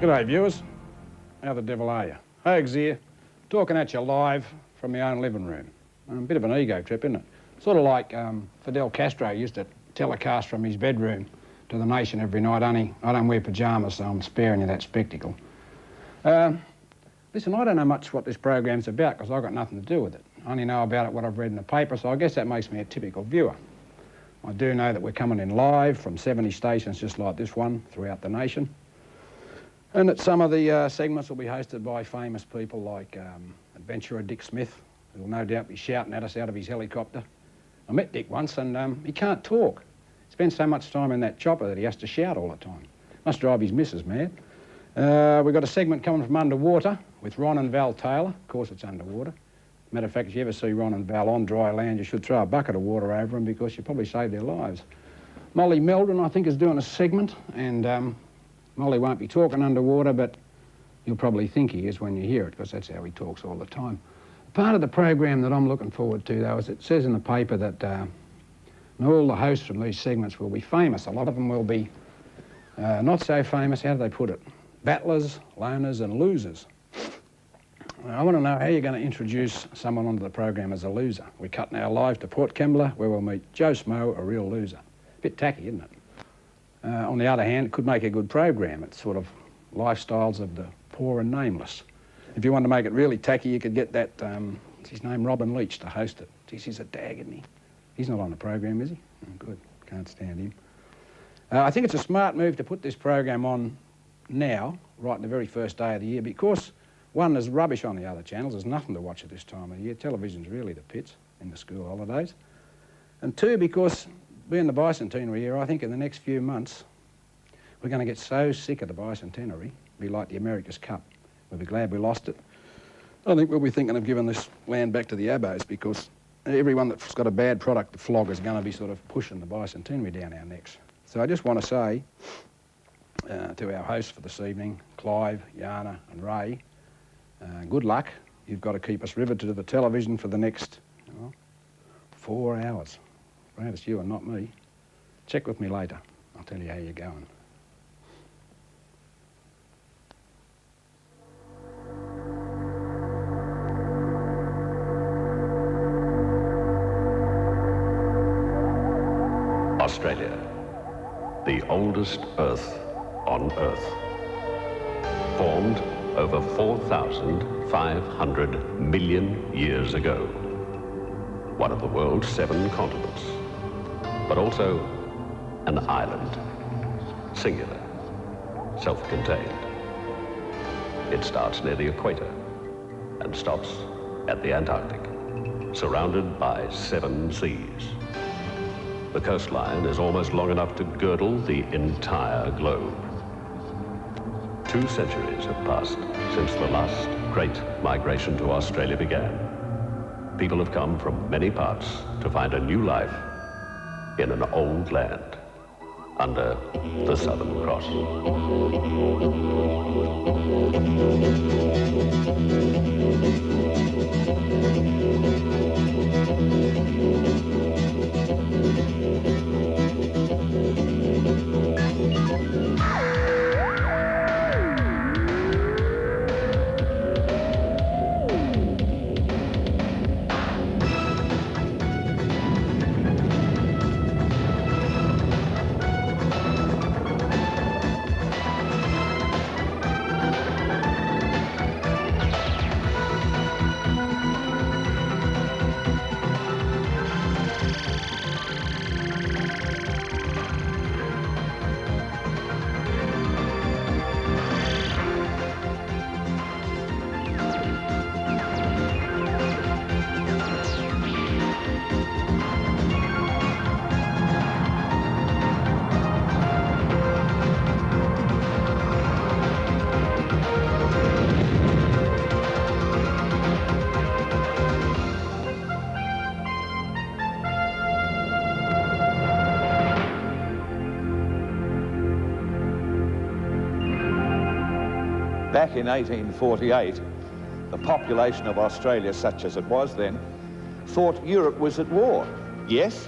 G'day viewers, how the devil are you? Hogs here, talking at you live from my own living room. A bit of an ego trip, isn't it? Sort of like Fidel Castro used to telecast from his bedroom to the nation every night. Only I don't wear pyjamas, so I'm sparing you that spectacle. Listen, I don't know much what this program's about because I've got nothing to do with it. I only know about it what I've read in the paper, so I guess that makes me a typical viewer. I do know that we're coming in live from 70 stations just like this one throughout the nation. And that some of the segments will be hosted by famous people like adventurer Dick Smith, who will no doubt be shouting at us out of his helicopter. I met Dick once and he can't talk. He spends so much time in that chopper that he has to shout all the time. Must drive his missus mad. We've got a segment coming from underwater with Ron and Val Taylor. Of course it's underwater. Matter of fact, if you ever see Ron and Val on dry land, you should throw a bucket of water over them because you probably save their lives. Molly Meldon, I think, is doing a segment, and Molly won't be talking underwater, but you'll probably think he is when you hear it, because that's how he talks all the time. Part of the program that I'm looking forward to, though, is it says in the paper that all the hosts from these segments will be famous. A lot of them will be not so famous. How do they put it? Battlers, loners, and losers. I want to know how you're going to introduce someone onto the program as a loser. We're cutting our live to Port Kembla, where we'll meet Joe Smo, a real loser. Bit tacky, isn't it? On the other hand, it could make a good program. It's sort of lifestyles of the poor and nameless. If you want to make it really tacky, you could get that, what's his name, Robin Leach to host it. Geez, he's a dag, isn't he? He's not on the program, is he? Oh, good, can't stand him. I think it's a smart move to put this program on now, right in the very first day of the year, because one, there's rubbish on the other channels. There's nothing to watch at this time of the year. Television's really the pits in the school holidays. And two, because being the bicentenary year, I think in the next few months, we're going to get so sick of the bicentenary, it'll be like the America's Cup. We'll be glad we lost it. I think we'll be thinking of giving this land back to the Abos, because everyone that's got a bad product to flog is going to be sort of pushing the bicentenary down our necks. So I just want to say to our hosts for this evening, Clive, Yana and Ray, good luck. You've got to keep us riveted to the television for the next 4 hours. Glad it's you and not me. Check with me later. I'll tell you how you're going. Australia, the oldest Earth on Earth, formed over 4,500 million years ago. One of the world's 7 continents, but also an island, singular, self-contained. It starts near the equator and stops at the Antarctic, surrounded by 7 seas. The coastline is almost long enough to girdle the entire globe. 2 centuries have passed since the last great migration to Australia began. People have come from many parts to find a new life in an old land under the Southern Cross. Back in 1848, The population of Australia, such as it was then, thought Europe was at war. Yes,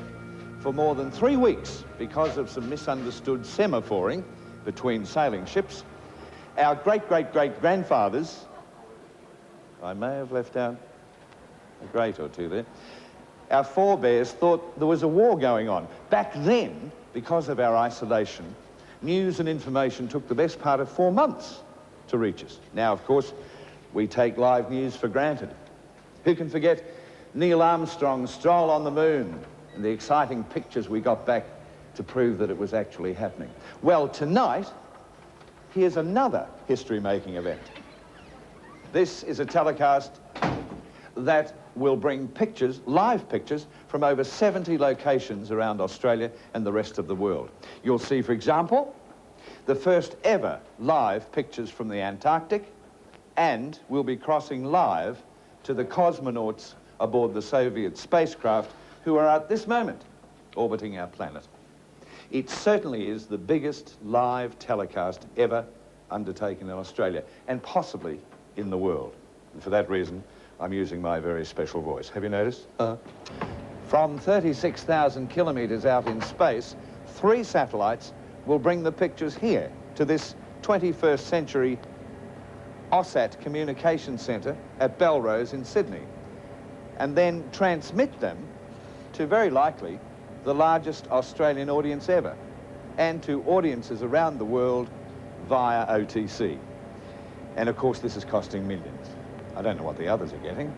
for more than 3 weeks, because of some misunderstood semaphoring between sailing ships, our great-great-great-grandfathers, I may have left out a great or two there, our forebears thought there was a war going on. Back then, because of our isolation, news and information took the best part of 4 months to reach us. Now, of course, we take live news for granted. Who can forget Neil Armstrong's stroll on the moon and the exciting pictures we got back to prove that it was actually happening? Well, tonight, here's another history-making event. This is a telecast that will bring pictures, live pictures, from over 70 locations around Australia and the rest of the world. You'll see, for example, the first ever live pictures from the Antarctic, and we'll be crossing live to the cosmonauts aboard the Soviet spacecraft who are at this moment orbiting our planet. It certainly is the biggest live telecast ever undertaken in Australia, and possibly in the world. And for that reason, I'm using my very special voice. Have you noticed? From 36,000 kilometres out in space, 3 satellites will bring the pictures here to this 21st century AUSAT communication centre at Belrose in Sydney, and then transmit them to, very likely, the largest Australian audience ever, and to audiences around the world via OTC. And of course, this is costing millions. I don't know what the others are getting.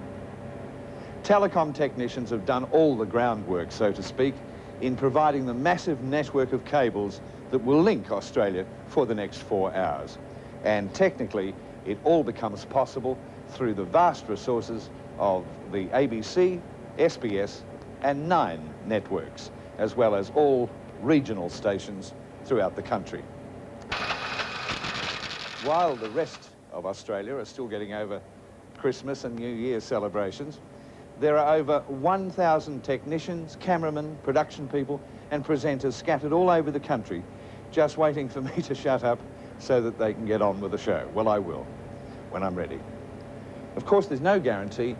Telecom technicians have done all the groundwork, so to speak, in providing the massive network of cables that will link Australia for the next 4 hours. And technically, it all becomes possible through the vast resources of the ABC, SBS, and 9 networks, as well as all regional stations throughout the country. While the rest of Australia are still getting over Christmas and New Year celebrations, there are over 1,000 technicians, cameramen, production people, and presenters scattered all over the country, just waiting for me to shut up so that they can get on with the show. Well, I will, when I'm ready. Of course, there's no guarantee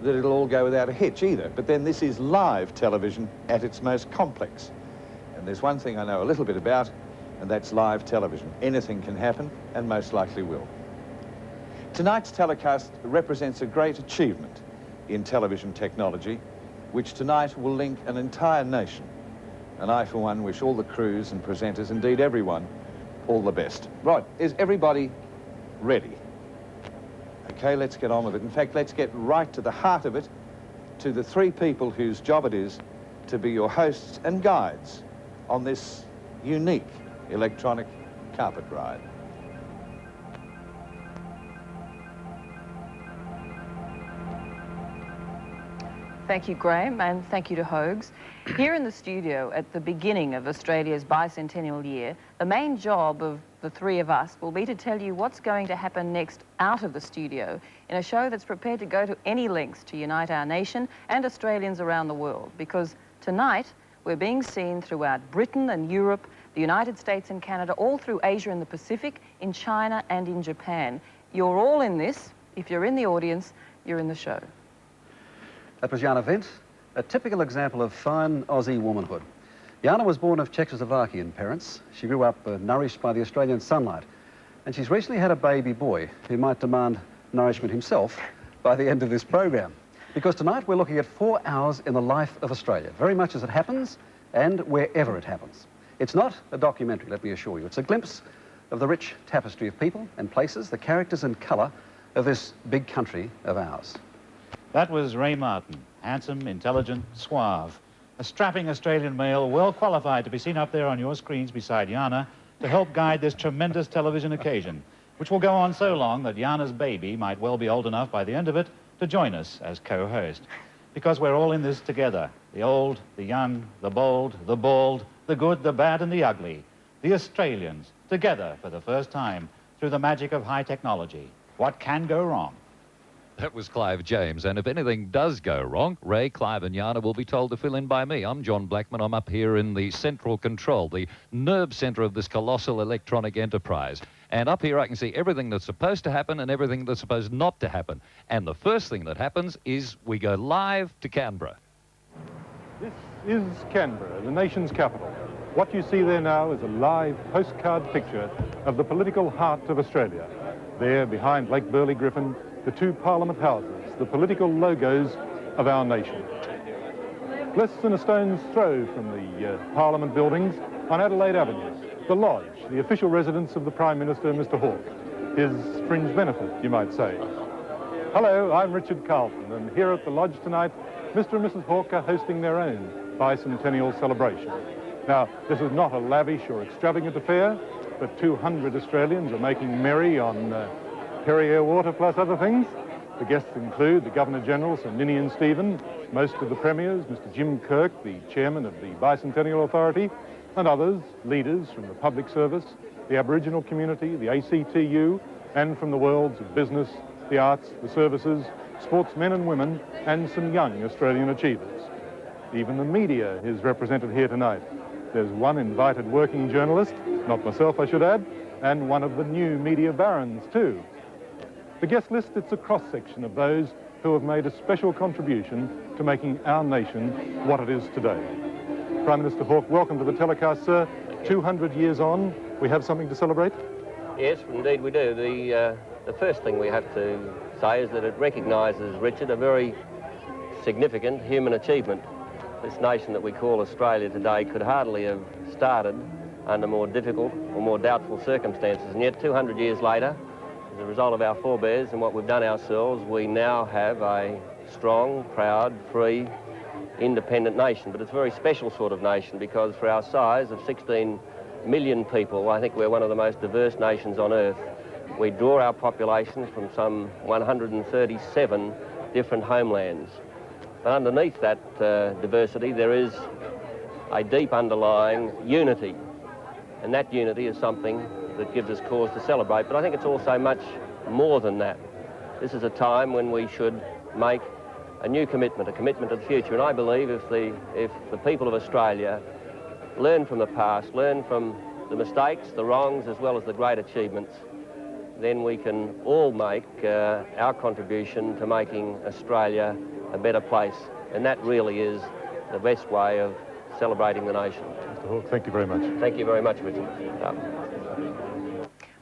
that it'll all go without a hitch either, but then this is live television at its most complex. And there's one thing I know a little bit about, and that's live television. Anything can happen, and most likely will. Tonight's telecast represents a great achievement in television technology, which tonight will link an entire nation. And I, for one, wish all the crews and presenters, indeed everyone, all the best. Right, is everybody ready? Okay, let's get on with it. In fact, let's get right to the heart of it, to the 3 people whose job it is to be your hosts and guides on this unique electronic carpet ride. Thank you, Graham, and thank you to Hogs. Here in the studio at the beginning of Australia's bicentennial year, the main job of the 3 of us will be to tell you what's going to happen next out of the studio in a show that's prepared to go to any lengths to unite our nation and Australians around the world, because tonight we're being seen throughout Britain and Europe, the United States and Canada, all through Asia and the Pacific, in China and in Japan. You're all in this. If you're in the audience, you're in the show. That was Jana Vint, a typical example of fine Aussie womanhood. Jana was born of Czechoslovakian parents. She grew up nourished by the Australian sunlight. And she's recently had a baby boy who might demand nourishment himself by the end of this program. Because tonight we're looking at 4 hours in the life of Australia, very much as it happens and wherever it happens. It's not a documentary, let me assure you. It's a glimpse of the rich tapestry of people and places, the characters and colour of this big country of ours. That was Ray Martin, handsome, intelligent, suave. A strapping Australian male, well qualified to be seen up there on your screens beside Jana to help guide this tremendous television occasion, which will go on so long that Jana's baby might well be old enough by the end of it to join us as co-host. Because we're all in this together. The old, the young, the bold, the bald, the good, the bad, and the ugly. The Australians, together for the first time through the magic of high technology. What can go wrong? That was Clive James, and if anything does go wrong, Ray, Clive and Jana will be told to fill in by me. I'm John Blackman. I'm up here in the central control, the nerve centre of this colossal electronic enterprise. And up here I can see everything that's supposed to happen and everything that's supposed not to happen. And the first thing that happens is we go live to Canberra. This is Canberra, the nation's capital. What you see there now is a live postcard picture of the political heart of Australia. There, behind Lake Burley Griffin, the two Parliament houses, the political logos of our nation. Less than a stone's throw from the Parliament buildings on Adelaide Avenue, the Lodge, the official residence of the Prime Minister, Mr. Hawke, his fringe benefit, you might say. Hello, I'm Richard Carlton, and here at the Lodge tonight, Mr. and Mrs. Hawke are hosting their own bicentennial celebration. Now, this is not a lavish or extravagant affair, but 200 Australians are making merry on Perrier water plus other things. The guests include the Governor-General, Sir Ninian Stephen, most of the Premiers, Mr. Jim Kirk, the Chairman of the Bicentennial Authority, and others, leaders from the public service, the Aboriginal community, the ACTU, and from the worlds of business, the arts, the services, sportsmen and women, and some young Australian achievers. Even the media is represented here tonight. There's one invited working journalist, not myself I should add, and one of the new media barons too. The guest list, it's a cross-section of those who have made a special contribution to making our nation what it is today. Prime Minister Hawke, welcome to the telecast, sir. 200 years on, we have something to celebrate? Yes, indeed we do. The first thing we have to say is that it recognises, Richard, a very significant human achievement. This nation that we call Australia today could hardly have started under more difficult or more doubtful circumstances, and yet 200 years later, as a result of our forebears and what we've done ourselves, we now have a strong, proud, free, independent nation. But it's a very special sort of nation because for our size of 16 million people, I think we're one of the most diverse nations on earth. We draw our population from some 137 different homelands. But underneath that diversity, there is a deep underlying unity. And that unity is something that gives us cause to celebrate. But I think it's also much more than that. This is a time when we should make a new commitment, a commitment to the future. And I believe if the people of Australia learn from the past, learn from the mistakes, the wrongs, as well as the great achievements, then we can all make our contribution to making Australia a better place. And that really is the best way of celebrating the nation. Mr. Hawke, thank you very much. Thank you very much, Richard.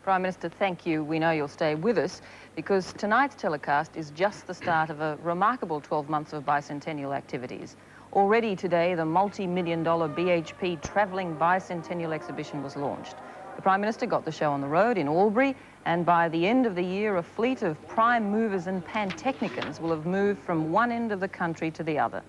Prime Minister, thank you. We know you'll stay with us because tonight's telecast is just the start of a remarkable 12 months of bicentennial activities. Already today, the multi-million-dollar BHP travelling bicentennial exhibition was launched. The Prime Minister got the show on the road in Albury, and by the end of the year, a fleet of prime movers and pantechnicons will have moved from one end of the country to the other.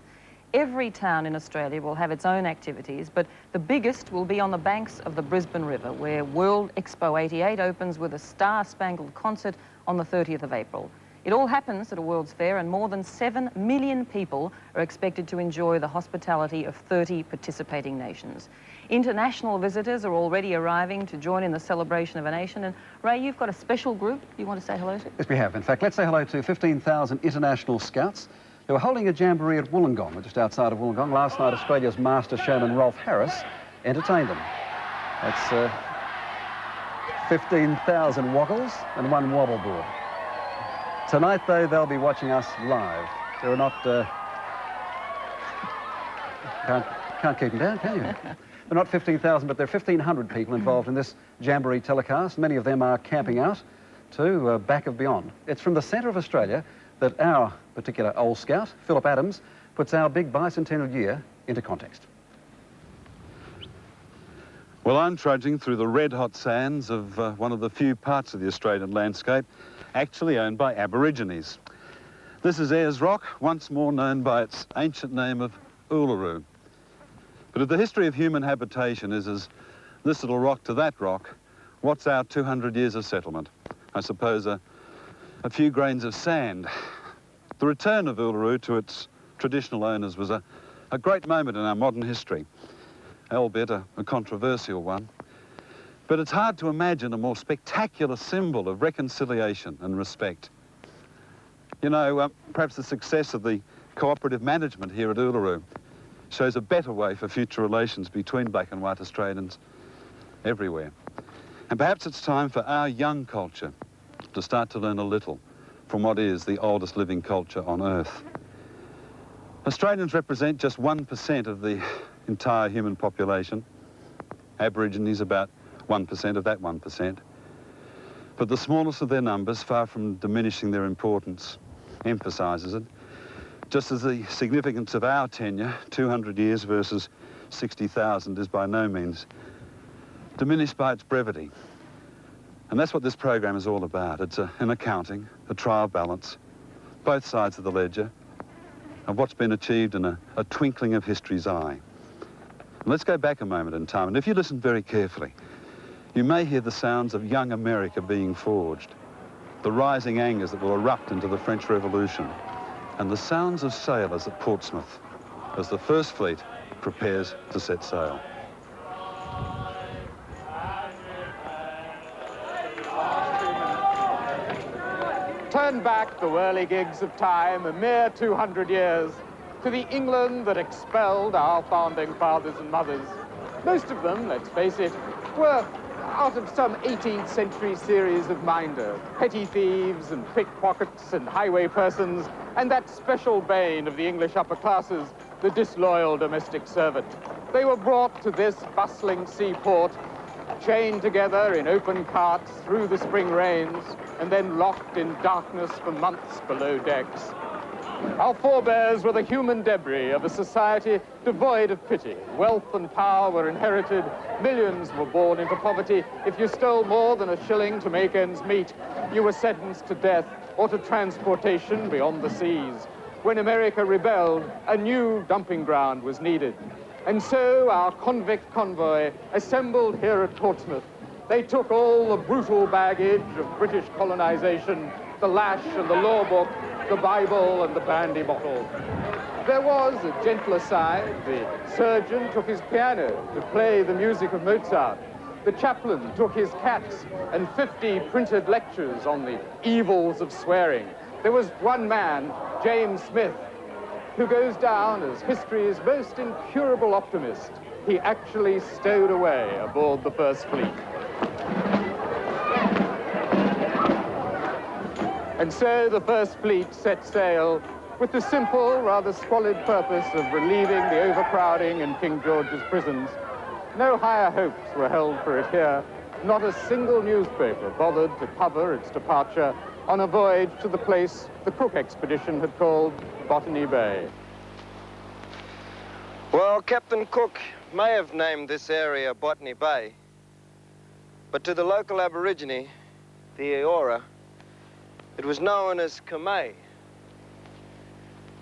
Every town in Australia will have its own activities, but the biggest will be on the banks of the Brisbane River, where World Expo 88 opens with a star-spangled concert on the 30th of April. It all happens at a World's Fair, and more than 7 million people are expected to enjoy the hospitality of 30 participating nations. International visitors are already arriving to join in the celebration of a nation. And Ray, you've got a special group you want to say hello to? Yes, we have. In fact, let's say hello to 15,000 international scouts who are holding a jamboree at Wollongong, just outside of Wollongong. Last night, Australia's master showman Rolf Harris entertained them. That's 15,000 woggles and one wobble board. Tonight, though, they'll be watching us live. There are not... Can't keep them down, can you? They're not 15,000, but there are 1,500 people involved in this jamboree telecast. Many of them are camping out to back of beyond. It's from the centre of Australia that our particular old scout, Philip Adams, puts our big bicentennial year into context. Well, I'm trudging through the red-hot sands of one of the few parts of the Australian landscape actually owned by Aborigines. This is Ayers Rock, once more known by its ancient name of Uluru. But if the history of human habitation is as this little rock to that rock, what's our 200 years of settlement? I suppose a few grains of sand. The return of Uluru to its traditional owners was a great moment in our modern history, albeit a controversial one. But it's hard to imagine a more spectacular symbol of reconciliation and respect. You know, perhaps the success of the cooperative management here at Uluru shows a better way for future relations between black and white Australians everywhere. And perhaps it's time for our young culture to start to learn a little from what is the oldest living culture on Earth. Australians represent just 1% of the entire human population. Aborigines about 1% of that 1%. But the smallness of their numbers, far from diminishing their importance, emphasises it, just as the significance of our tenure, 200 years versus 60,000, is by no means diminished by its brevity. And that's what this program is all about. It's an accounting, a trial balance, both sides of the ledger, of what's been achieved in a twinkling of history's eye. And let's go back a moment in time, and if you listen very carefully, you may hear the sounds of young America being forged, the rising angers that will erupt into the French Revolution, and the sounds of sailors at Portsmouth as the First Fleet prepares to set sail. Turn back the whirligigs of time a mere 200 years to the England that expelled our founding fathers and mothers. Most of them, let's face it, were out of some 18th century series of minders, petty thieves and pickpockets and highway persons, and that special bane of the English upper classes, the disloyal domestic servant. They were brought to this bustling seaport, chained together in open carts through the spring rains, and then locked in darkness for months below decks. Our forebears were the human debris of a society devoid of pity. Wealth and power were inherited. Millions were born into poverty. If you stole more than a shilling to make ends meet, you were sentenced to death or to transportation beyond the seas. When America rebelled, a new dumping ground was needed. And so our convict convoy assembled here at Portsmouth. They took all the brutal baggage of British colonization, the lash and the law book, the Bible and the brandy bottle. There was a gentler side. The surgeon took his piano to play the music of Mozart. The chaplain took his cats and 50 printed lectures on the evils of swearing. There was one man, James Smith, who goes down as history's most incurable optimist. He actually stowed away aboard the First Fleet. And so the First Fleet set sail with the simple, rather squalid purpose of relieving the overcrowding in King George's prisons. No higher hopes were held for it here. Not a single newspaper bothered to cover its departure on a voyage to the place the Cook expedition had called Botany Bay. Well, Captain Cook may have named this area Botany Bay, but to the local Aborigine, the Eora, it was known as Kamei.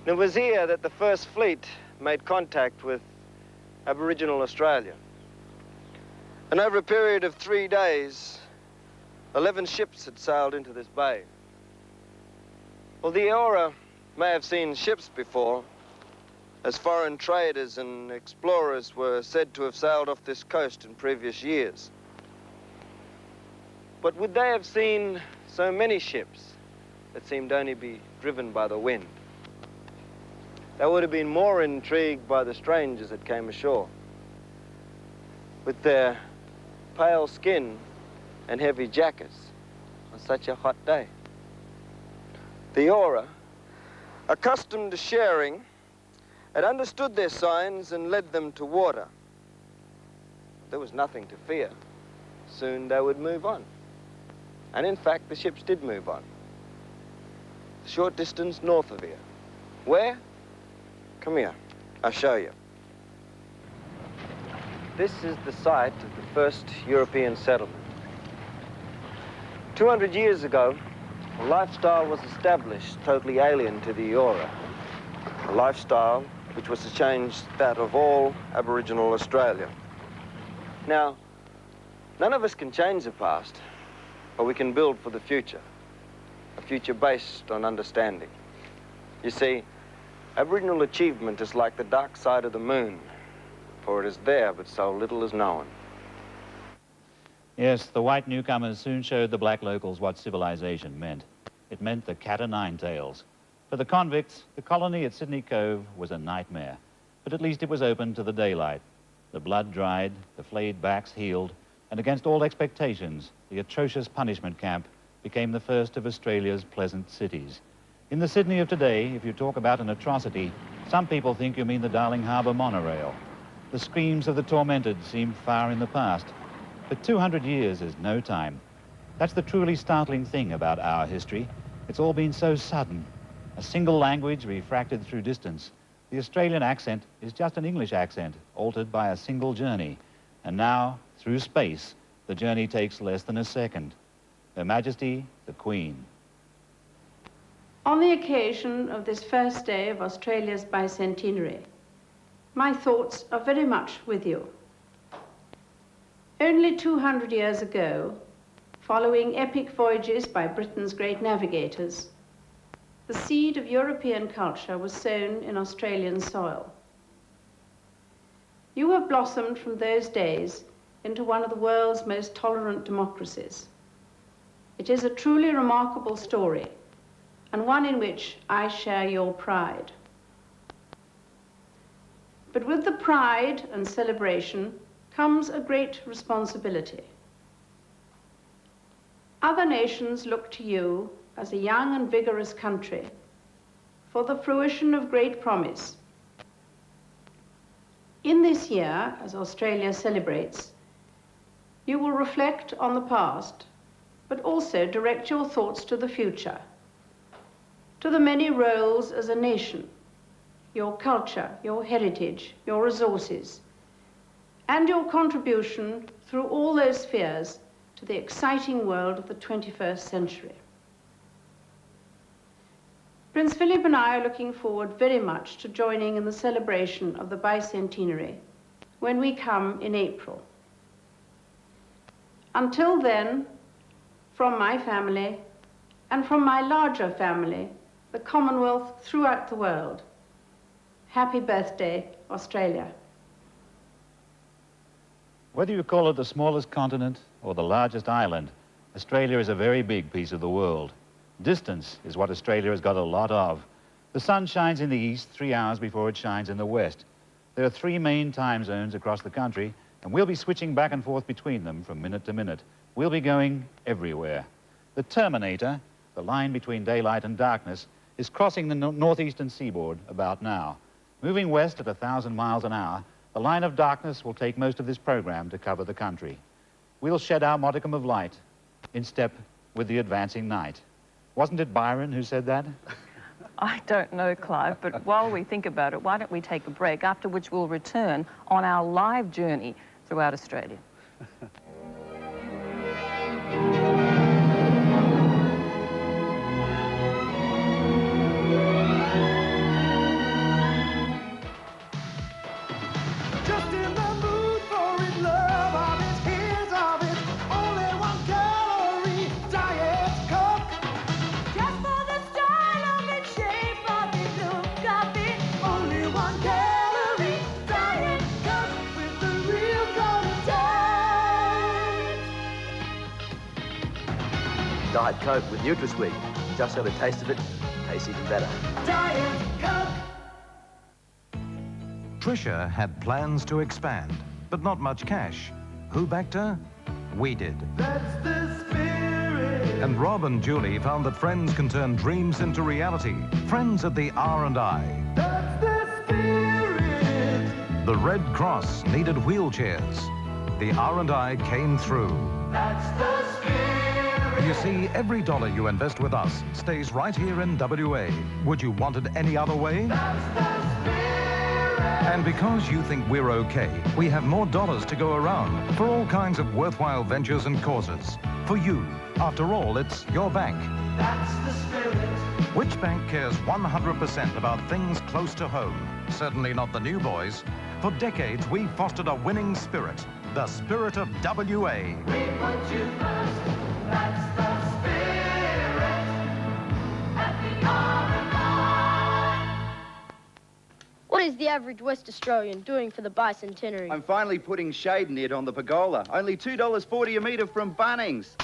It was here that the First Fleet made contact with Aboriginal Australia. And over a period of 3 days, 11 ships had sailed into this bay. Well, the Eora may have seen ships before, as foreign traders and explorers were said to have sailed off this coast in previous years. But would they have seen so many ships that seemed only be driven by the wind? They would have been more intrigued by the strangers that came ashore, with their pale skin and heavy jackets on such a hot day. The Eora, accustomed to sharing, had understood their signs and led them to water. There was nothing to fear. Soon they would move on. And in fact, the ships did move on. A short distance north of here. Where? Come here, I'll show you. This is the site of the first European settlement. 200 years ago, a lifestyle was established totally alien to the Eora. A lifestyle which was to change that of all Aboriginal Australia. Now, none of us can change the past, but we can build for the future. A future based on understanding. You see, Aboriginal achievement is like the dark side of the moon, for it is there, but so little is known. Yes, the white newcomers soon showed the black locals what civilization meant. It meant the cat o' nine tails. For the convicts, the colony at Sydney Cove was a nightmare, but at least it was open to the daylight. The blood dried, the flayed backs healed, and against all expectations, the atrocious punishment camp became the first of Australia's pleasant cities. In the Sydney of today, if you talk about an atrocity, some people think you mean the Darling Harbour monorail. The screams of the tormented seem far in the past, but 200 years is no time. That's the truly startling thing about our history. It's all been so sudden. A single language refracted through distance. The Australian accent is just an English accent, altered by a single journey. And now, through space, the journey takes less than a second. Her Majesty, the Queen. On the occasion of this first day of Australia's bicentenary, my thoughts are very much with you. Only 200 years ago, following epic voyages by Britain's great navigators, the seed of European culture was sown in Australian soil. You have blossomed from those days into one of the world's most tolerant democracies. It is a truly remarkable story, and one in which I share your pride. But with the pride and celebration comes a great responsibility. Other nations look to you as a young and vigorous country for the fruition of great promise. In this year, as Australia celebrates, you will reflect on the past, but also direct your thoughts to the future, to the many roles as a nation, your culture, your heritage, your resources, and your contribution through all those spheres to the exciting world of the 21st century. Prince Philip and I are looking forward very much to joining in the celebration of the bicentenary when we come in April. Until then, from my family and from my larger family, the Commonwealth throughout the world, happy birthday, Australia. Whether you call it the smallest continent or the largest island, Australia is a very big piece of the world. Distance is what Australia has got a lot of. The sun shines in the east 3 hours before it shines in the west. There are 3 main time zones across the country, and we'll be switching back and forth between them from minute to minute. We'll be going everywhere. The Terminator, the line between daylight and darkness, is crossing the northeastern seaboard about now. Moving west at 1,000 miles an hour, the line of darkness will take most of this program to cover the country. We'll shed our modicum of light in step with the advancing night. Wasn't it Byron who said that? I don't know, Clive, but while we think about it, why don't we take a break, after which we'll return on our live journey throughout Australia. Diet Coke with NutraSweet. Just have a taste of it, tastes even better. Diet Coke! Tricia had plans to expand, but not much cash. Who backed her? We did. That's the spirit. And Rob and Julie found that friends can turn dreams into reality. Friends at the R&I. That's the spirit. The Red Cross needed wheelchairs. The R&I came through. That's the spirit. You see, every dollar you invest with us stays right here in WA. Would you want it any other way? That's the spirit. And because you think we're okay, we have more dollars to go around for all kinds of worthwhile ventures and causes. For you. After all, it's your bank. That's the spirit. Which bank cares 100% about things close to home? Certainly not the new boys. For decades, we fostered a winning spirit. The spirit of WA. We put you first. That's the spirit at the R&I. What is the average West Australian doing for the bicentenary? I'm finally putting shade net on the pergola. Only $2.40 a metre from Bunnings.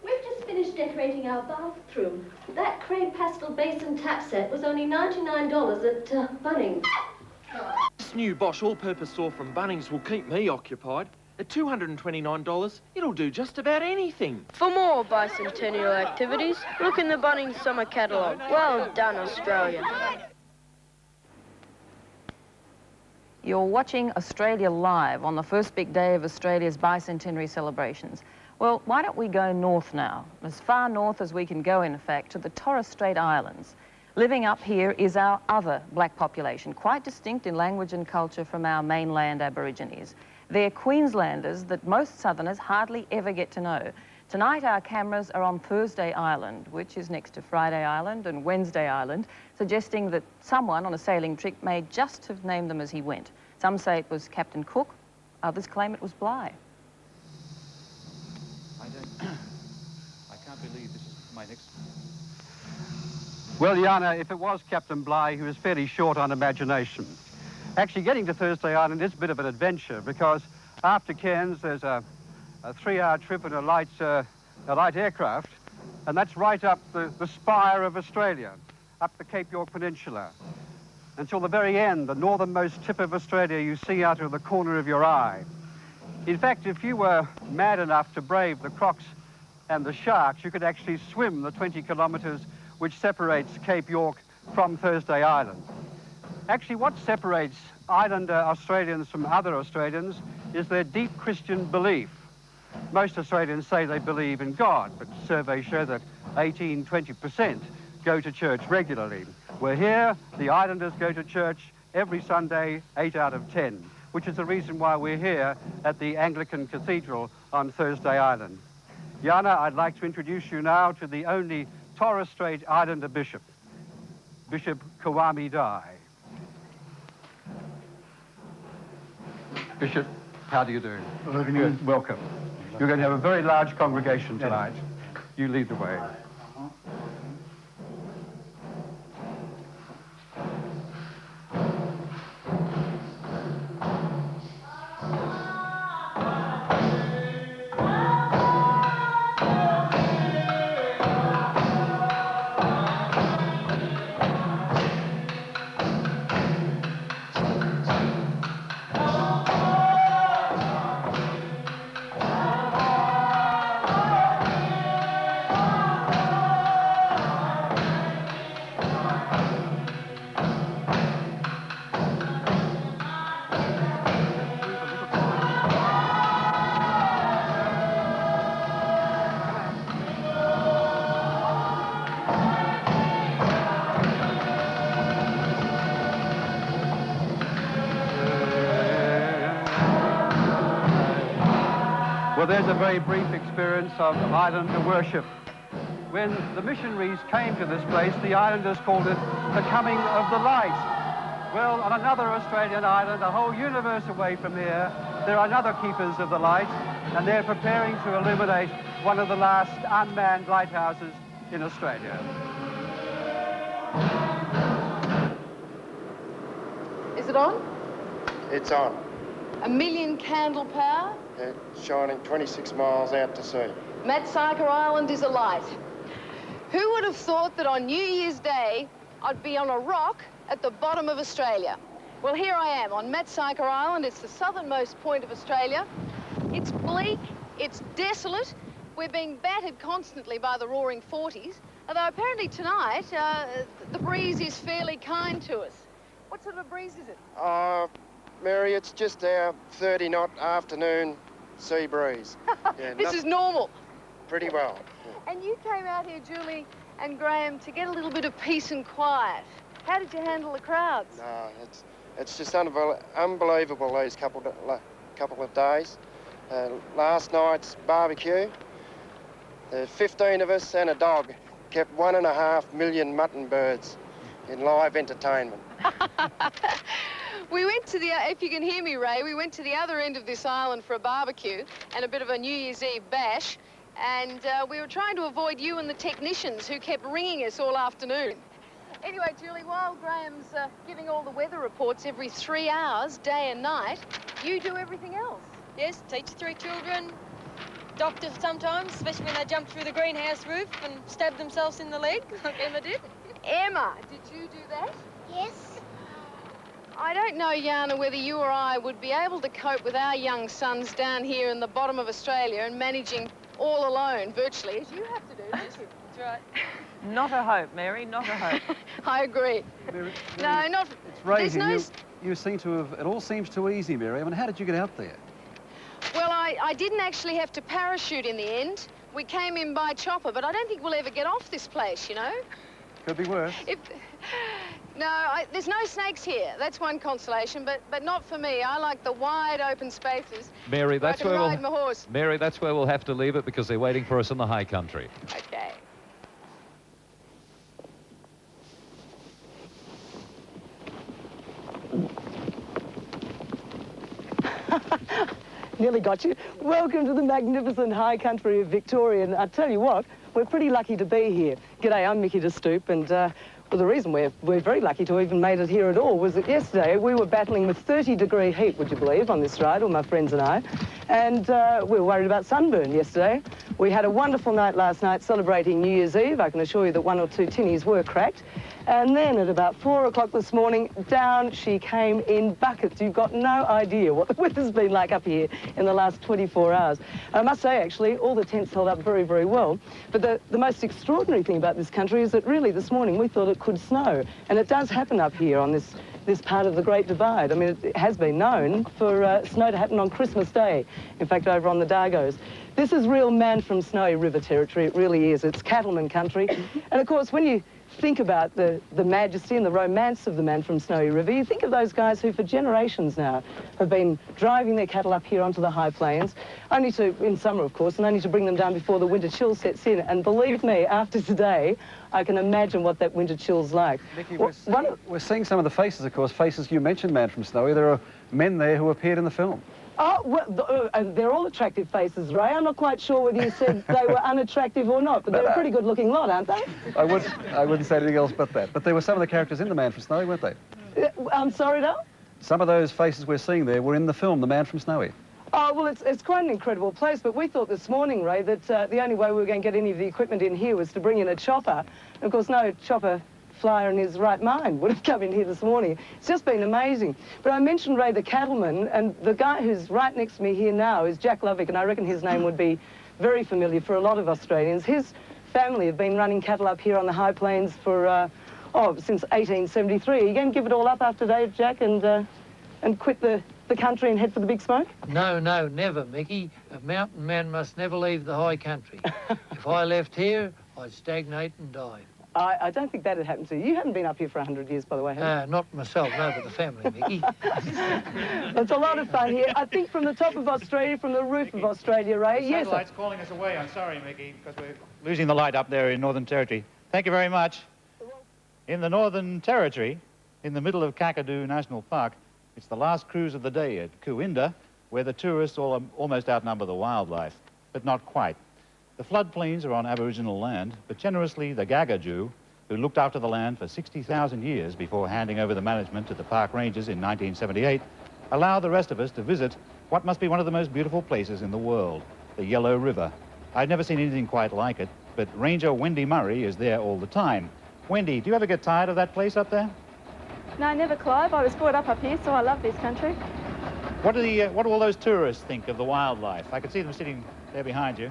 We've just finished decorating our bathroom. That crepe pastel basin tap set was only $99 at Bunnings. This new Bosch all-purpose saw from Bunnings will keep me occupied. At $229, it'll do just about anything. For more bicentennial activities, look in the Bunnings Summer Catalogue. Well done, Australia. You're watching Australia Live on the first big day of Australia's bicentenary celebrations. Well, why don't we go north now? As far north as we can go, in fact, to the Torres Strait Islands. Living up here is our other black population, quite distinct in language and culture from our mainland Aborigines. They're Queenslanders that most Southerners hardly ever get to know. Tonight, our cameras are on Thursday Island, which is next to Friday Island and Wednesday Island, suggesting that someone on a sailing trip may just have named them as he went. Some say it was Captain Cook, others claim it was Bligh. I can't believe this is my next... Well, Jana, if it was Captain Bligh, he was fairly short on imagination. Actually, getting to Thursday Island is a bit of an adventure because after Cairns, there's a 3-hour trip in a light aircraft, and that's right up the spire of Australia, up the Cape York Peninsula, until the very end, the northernmost tip of Australia you see out of the corner of your eye. In fact, if you were mad enough to brave the crocs and the sharks, you could actually swim the 20 kilometres which separates Cape York from Thursday Island. Actually, what separates islander Australians from other Australians is their deep Christian belief. Most Australians say they believe in God, but surveys show that 18–20% go to church regularly. We're here, the islanders go to church every Sunday, 8 out of 10, which is the reason why we're here at the Anglican Cathedral on Thursday Island. Jana, I'd like to introduce you now to the only Torres Strait Islander bishop, Bishop Kawami Dai. Bishop, how do you do? Good. Welcome. You're going to have a very large congregation tonight. You lead the way. Well, there's a very brief experience of islander worship. When the missionaries came to this place, the islanders called it the coming of the light. Well, on another Australian island, a whole universe away from here, there are another keepers of the light, and they're preparing to illuminate one of the last unmanned lighthouses in Australia. Is it on? It's on. 1 million candle power? It's shining 26 miles out to sea. Matsyker Island is alight. Who would have thought that on New Year's Day, I'd be on a rock at the bottom of Australia? Well, here I am on Matsyker Island. It's the southernmost point of Australia. It's bleak, it's desolate. We're being battered constantly by the roaring 40s, although apparently tonight, the breeze is fairly kind to us. What sort of a breeze is it? Mary, it's just our 30-knot afternoon sea breeze. Yeah, this is normal. Pretty well. Yeah. And you came out here, Julie and Graham, to get a little bit of peace and quiet. How did you handle the crowds? No, it's just unbelievable these couple of days. Last night's barbecue, 15 of us and a dog kept 1.5 million mutton birds in live entertainment. We went to the, if you can hear me, Ray, we went to the other end of this island for a barbecue and a bit of a New Year's Eve bash, and we were trying to avoid you and the technicians who kept ringing us all afternoon. Anyway, Julie, while Graham's giving all the weather reports every 3 hours, day and night, you do everything else. Yes, teach 3 children, doctor sometimes, especially when they jump through the greenhouse roof and stab themselves in the leg, like Emma did. Emma, did you do that? Yes. I don't know, Jana, whether you or I would be able to cope with our young sons down here in the bottom of Australia and managing all alone, virtually, as you have to do, don't you? That's right. Not a hope, Mary, not a hope. I agree. Mary, No, not... It's Razor. There's You seem to have... It all seems too easy, Mary. I mean, how did you get out there? Well, I didn't actually have to parachute in the end. We came in by chopper, but I don't think we'll ever get off this place, you know? Could be worse. No, there's no snakes here. That's one consolation, but not for me. I like the wide open spaces. Mary, that's where I where can ride my horse. Mary, that's where we'll have to leave it because they're waiting for us in the high country. Okay. Nearly got you. Welcome to the magnificent high country of Victoria. And I tell you what, we're pretty lucky to be here. G'day, I'm Mickey de Stoop, and well, the reason we're very lucky to have even made it here at all was that yesterday we were battling with 30-degree heat, would you believe, on this ride, all my friends and I. And we were worried about sunburn yesterday. We had a wonderful night last night celebrating New Year's Eve. I can assure you that 1 or 2 tinnies were cracked. And then at about 4 o'clock this morning, down she came in buckets. You've got no idea what the weather's been like up here in the last 24 hours. I must say, actually, all the tents held up very, very well. But the most extraordinary thing about this country is that really this morning we thought it could snow. And it does happen up here on this part of the Great Divide. I mean, it has been known for snow to happen on Christmas Day, in fact, over on the Dargos. This is real man-from-Snowy River territory, it really is. It's cattleman country. And of course, when you think about the majesty and the romance of the man from Snowy River, you think of those guys who for generations now have been driving their cattle up here onto the high plains, only to, in summer of course, and only to bring them down before the winter chill sets in. And believe me, after today, I can imagine what that winter chill's like. Nicky, we're seeing some of the faces, of course, faces you mentioned, Man from Snowy. There are men there who appeared in the film. Oh, well, they're all attractive faces, Ray. I'm not quite sure whether you said they were unattractive or not, but they're a pretty good-looking lot, aren't they? I wouldn't say anything else but that. But there were some of the characters in The Man from Snowy, weren't they? I'm sorry, Dale? Some of those faces we're seeing there were in the film The Man from Snowy. Oh, well, it's quite an incredible place, but we thought this morning, Ray, that the only way we were going to get any of the equipment in here was to bring in a chopper. And of course, no chopper flyer in his right mind would have come in here this morning. It's just been amazing. But I mentioned Ray the cattleman, and the guy who's right next to me here now is Jack Lovick, and I reckon his name would be very familiar for a lot of Australians. His family have been running cattle up here on the high plains for, since 1873. Are you going to give it all up after today, Jack, and quit the country and head for the big smoke? No, no, never, Mickey. A mountain man must never leave the high country. If I left here, I'd stagnate and die. I don't think that'd happen to you. You haven't been up here for 100 years, by the way, have you? Not myself, no, but the family, Mickey. It's a lot of fun here. I think from the top of Australia, from the roof of Australia, Ray. The Yes, satellite's calling us away. I'm sorry, Mickey, because we're losing the light up there in Northern Territory. Thank you very much. In the Northern Territory, in the middle of Kakadu National Park, it's the last cruise of the day at Cooinda, where the tourists almost outnumber the wildlife, but not quite. The floodplains are on Aboriginal land, but generously the Gagaju, who looked after the land for 60,000 years before handing over the management to the park rangers in 1978, allow the rest of us to visit what must be one of the most beautiful places in the world, the Yellow River. I've never seen anything quite like it, but Ranger Wendy Murray is there all the time. Wendy, do you ever get tired of that place up there? No, never, Clive. I was brought up here, so I love this country. What do all those tourists think of the wildlife? I can see them sitting there behind you.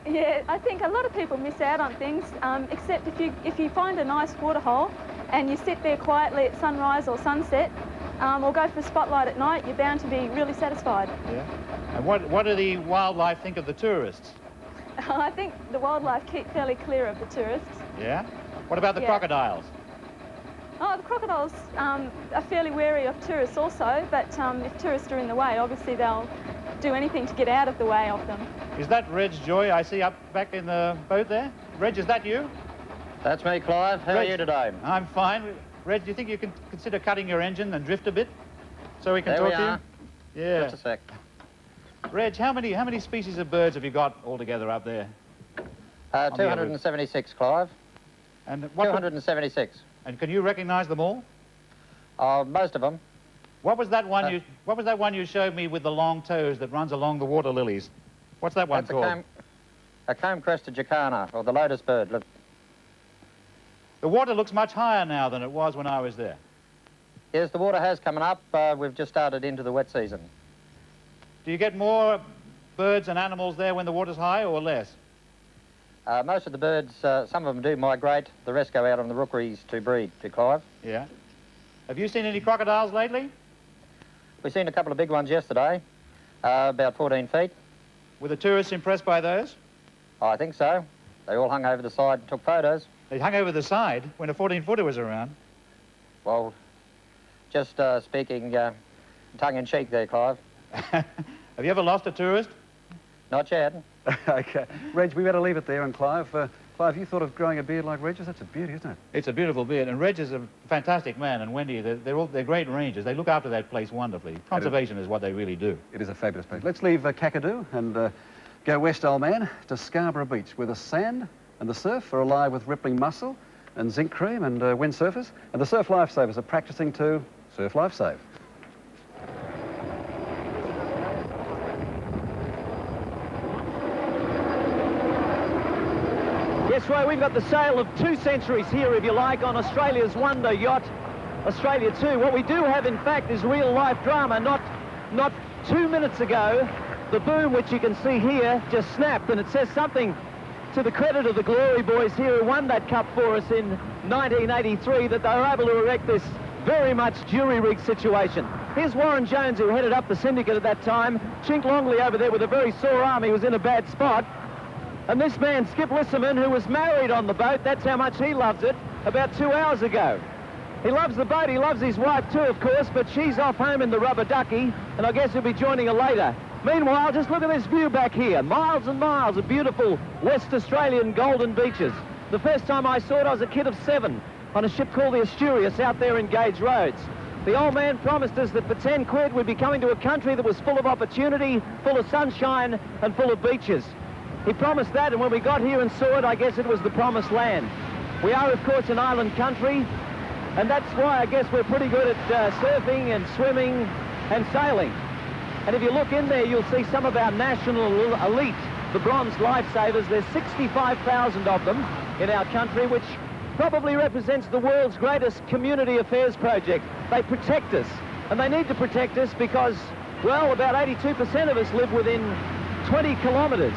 Yeah, I think a lot of people miss out on things, except if you find a nice waterhole and you sit there quietly at sunrise or sunset, or go for a spotlight at night, you're bound to be really satisfied. Yeah. And what do the wildlife think of the tourists? I think the wildlife keep fairly clear of the tourists. Yeah? What about the crocodiles? Oh, the crocodiles are fairly wary of tourists also, but if tourists are in the way, obviously they'll do anything to get out of the way of them. Is that Reg's Joy I see up back in the boat there? Reg, is that you? That's me, Clive. How are you today? I'm fine. Reg, do you think you can consider cutting your engine and drift a bit so we can talk to you? Yeah. Just a sec. Reg, how many species of birds have you got altogether up there? 276, Clive. And 276. And can you recognise them all? Most of them. What was that one you showed me with the long toes that runs along the water lilies? What's that one called? A comb-crested jacana, or the lotus bird. Look. The water looks much higher now than it was when I was there. Yes, the water has come up. We've just started into the wet season. Do you get more birds and animals there when the water's high or less? Most of the birds, some of them do migrate. The rest go out on the rookeries to breed, to Clive. Yeah. Have you seen any crocodiles lately? We've seen a couple of big ones yesterday, about 14 feet. Were the tourists impressed by those? I think so. They all hung over the side and took photos. They hung over the side when a 14-footer was around? Well, just speaking tongue-in-cheek there, Clive. Have you ever lost a tourist? Not yet. OK. Reg, we better leave it there. And Clive, Clive, you thought of growing a beard like Reg's? That's a beauty, isn't it? It's a beautiful beard. And Reg is a fantastic man. And Wendy, they're great rangers. They look after that place wonderfully. Conservation is what they really do. It is a fabulous place. Let's leave Kakadu and go west, old man, to Scarborough Beach, where the sand and the surf are alive with rippling mussel and zinc cream and windsurfers. And the surf lifesavers are practising to surf lifesave. Yes, Ray, we've got the sail of 2 centuries here, if you like, on Australia's wonder yacht, Australia 2. What we do have, in fact, is real-life drama. Not 2 minutes ago, the boom, which you can see here, just snapped, and it says something to the credit of the Glory boys here who won that cup for us in 1983, that they were able to erect this very much jury-rigged situation. Here's Warren Jones, who headed up the syndicate at that time. Chink Longley over there with a very sore arm. He was in a bad spot. And this man, Skip Lisserman, who was married on the boat, that's how much he loves it, about 2 hours ago. He loves the boat, he loves his wife too, of course, but she's off home in the rubber ducky, and I guess he'll be joining her later. Meanwhile, just look at this view back here. Miles and miles of beautiful West Australian golden beaches. The first time I saw it, I was a kid of 7 on a ship called the Asturias out there in Gage Roads. The old man promised us that for 10 quid we'd be coming to a country that was full of opportunity, full of sunshine, and full of beaches. He promised that, and when we got here and saw it, I guess it was the promised land. We are, of course, an island country, and that's why I guess we're pretty good at surfing and swimming and sailing. And if you look in there, you'll see some of our national elite, the bronze lifesavers. There's 65,000 of them in our country, which probably represents the world's greatest community affairs project. They protect us, and they need to protect us because, well, about 82% of us live within 20 kilometres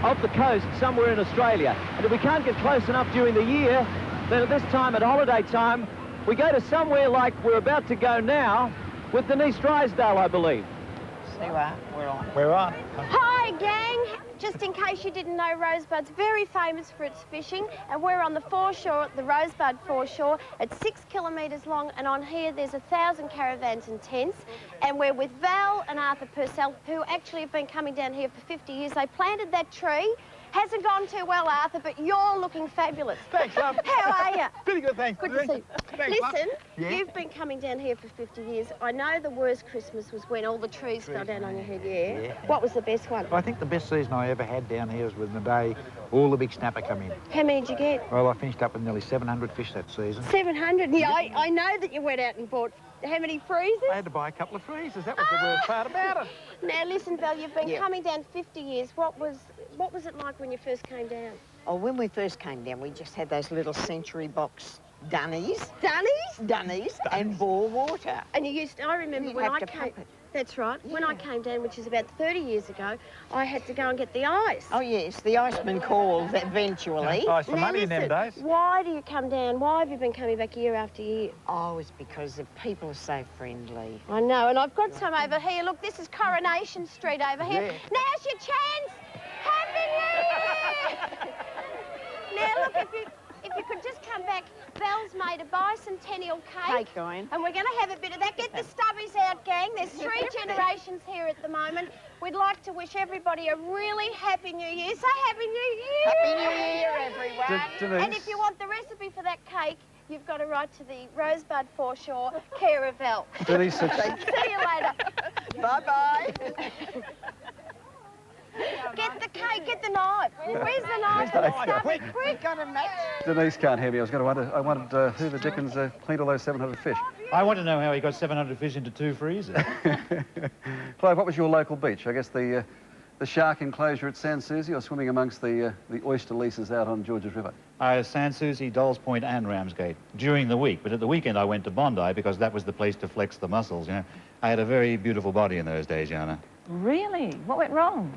of the coast somewhere in Australia. And if we can't get close enough during the year, then at this time, at holiday time, we go to somewhere like we're about to go now with Denise Drysdale, I believe. See what? We're on. We're on. Hi, gang. Just in case you didn't know, Rosebud's very famous for its fishing, and we're on the foreshore, the Rosebud foreshore. It's 6 kilometres long, and on here there's 1,000 caravans and tents. And we're with Val and Arthur Purcell, who actually have been coming down here for 50 years. They planted that tree. Hasn't gone too well, Arthur, but you're looking fabulous. Thanks, love. How are you? Pretty good, thanks. Good to see you. Thanks, Listen, yeah? You've been coming down here for 50 years. I know the worst Christmas was when all the trees fell down on your head, yeah? What was the best one? I think the best season I ever had down here was when the day all the big snapper come in. How many did you get? Well, I finished up with nearly 700 fish that season. 700? Yeah, I know that you went out and bought how many freezers? I had to buy a couple of freezers. That was the worst part about it. Now, listen, Val, you've been coming down 50 years. What was it like when you first came down? Oh, when we first came down, we just had those little century box dunnies. Dunnies? Dunnies and bore water. And I remember when I came... That's right. Yeah. When I came down, which is about 30 years ago, I had to go and get the ice. Oh, yes, the iceman called eventually. Ice for money in them days. Why do you come down? Why have you been coming back year after year? Oh, it's because the people are so friendly. I know, and I've got some over here. Look, this is Coronation Street over here. Yeah. Now's your chance! Happy New Year! Now, look, if you could just come back, Val's made a bicentennial cake. Cake going. And we're going to have a bit of that. Get the stubbies out, gang. There's 3 generations here at the moment. We'd like to wish everybody a really happy New Year. Say Happy New Year! Happy New Year, everyone! Denise. And if you want the recipe for that cake, you've got to write to the Rosebud Foreshore, care of Val. Denise, See you later. Bye-bye. Get the cake, get the knife. Where's the knife? Quick, Denise can't hear me. I wondered who the dickens cleaned all those 700 fish. I want to know how he got 700 fish into 2 freezers. Clive, what was your local beach? I guess the the shark enclosure at Sans Souci or swimming amongst the oyster leases out on Georges River? Sans Souci, Dolls Point and Ramsgate during the week, but at the weekend I went to Bondi because that was the place to flex the muscles, you know. I had a very beautiful body in those days, Jana. Really? What went wrong?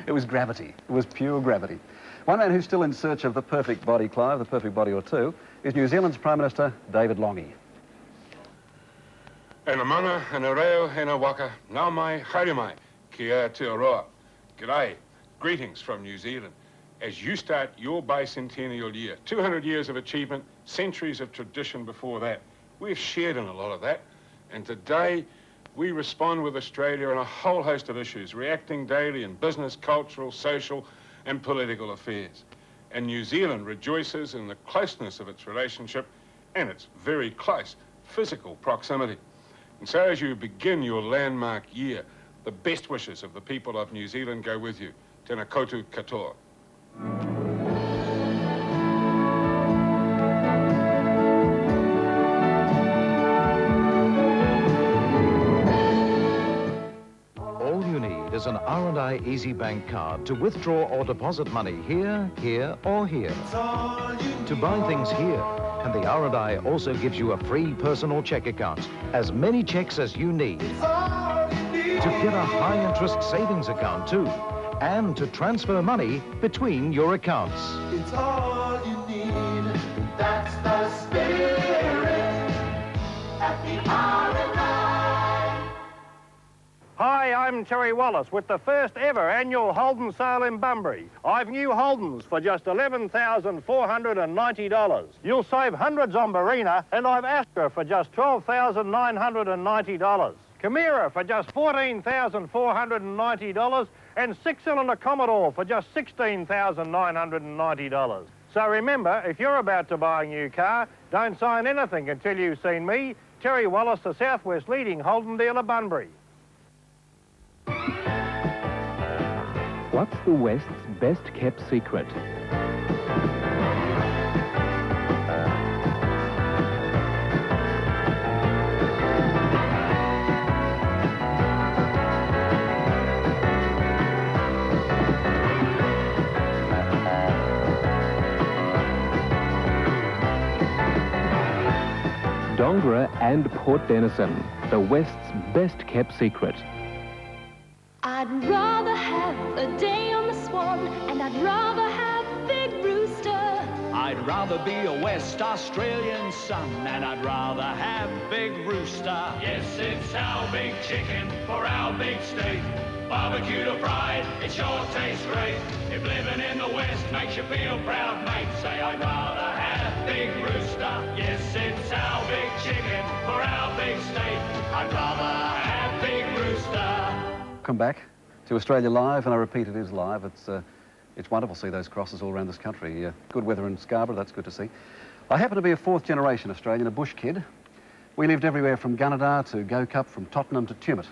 It was gravity. It was pure gravity. One man who's still in search of the perfect body, Clive, the perfect body or two, is New Zealand's Prime Minister, David Lange. Ena mana, ena reo, ena waka, nau mai, haere mai, kia te aroa. G'day, greetings from New Zealand. As you start your bicentennial year, 200 years of achievement, centuries of tradition before that. We've shared in a lot of that, and today we respond with Australia on a whole host of issues, reacting daily in business, cultural, social, and political affairs. And New Zealand rejoices in the closeness of its relationship and its very close physical proximity. And so as you begin your landmark year, the best wishes of the people of New Zealand go with you. Tēnā koutou katoa. All you need is an R&I Easy Bank card to withdraw or deposit money here, here, or here. To buy things here. And the R&I also gives you a free personal check account, as many checks as you need. To get a high-interest savings account, too, and to transfer money between your accounts. It's all you need. That's the spirit at the R&I. Hi, I'm Terry Wallace with the first ever annual Holden sale in Bunbury. I've new Holdens for just $11,490. You'll save hundreds on Barina, and I've Astra for just $12,990. Chimera for just $14,490, and six-cylinder Commodore for just $16,990. So remember, if you're about to buy a new car, don't sign anything until you've seen me, Terry Wallace, the Southwest leading Holden dealer, Bunbury. What's the West's best-kept secret? Dongara and Port Denison, the West's best-kept secret. I'd rather have a day on the Swan, and I'd rather have Big Rooster. I'd rather be a West Australian son, and I'd rather have Big Rooster. Yes, it's our big chicken for our big state. Barbecue to pride, it sure tastes great. If living in the West makes you feel proud, mate, say I'd rather have Big Rooster. Yes, it's our big chicken for our big state. I'd rather have Big Rooster. Welcome back to Australia Live, and I repeat, it is live. It's wonderful to see those crosses all around this country. Good weather in Scarborough, that's good to see. I happen to be a fourth-generation Australian, a bush kid. We lived everywhere from Gunnedah to Go Cup, from Tottenham to Tumut.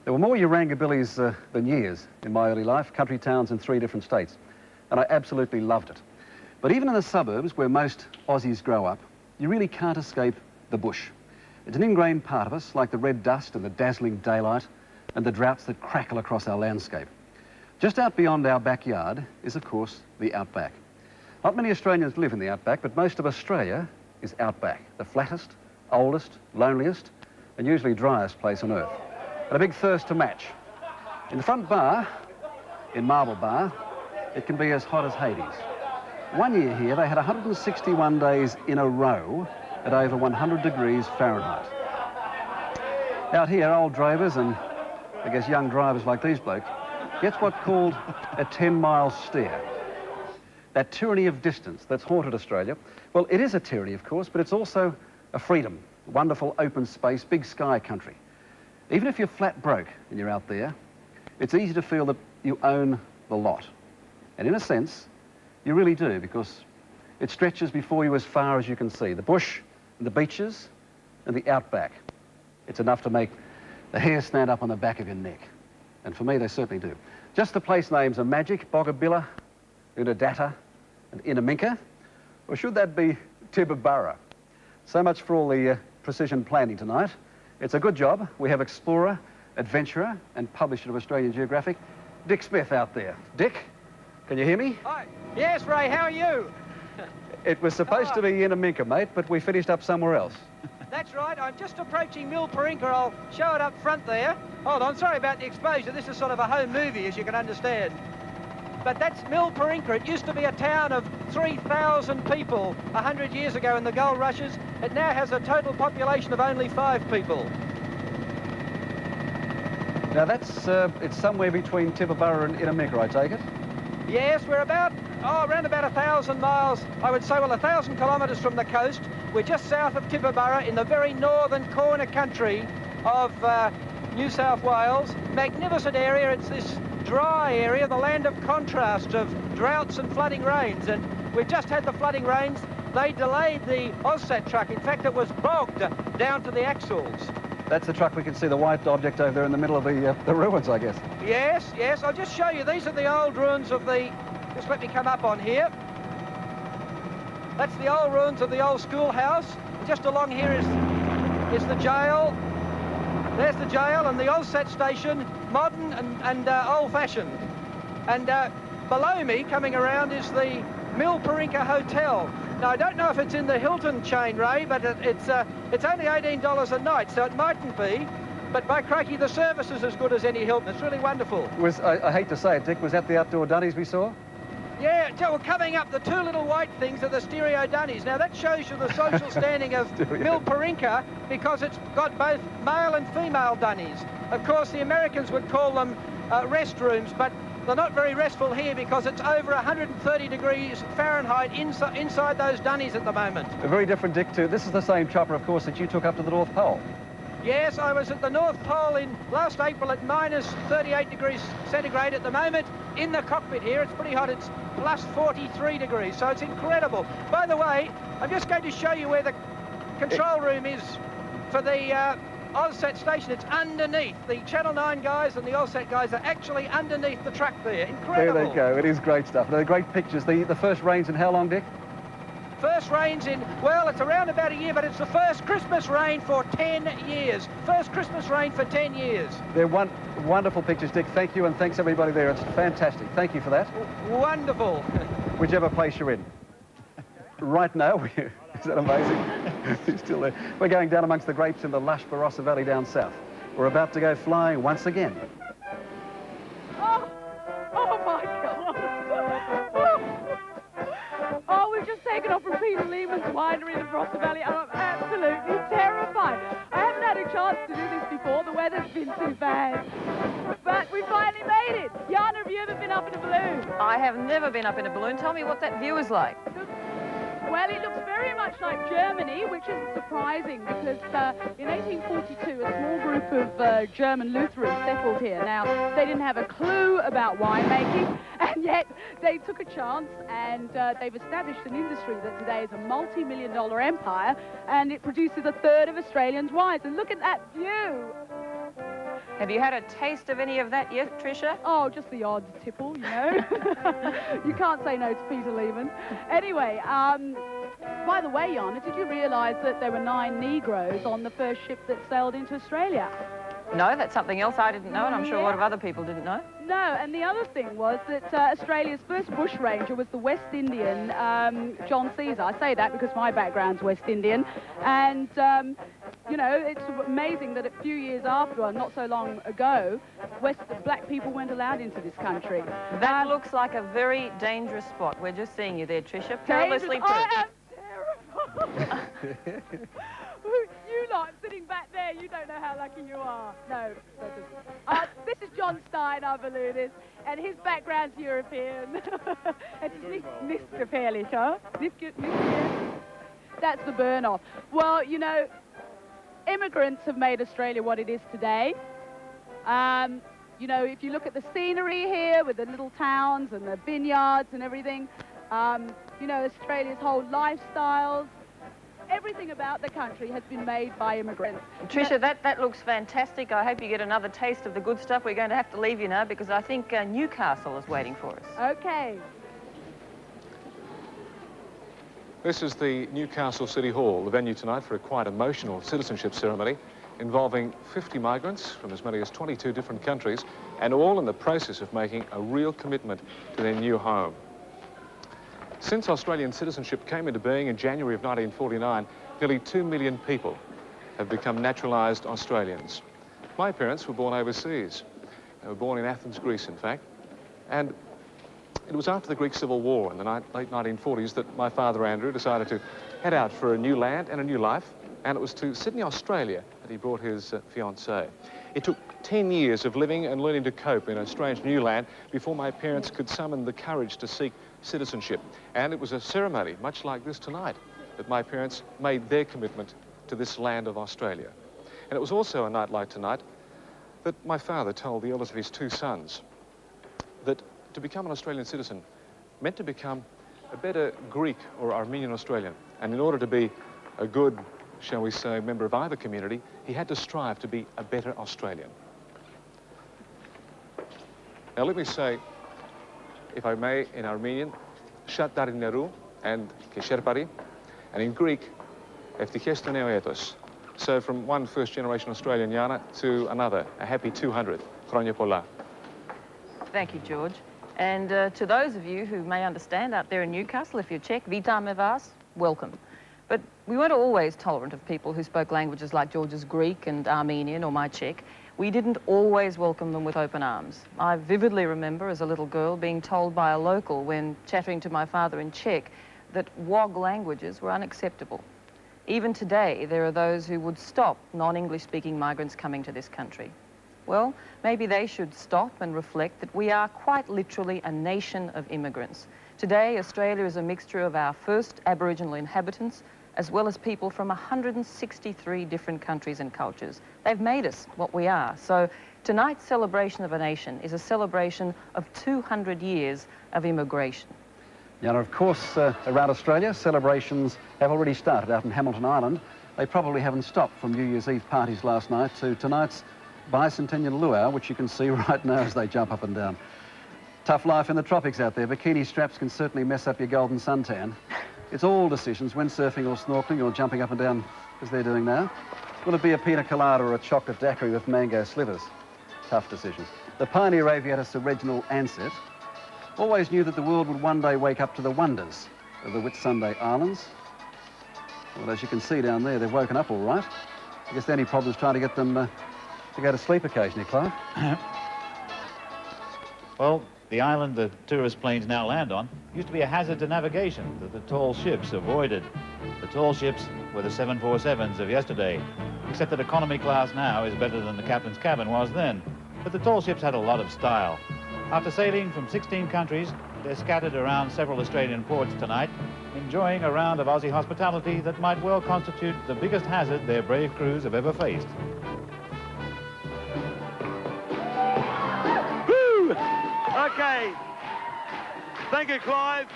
There were more Urangabillies than years in my early life, country towns in 3 different states, and I absolutely loved it. But even in the suburbs, where most Aussies grow up, you really can't escape the bush. It's an ingrained part of us, like the red dust and the dazzling daylight, and the droughts that crackle across our landscape. Just out beyond our backyard is, of course, the Outback. Not many Australians live in the Outback, but most of Australia is Outback, the flattest, oldest, loneliest, and usually driest place on Earth. And a big thirst to match. In the front bar, in Marble Bar, it can be as hot as Hades. One year here, they had 161 days in a row at over 100 degrees Fahrenheit. Out here, old drovers and I guess young drivers like these blokes, gets what's called a 10-mile steer. That tyranny of distance that's haunted Australia. Well, it is a tyranny, of course, but it's also a freedom, wonderful open space, big sky country. Even if you're flat broke and you're out there, it's easy to feel that you own the lot. And in a sense, you really do, because it stretches before you as far as you can see. The bush, and the beaches, and the Outback. It's enough to make the hair stand up on the back of your neck. And for me, they certainly do. Just the place names are magic, Boggabilla, Unadatta, and Inaminka. Or should that be Tibooburra? So much for all the precision planning tonight. It's a good job. We have explorer, adventurer, and publisher of Australian Geographic, Dick Smith out there. Dick, can you hear me? Hi. Yes, Ray, how are you? It was supposed to be Inaminka, mate, but we finished up somewhere else. That's right, I'm just approaching Milparinka. I'll show it up front there. Hold on, sorry about the exposure. This is sort of a home movie, as you can understand. But that's Milparinka. It used to be a town of 3,000 people 100 years ago in the gold rushes. It now has a total population of only 5 people. Now that's, it's somewhere between Tibooburra and Inaminka, I take it? Yes, we're about, around about 1,000 miles, I would say, well, 1,000 kilometres from the coast. We're just south of Tibooburra in the very northern corner country of New South Wales. Magnificent area. It's this dry area, the land of contrast, of droughts and flooding rains. And we've just had the flooding rains. They delayed the AusSat truck. In fact, it was bogged down to the axles. That's the truck. We can see the white object over there in the middle of the ruins, I guess. Yes, yes. I'll just show you. These are the old ruins of the... Just let me come up on here. That's the old ruins of the old schoolhouse. Just along here is the jail. There's the jail and the AusSat station, modern and old-fashioned. And below me, coming around, is the Milparinka Hotel. Now, I don't know if it's in the Hilton chain, Ray, but it's only $18 a night, so it mightn't be. But by crikey, the service is as good as any Hilton. It's really wonderful. I hate to say it, Dick, was that the outdoor dunnies we saw? Yeah, well, coming up, the 2 little white things are the stereo dunnies. Now, that shows you the social standing of Milparinka because it's got both male and female dunnies. Of course, the Americans would call them restrooms, but they're not very restful here because it's over 130 degrees Fahrenheit inside those dunnies at the moment. A very different, Dick, too. This is the same chopper, of course, that you took up to the North Pole. Yes, I was at the North Pole in last April at minus 38 degrees centigrade. At the moment, in the cockpit here, it's pretty hot. It's plus 43 degrees, so it's incredible. By the way, I'm just going to show you where the control room is for the AusSat station. It's underneath. The Channel 9 guys and the AusSat guys are actually underneath the truck there. Incredible. There they go. It is great stuff. They're great pictures. The first rains in how long, Dick? First rains in, well, it's around about a year, but it's the first Christmas rain for 10 years. First Christmas rain for 10 years. They're wonderful pictures, Dick. Thank you, and thanks everybody there. It's fantastic. Thank you for that. Wonderful. Whichever place you're in. Right now, is that amazing? He's still there. We're going down amongst the grapes in the lush Barossa Valley down south. We're about to go flying once again. Oh my God. Oh, we've just taken off from Peter Lehman's winery in the Barossa Valley, and I'm absolutely terrified. I haven't had a chance to do this before. The weather's been too bad. But we finally made it. Jana, have you ever been up in a balloon? I have never been up in a balloon. Tell me what that view is like. Well, it looks very much like Germany, which isn't surprising because in 1842, a small group of German Lutherans settled here. Now, they didn't have a clue about winemaking, and yet they took a chance, and they've established an industry that today is a multi-million-dollar empire, and it produces a third of Australians' wines. And look at that view. Have you had a taste of any of that yet, Tricia? Oh, just the odd tipple, you know. You can't say no to Peter Lehman. Anyway, by the way, Jana, did you realise that there were 9 Negroes on the first ship that sailed into Australia? No, that's something else I didn't know, and I'm sure a lot of other people didn't know. No, and the other thing was that Australia's first bushranger was the West Indian John Caesar. I say that because my background's West Indian. And, you know, it's amazing that a few years after, not so long ago, black people weren't allowed into this country. That looks like a very dangerous spot. We're just seeing you there, Tricia. Perilously perched. I am terrified. You lot sitting back there, you don't know how lucky you are. No, this is John Stein, our balloonist, and his background's European. It's Mr. Fairlish, huh? That's the burn-off. Well, you know, immigrants have made Australia what it is today. You know, if you look at the scenery here with the little towns and the vineyards and everything, you know, Australia's whole lifestyles, everything about the country has been made by immigrants. Tricia, that looks fantastic. I hope you get another taste of the good stuff. We're going to have to leave you now because I think Newcastle is waiting for us. Okay. This is the Newcastle City Hall, the venue tonight for a quite emotional citizenship ceremony. involving 50 migrants from as many as 22 different countries, and all in the process of making a real commitment to their new home. Since Australian citizenship came into being in January of 1949, nearly 2 million people have become naturalised Australians. My parents were born overseas. They were born in Athens, Greece, in fact. And it was after the Greek Civil War in the late 1940s that my father, Andrew, decided to head out for a new land and a new life. And it was to Sydney, Australia, that he brought his fiancée. It took 10 years of living and learning to cope in a strange new land before my parents could summon the courage to seek citizenship. And it was a ceremony, much like this tonight, that my parents made their commitment to this land of Australia. And it was also a night like tonight that my father told the eldest of his 2 sons that to become an Australian citizen meant to become a better Greek or Armenian Australian. And in order to be a good, shall we say, member of either community, he had to strive to be a better Australian. Now let me say, if I may, in Armenian, Shat Darin Neru and Kesherpari, and in Greek, Eftiches to Neo Etos. So from one first-generation Australian Yana to another, a happy 200. Chronia Pola. Thank you, George. And to those of you who may understand out there in Newcastle, if you're Czech, Vítame vás, welcome. But we weren't always tolerant of people who spoke languages like George's Greek and Armenian or my Czech. We didn't always welcome them with open arms. I vividly remember as a little girl being told by a local when chattering to my father in Czech that WOG languages were unacceptable. Even today, there are those who would stop non-English speaking migrants coming to this country. Well, maybe they should stop and reflect that we are quite literally a nation of immigrants. Today, Australia is a mixture of our first Aboriginal inhabitants as well as people from 163 different countries and cultures. They've made us what we are. So tonight's celebration of a nation is a celebration of 200 years of immigration. Now, of course, around Australia, celebrations have already started out in Hamilton Island. They probably haven't stopped from New Year's Eve parties last night to tonight's Bicentennial luau, which you can see right now as they jump up and down. Tough life in the tropics out there. Bikini straps can certainly mess up your golden suntan. It's all decisions, windsurfing or snorkeling or jumping up and down as they're doing now. Will it be a pina colada or a chocolate daiquiri with mango slivers? Tough decisions. The pioneer aviator Sir Reginald Ansett always knew that the world would one day wake up to the wonders of the Whitsunday Islands. Well, as you can see down there, they've woken up all right. I guess the only problem is trying to get them to go to sleep occasionally, Clive. Well, the island the tourist planes now land on used to be a hazard to navigation that the tall ships avoided. The tall ships were the 747s of yesterday, except that economy class now is better than the captain's cabin was then. But the tall ships had a lot of style. After sailing from 16 countries, they're scattered around several Australian ports tonight, enjoying a round of Aussie hospitality that might well constitute the biggest hazard their brave crews have ever faced. Woo! Okay. Thank you, Clive.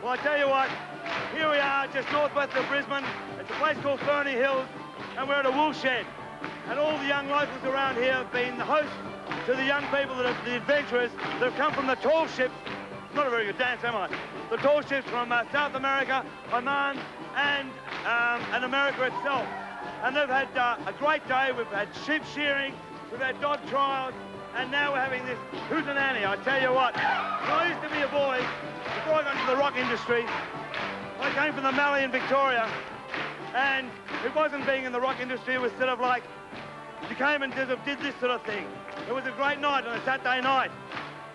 Well, I tell you what, here we are just northwest of Brisbane. It's a place called Ferny Hills, and we're at a wool shed. And all the young locals around here have been the hosts to the young people, that are the adventurers that have come from the tall ships. Not a very good dance, am I? The tall ships from South America, Oman, and America itself. And they've had a great day. We've had sheep shearing, we've had dog trials, and now we're having this hootenanny. I tell you what, when I used to be a boy, before I got into the rock industry, I came from the Mallee in Victoria, and it wasn't being in the rock industry, it was sort of like, you came and did this sort of thing. It was a great night on a Saturday night.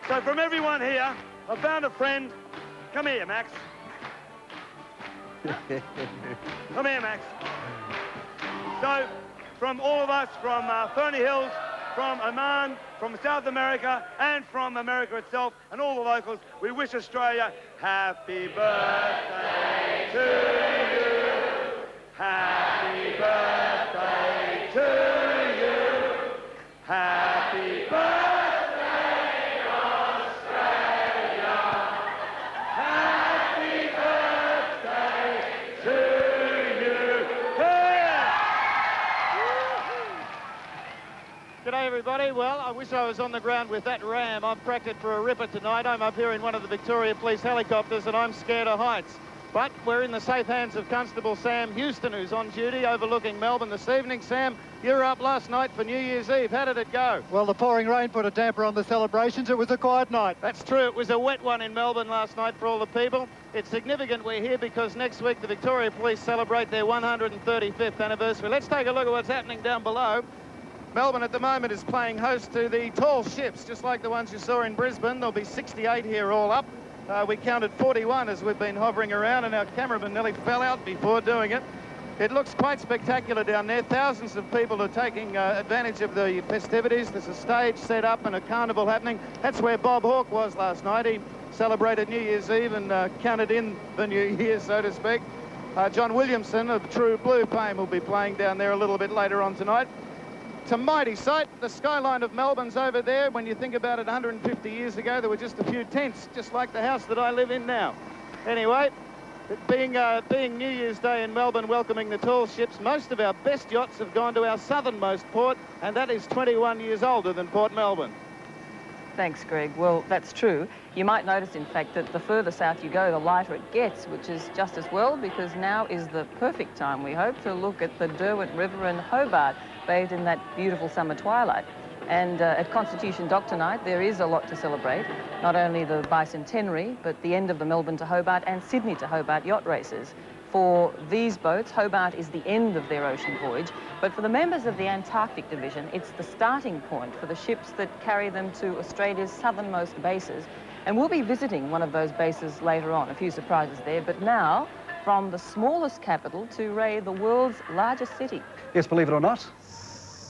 So from everyone here, I found a friend. Come here, Max. Come here, Max. So from all of us, from Ferny Hills, from Oman, from South America, and from America itself, and all the locals, we wish Australia happy birthday to you. Happy birthday to you. Happy birthday, Australia. Happy birthday to you. G'day everybody. Well, I wish I was on the ground with that ram. I've cracked it for a ripper tonight. I'm up here in one of the Victoria Police helicopters and I'm scared of heights. But we're in the safe hands of Constable Sam Houston, who's on duty overlooking Melbourne this evening. Sam, you were up last night for New Year's Eve. How did it go? Well, the pouring rain put a damper on the celebrations. It was a quiet night. That's true. It was a wet one in Melbourne last night for all the people. It's significant we're here because next week the Victoria Police celebrate their 135th anniversary. Let's take a look at what's happening down below. Melbourne at the moment is playing host to the tall ships, just like the ones you saw in Brisbane. There'll be 68 here all up. We counted 41 as we've been hovering around, and our cameraman nearly fell out before doing it. It looks quite spectacular down there. Thousands of people are taking advantage of the festivities. There's a stage set up and a carnival happening. That's where Bob Hawke was last night. He celebrated New Year's Eve and counted in the New Year, so to speak. John Williamson of True Blue fame will be playing down there a little bit later on tonight. It's a mighty sight. The skyline of Melbourne's over there. When you think about it, 150 years ago, there were just a few tents, just like the house that I live in now. Anyway, being New Year's Day in Melbourne, welcoming the tall ships, most of our best yachts have gone to our southernmost port, and that is 21 years older than Port Melbourne. Thanks, Greg. Well, that's true. You might notice, in fact, that the further south you go, the lighter it gets, which is just as well, because now is the perfect time, we hope, to look at the Derwent River and Hobart, bathed in that beautiful summer twilight. And at Constitution Dock tonight, there is a lot to celebrate. Not only the Bicentenary, but the end of the Melbourne to Hobart and Sydney to Hobart yacht races. For these boats, Hobart is the end of their ocean voyage, but for the members of the Antarctic Division, it's the starting point for the ships that carry them to Australia's southernmost bases. And we'll be visiting one of those bases later on, a few surprises there. But now, from the smallest capital to, Ray, the world's largest city. Yes, believe it or not,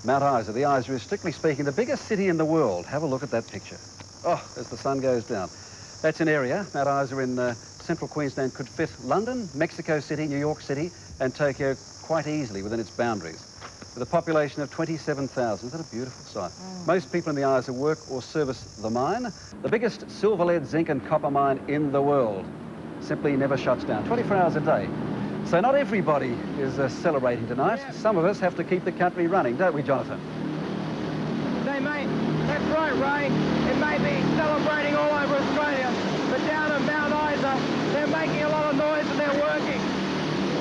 Mount Isa. The Isa is, strictly speaking, the biggest city in the world. Have a look at that picture. Oh, as the sun goes down. That's an area, Mount Isa in central Queensland, could fit London, Mexico City, New York City and Tokyo quite easily within its boundaries. With a population of 27,000, isn't that a beautiful sight? Most people in the Isa work or service the mine, the biggest silver, lead, zinc and copper mine in the world. Simply never shuts down, 24 hours a day. So not everybody is celebrating tonight. Some of us have to keep the country running, don't we, Jonathan? They may, that's right, Ray. It may be celebrating all over Australia, but down at Mount Isa, they're making a lot of noise and they're working.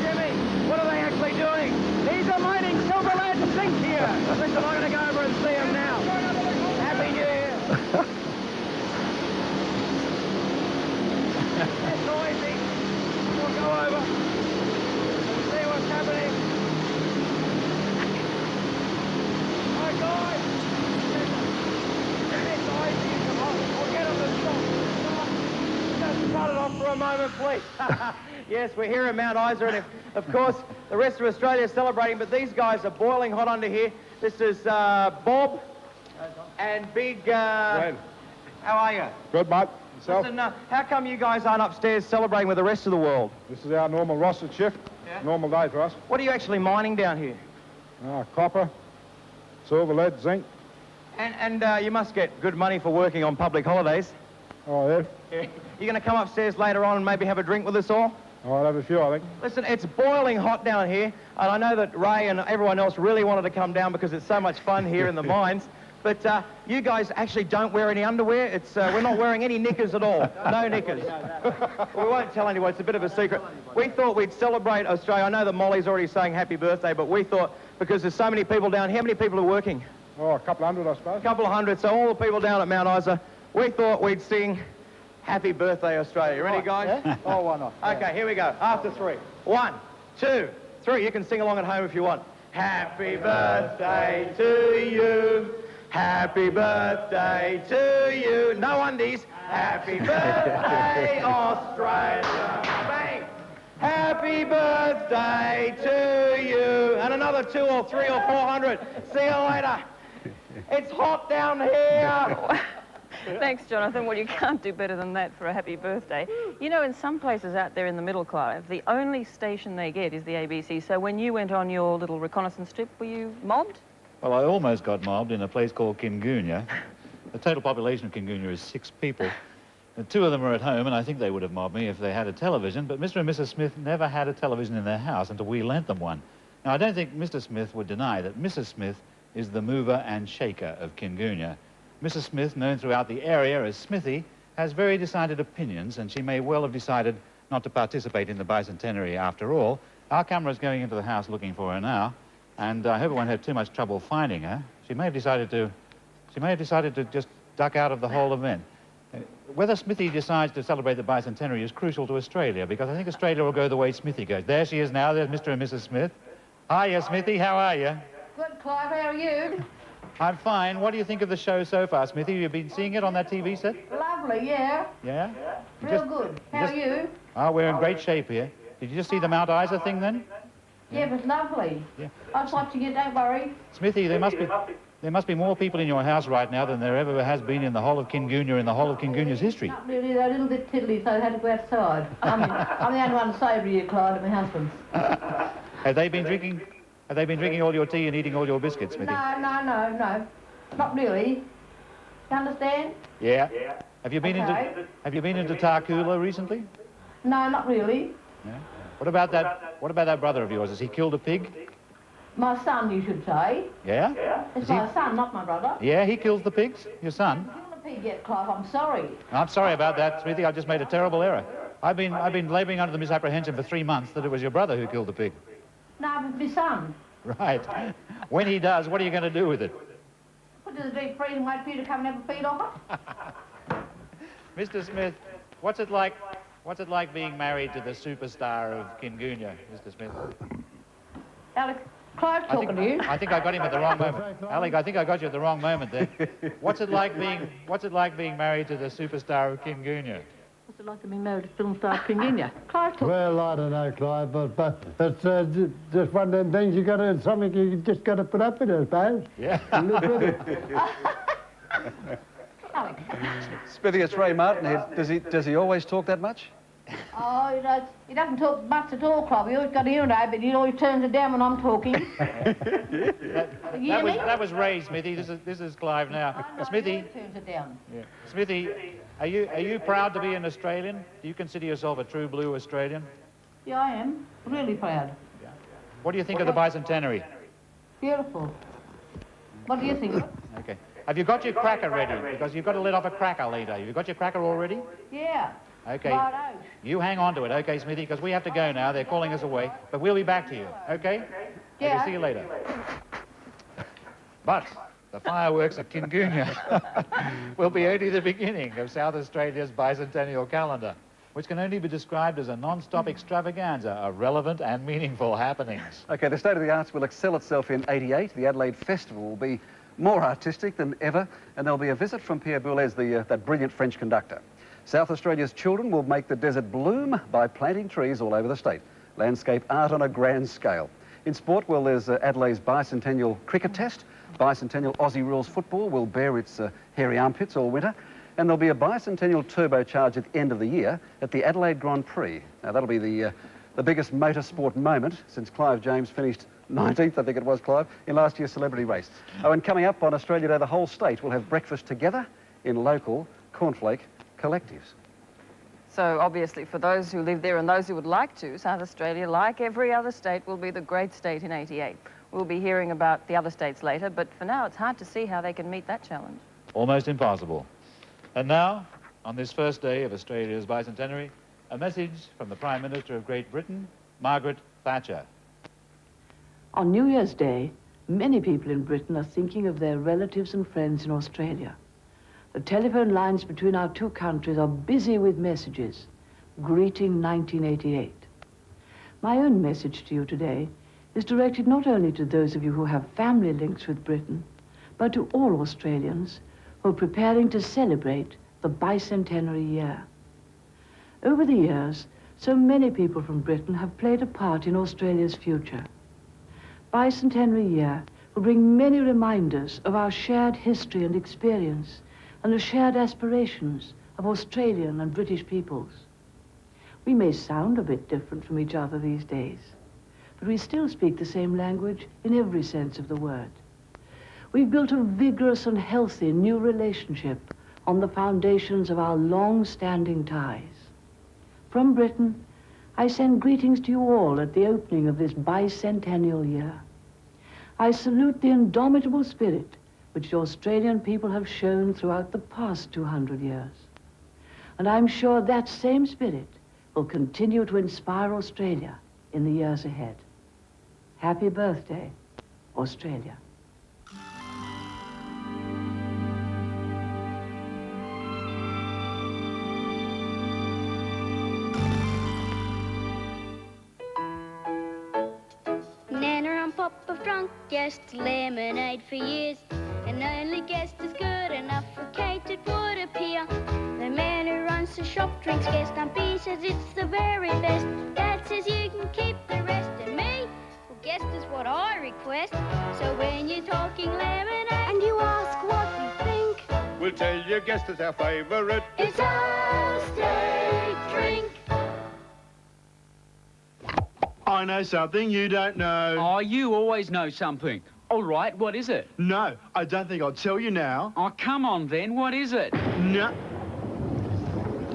Jimmy, what are they actually doing? These are mining silver, lead, zinc here. Listen, I'm going to go over and see them now. Happy New Year. It's noisy. We'll go over and see what's happening. Oh, guys. It's noisy. Come on. We'll get them to stop. Just cut it off for a moment, please. Yes, we're here at Mount Isa, and of course, the rest of Australia is celebrating, but these guys are boiling hot under here. This is Bob and Big... How are you? Good, mate. Yourself? Listen, how come you guys aren't upstairs celebrating with the rest of the world? This is our normal rostered shift. Yeah. Normal day for us. What are you actually mining down here? Copper, silver, lead, zinc. And you must get good money for working on public holidays. Oh, yeah. You going to come upstairs later on and maybe have a drink with us all? I'll have a few, I think. Listen, it's boiling hot down here, and I know that Ray and everyone else really wanted to come down because it's so much fun here in the mines. But you guys actually don't wear any underwear. It's we're not wearing any knickers at all. No knickers. We won't tell anyone. It's a bit of a secret. We thought we'd celebrate Australia. I know that Molly's already saying happy birthday, but we thought, because there's so many people down, how many people are working? Oh, a couple hundred, I suppose. A couple of hundred. So all the people down at Mount Isa, we thought we'd sing Happy Birthday, Australia. Ready, guys? Yeah? Oh, why not? Okay, here we go. After three. 1, 2, 3. You can sing along at home if you want. Happy birthday to you. Happy birthday to you. No undies. Happy birthday, Australia. Bang. Happy birthday to you. And another 2 or 3 or 400. See you later. It's hot down here. Thanks, Jonathan. Well, you can't do better than that for a happy birthday. You know, in some places out there in the middle, Clive, the only station they get is the ABC. So when you went on your little reconnaissance trip, were you mobbed? Well, I almost got mobbed in a place called Kingunya. The total population of Kingunya is 6 people. And 2 of them are at home, and I think they would have mobbed me if they had a television, but Mr. and Mrs. Smith never had a television in their house until we lent them one. Now, I don't think Mr. Smith would deny that Mrs. Smith is the mover and shaker of Kingunya. Mrs. Smith, known throughout the area as Smithy, has very decided opinions, and she may well have decided not to participate in the bicentenary after all. Our camera's going into the house looking for her now, and I hope it won't have too much trouble finding her. She may have decided to just duck out of the whole event. Whether Smithy decides to celebrate the bicentenary is crucial to Australia, because I think Australia will go the way Smithy goes. There she is now. There's Mr. and Mrs. Smith. Hiya, Smithy. How are you? Good, Clive. How are you? I'm fine. What do you think of the show so far, Smithy? You've been seeing it on that TV set? Lovely, yeah. Yeah? Real good. How are you? Oh, we're in great shape here. Did you just see the Mount Isa thing then? Yeah, it was lovely. Yeah. I was watching it, don't worry. Smithy, there must be more people in your house right now than there ever has been in the whole of Kingunya, in the whole of Kingunia's history. Not really, they're a little bit tiddly, so I had to go outside. I'm the only one sober here, Clive, and my husband. Have they been drinking all your tea and eating all your biscuits, Smithy? No. Not really. You understand? Yeah. Have you been into Tarcoola recently? No, not really. Yeah. What about that brother of yours? Has he killed a pig? My son, you should say. Yeah? It's my son, not my brother. Yeah, he kills the pigs? Your son? I haven't killed a pig yet, Clive, I'm sorry. I'm sorry about that, Smithy. I just made a terrible error. I've been labouring under the misapprehension for 3 months that it was your brother who killed the pig. No, but my son. Right. When he does, what are you going to do with it? Put it in the deep freeze and wait for you to come and have a feed off it. Mr. Smith, what's it like being married to the superstar of Kingunya, Mr. Smith? Alex, Clive talking to you. I think I got him at the wrong moment. Alec, I think I got you at the wrong moment there. What's it like being married to the superstar of Kingunya? What's it like to be married to film star Kingunya? Clive talking. Well, I don't know, Clive, but it's just one of them things it's something you just got to put up with, I suppose. Yeah. And live with it. Smithy, it's Ray Martin here. Does he always talk that much? Oh, he doesn't talk much at all, Clive. He always got a hearing aid, but he always turns it down when I'm talking. That was Ray, Smithy. This is Clive now. Smithy. He turns it down. Yeah. Smithy, are you proud to be an Australian? Do you consider yourself a true blue Australian? Yeah, I am. Really proud. Yeah. What do you think of the bicentenary? Beautiful. What do you think? Okay. Have you got your cracker ready? Because you've got to let off a cracker later. Have you got your cracker all ready? Yeah. Okay. Righto. You hang on to it, okay, Smithy, because we have to go now. They're calling us away. But we'll be back to you, okay? Yeah. Okay, see you later. But the fireworks at Kingunya will be only the beginning of South Australia's bicentennial calendar, which can only be described as a non-stop extravaganza of relevant and meaningful happenings. Okay, the State of the Arts will excel itself in '88. The Adelaide Festival will be more artistic than ever, and there'll be a visit from Pierre Boulez, that brilliant French conductor. South Australia's children will make the desert bloom by planting trees all over the state. Landscape art on a grand scale. In sport, well, there's Adelaide's bicentennial cricket test. Bicentennial Aussie rules football will bear its hairy armpits all winter. And there'll be a bicentennial turbocharge at the end of the year at the Adelaide Grand Prix. Now, that'll be the biggest motorsport moment since Clive James finished 19th, I think it was, Clive, in last year's celebrity race. Oh, and coming up on Australia Day, the whole state will have breakfast together in local cornflake collectives. So obviously for those who live there and those who would like to, South Australia, like every other state, will be the great state in '88. We'll be hearing about the other states later, but for now it's hard to see how they can meet that challenge. Almost impossible. And now, on this first day of Australia's bicentenary, a message from the Prime Minister of Great Britain, Margaret Thatcher. On New Year's Day, many people in Britain are thinking of their relatives and friends in Australia. The telephone lines between our two countries are busy with messages. Greeting 1988. My own message to you today is directed not only to those of you who have family links with Britain, but to all Australians who are preparing to celebrate the bicentenary year. Over the years, so many people from Britain have played a part in Australia's future. Bicentenary year will bring many reminders of our shared history and experience and the shared aspirations of Australian and British peoples. We may sound a bit different from each other these days, but we still speak the same language in every sense of the word. We've built a vigorous and healthy new relationship on the foundations of our long-standing ties. From Britain, I send greetings to you all at the opening of this bicentennial year. I salute the indomitable spirit which the Australian people have shown throughout the past 200 years. And I'm sure that same spirit will continue to inspire Australia in the years ahead. Happy birthday, Australia. Nana and Pop have drunk just lemonade for years, and only guessed as good enough for Kate it would appear. The man who runs the shop drinks guest, and B says it's the very best. Dad says you can keep the rest, and me, well, guest is what I request. So when you're talking lemonade and you ask what you think, We'll tell you guest is our favourite. it's our state drink. I know something you don't know. Oh, you always know something. All right, what is it? No, I don't think I'll tell you now. Oh, come on then, what is it? No.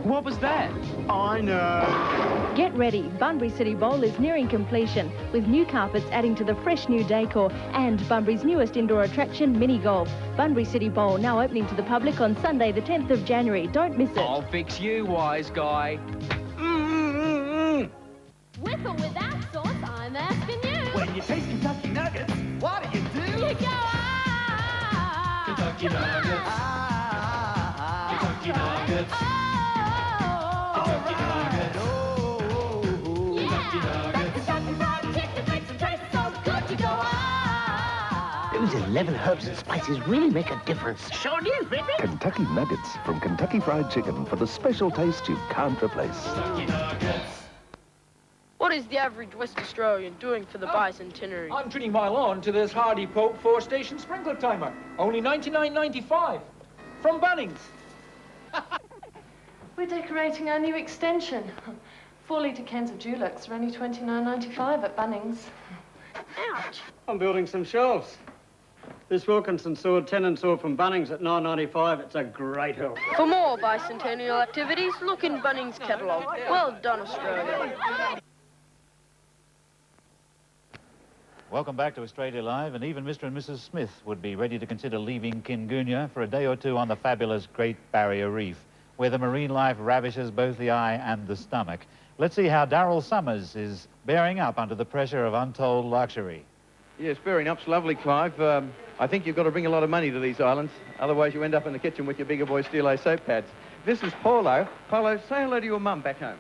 What was that? I know. Get ready, Bunbury City Bowl is nearing completion, with new carpets adding to the fresh new decor and Bunbury's newest indoor attraction, mini golf. Bunbury City Bowl now opening to the public on Sunday the 10th of January. Don't miss it. I'll fix you, wise guy. With or without sauce, I'm asking you. When you taste Kentucky Nuggets, what do? You go, ah! Kentucky Nuggets. Ah! Kentucky Nuggets. Kentucky Nuggets. Kentucky Nuggets. Kentucky Fried Chicken makes them taste so good. You go, ah! Those 11 herbs and spices really make a difference. Sure do, baby. Kentucky Nuggets from Kentucky Fried Chicken for the special taste you can't replace. Kentucky Nuggets. What is the average West Australian doing for the bicentenary? I'm treating my lawn to this Hardy Pope 4-station sprinkler timer. Only $99.95. From Bunnings. We're decorating our new extension. 4-litre cans of Dulux are only $29.95 at Bunnings. Ouch. I'm building some shelves. This Wilkinson sword, tenon sword from Bunnings at $9.95. It's a great help. For more bicentennial activities, look in Bunnings' catalogue. Well done, Australia. Welcome back to Australia Live, and even Mr. and Mrs. Smith would be ready to consider leaving Kingunya for a day or two on the fabulous Great Barrier Reef, where the marine life ravishes both the eye and the stomach. Let's see how Darryl Summers is bearing up under the pressure of untold luxury. Yes, bearing up's lovely, Clive. I think you've got to bring a lot of money to these islands, otherwise you end up in the kitchen with your bigger boy Stilo soap pads. This is Paulo. Paulo, say hello to your mum back home.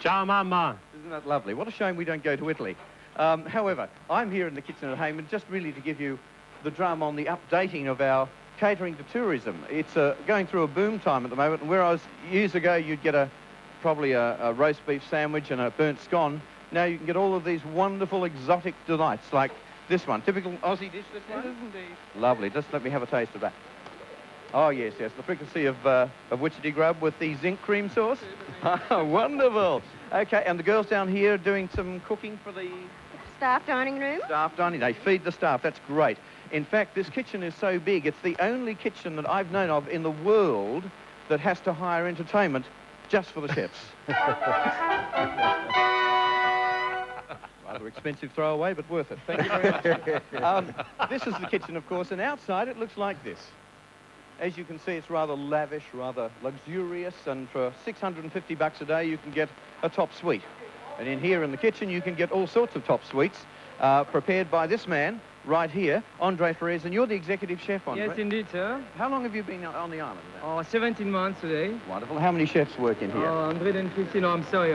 Ciao, Mama. Isn't that lovely? What a shame we don't go to Italy. However, I'm here in the kitchen at home, and just really to give you the drum on the updating of our catering to tourism. It's going through a boom time at the moment, and whereas years ago you'd get probably a roast beef sandwich and a burnt scone, now you can get all of these wonderful exotic delights like this one. Typical Aussie dish, this one? It is indeed. Lovely. Just let me have a taste of that. Oh, yes, yes. The fricassee of Wichita grub with the zinc cream sauce. Wonderful. Okay, and the girls down here doing some cooking for the Staff dining room. staff dining. They feed the staff. That's great. In fact, this kitchen is so big, it's the only kitchen that I've known of in the world that has to hire entertainment just for the chefs. Rather expensive throwaway, but worth it. Thank you very much. This is the kitchen, of course, and outside it looks like this. As you can see, it's rather lavish, rather luxurious, and for $650 a day, you can get a top suite. And in here in the kitchen, you can get all sorts of top suites prepared by this man right here, Andre Torres, and you're the executive chef, Andre. Yes, indeed, sir. How long have you been on the island now? Oh, 17 months today. Wonderful. How many chefs work in here? 150, no, I'm sorry,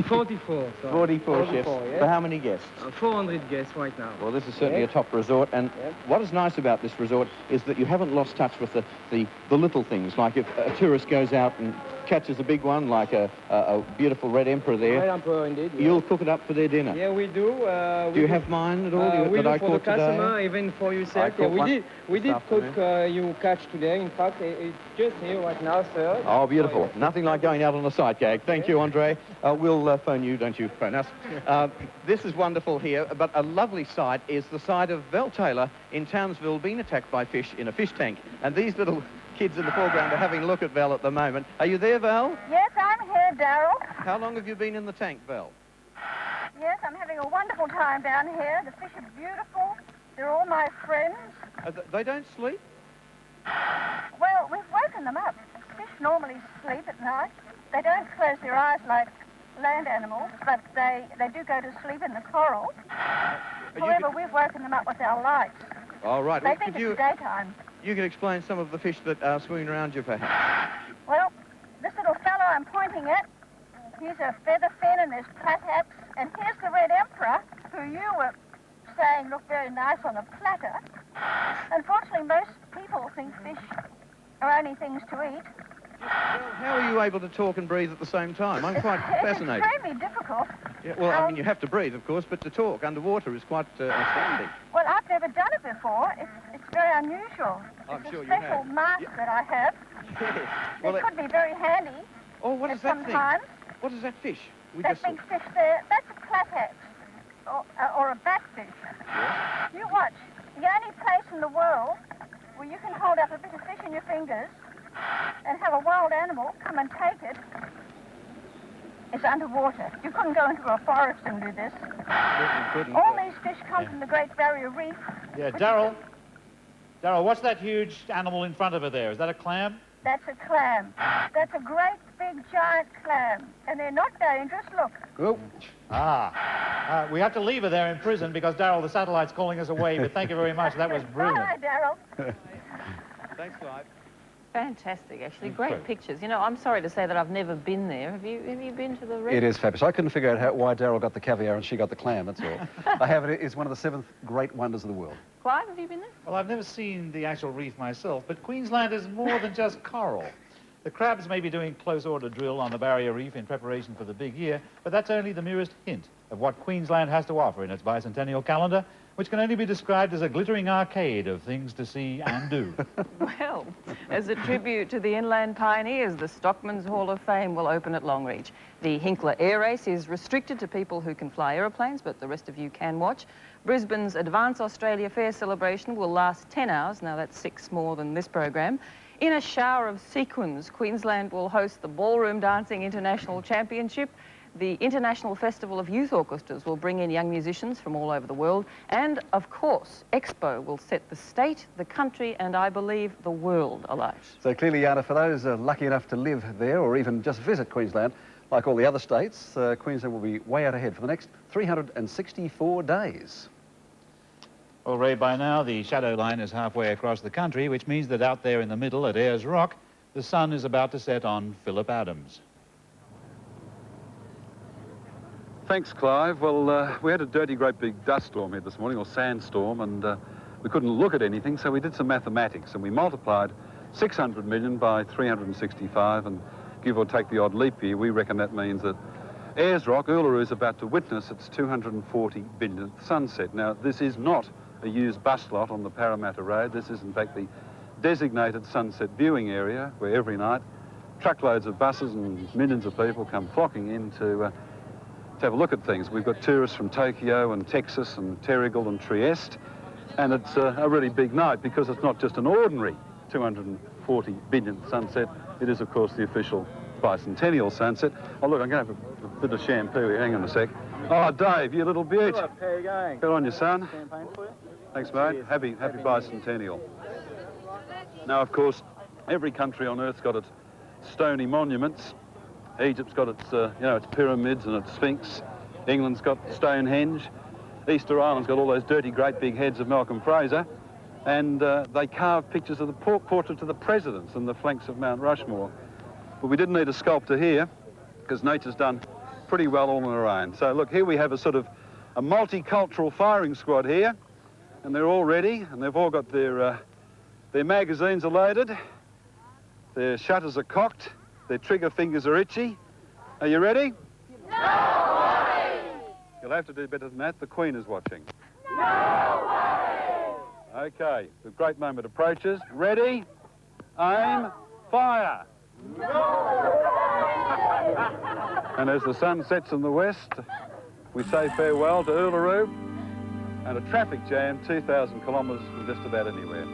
44. Sorry. 44 chefs. Yes. For how many guests? 400 guests right now. Well, this is certainly Yes. a top resort, and what is nice about this resort is that you haven't lost touch with the little things, like if a tourist goes out and catches a big one, like a beautiful red emperor there. Red emperor, indeed. Yes. You'll cook it up for their dinner. Yeah, we do. Do you have mine at all We that do I for caught the customer, today? even for I yourself. caught one We did this cook afternoon. you catch today. In fact, it's just here right now, sir. Oh, beautiful. Nothing like going out on a sight gag. Thank you, Andre. We'll phone you, don't you phone us. This is wonderful here, but a lovely sight is the side of Val Taylor in Townsville being attacked by fish in a fish tank. And these little kids in the foreground are having a look at Val at the moment. Are you there, Val? Yes, I'm here, Darryl. How long have you been in the tank, Val? Yes, I'm having a wonderful time down here. The fish are beautiful. They're all my friends. They don't sleep? Well, we've woken them up. Fish normally sleep at night. They don't close their eyes like land animals, but they do go to sleep in the corals. However, we've woken them up with our lights. All right. They think it's daytime. You can explain some of the fish that are swimming around you, perhaps? Well, this little fellow I'm pointing at, he's a featherfin and there's plathats. And here's the red emperor, who you were saying looked very nice on a platter. Unfortunately, most people think fish are only things to eat. How are you able to talk and breathe at the same time? I'm quite fascinated. It's extremely difficult. Yeah, well, I mean, you have to breathe, of course, but to talk underwater is quite astounding. Well, I've never done it before. It's very unusual. I'm sure it's you a special mask that I have. Yes. Well, it could be very handy. Oh, what is that sometimes. thing? What is that fish? That big fish there, that's a platat, or a batfish. Yeah. You watch. The only place in the world where you can hold up a bit of fish in your fingers and have a wild animal come and take it is underwater. You couldn't go into a forest and do this. Couldn't. All these fish come from the Great Barrier Reef. Yeah, Darryl. Darryl, what's that huge animal in front of her there? Is that a clam? That's a clam. That's a great big giant clam. And they're not dangerous. Look. Oh. We have to leave her there in prison because, Darryl, the satellite's calling us away. But thank you very much. That was brilliant. Bye, Darryl. Thanks, Clive. Fantastic, actually. Great pictures. You know, I'm sorry to say that I've never been there. Have you been to the reef? It is fabulous. I couldn't figure out why Darryl got the caviar and she got the clam, that's all. I have it. It's one of the 7 great wonders of the world. Clive, have you been there? Well, I've never seen the actual reef myself, but Queensland is more than just coral. The crabs may be doing close order drill on the Barrier Reef in preparation for the big year, but that's only the merest hint of what Queensland has to offer in its bicentennial calendar, which can only be described as a glittering arcade of things to see and do. Well, as a tribute to the inland pioneers, the Stockman's Hall of Fame will open at Longreach. The Hinkler Air Race is restricted to people who can fly aeroplanes, but the rest of you can watch. Brisbane's Advance Australia Fair celebration will last 10 hours. Now, that's 6 more than this program. In a shower of sequins, Queensland will host the Ballroom Dancing International Championship. The International Festival of Youth Orchestras will bring in young musicians from all over the world. And, of course, Expo will set the state, the country, and I believe the world alight. So clearly, Yana, for those lucky enough to live there or even just visit Queensland, like all the other states, Queensland will be way out ahead for the next 364 days. Well, Ray, by now the shadow line is halfway across the country, which means that out there in the middle at Ayers Rock, the sun is about to set on Phillip Adams. Thanks, Clive. Well, we had a dirty, great big dust storm here this morning, or sandstorm, and we couldn't look at anything, so we did some mathematics, and we multiplied 600 million by 365, and give or take the odd leap year, we reckon that means that Ayers Rock, Uluru, is about to witness its 240 billionth sunset. Now, this is not a used bus lot on the Parramatta Road. This is, in fact, the designated sunset viewing area, where every night truckloads of buses and millions of people come flocking in to have a look at things. We've got tourists from Tokyo and Texas and Terrigal and Trieste, and it's a really big night because it's not just an ordinary 240 billionth sunset. It is, of course, the official bicentennial sunset. Oh, look, I'm going to have a bit of shampoo here. Hang on a sec. Oh, Dave, you little beaut. How are you going? Good on you, son. Champagne for you? Thanks, mate. Cheers. Happy bicentennial. Now, of course, every country on Earth's got its stony monuments. Egypt's got its, its pyramids and its Sphinx. England's got Stonehenge. Easter Island's got all those dirty, great big heads of Malcolm Fraser. And they carve pictures of the portraits of the presidents and the flanks of Mount Rushmore. But we didn't need a sculptor here, because nature's done pretty well all on her own. So, look, here we have a sort of a multicultural firing squad here, and they're all ready, and they've all got their magazines are loaded, their shutters are cocked, their trigger fingers are itchy. Are you ready? No way! You'll have to do better than that. The Queen is watching. No way! Okay, the great moment approaches. Ready, aim, fire! And as the sun sets in the west, we say farewell to Uluru and a traffic jam 2,000 kilometres from just about anywhere.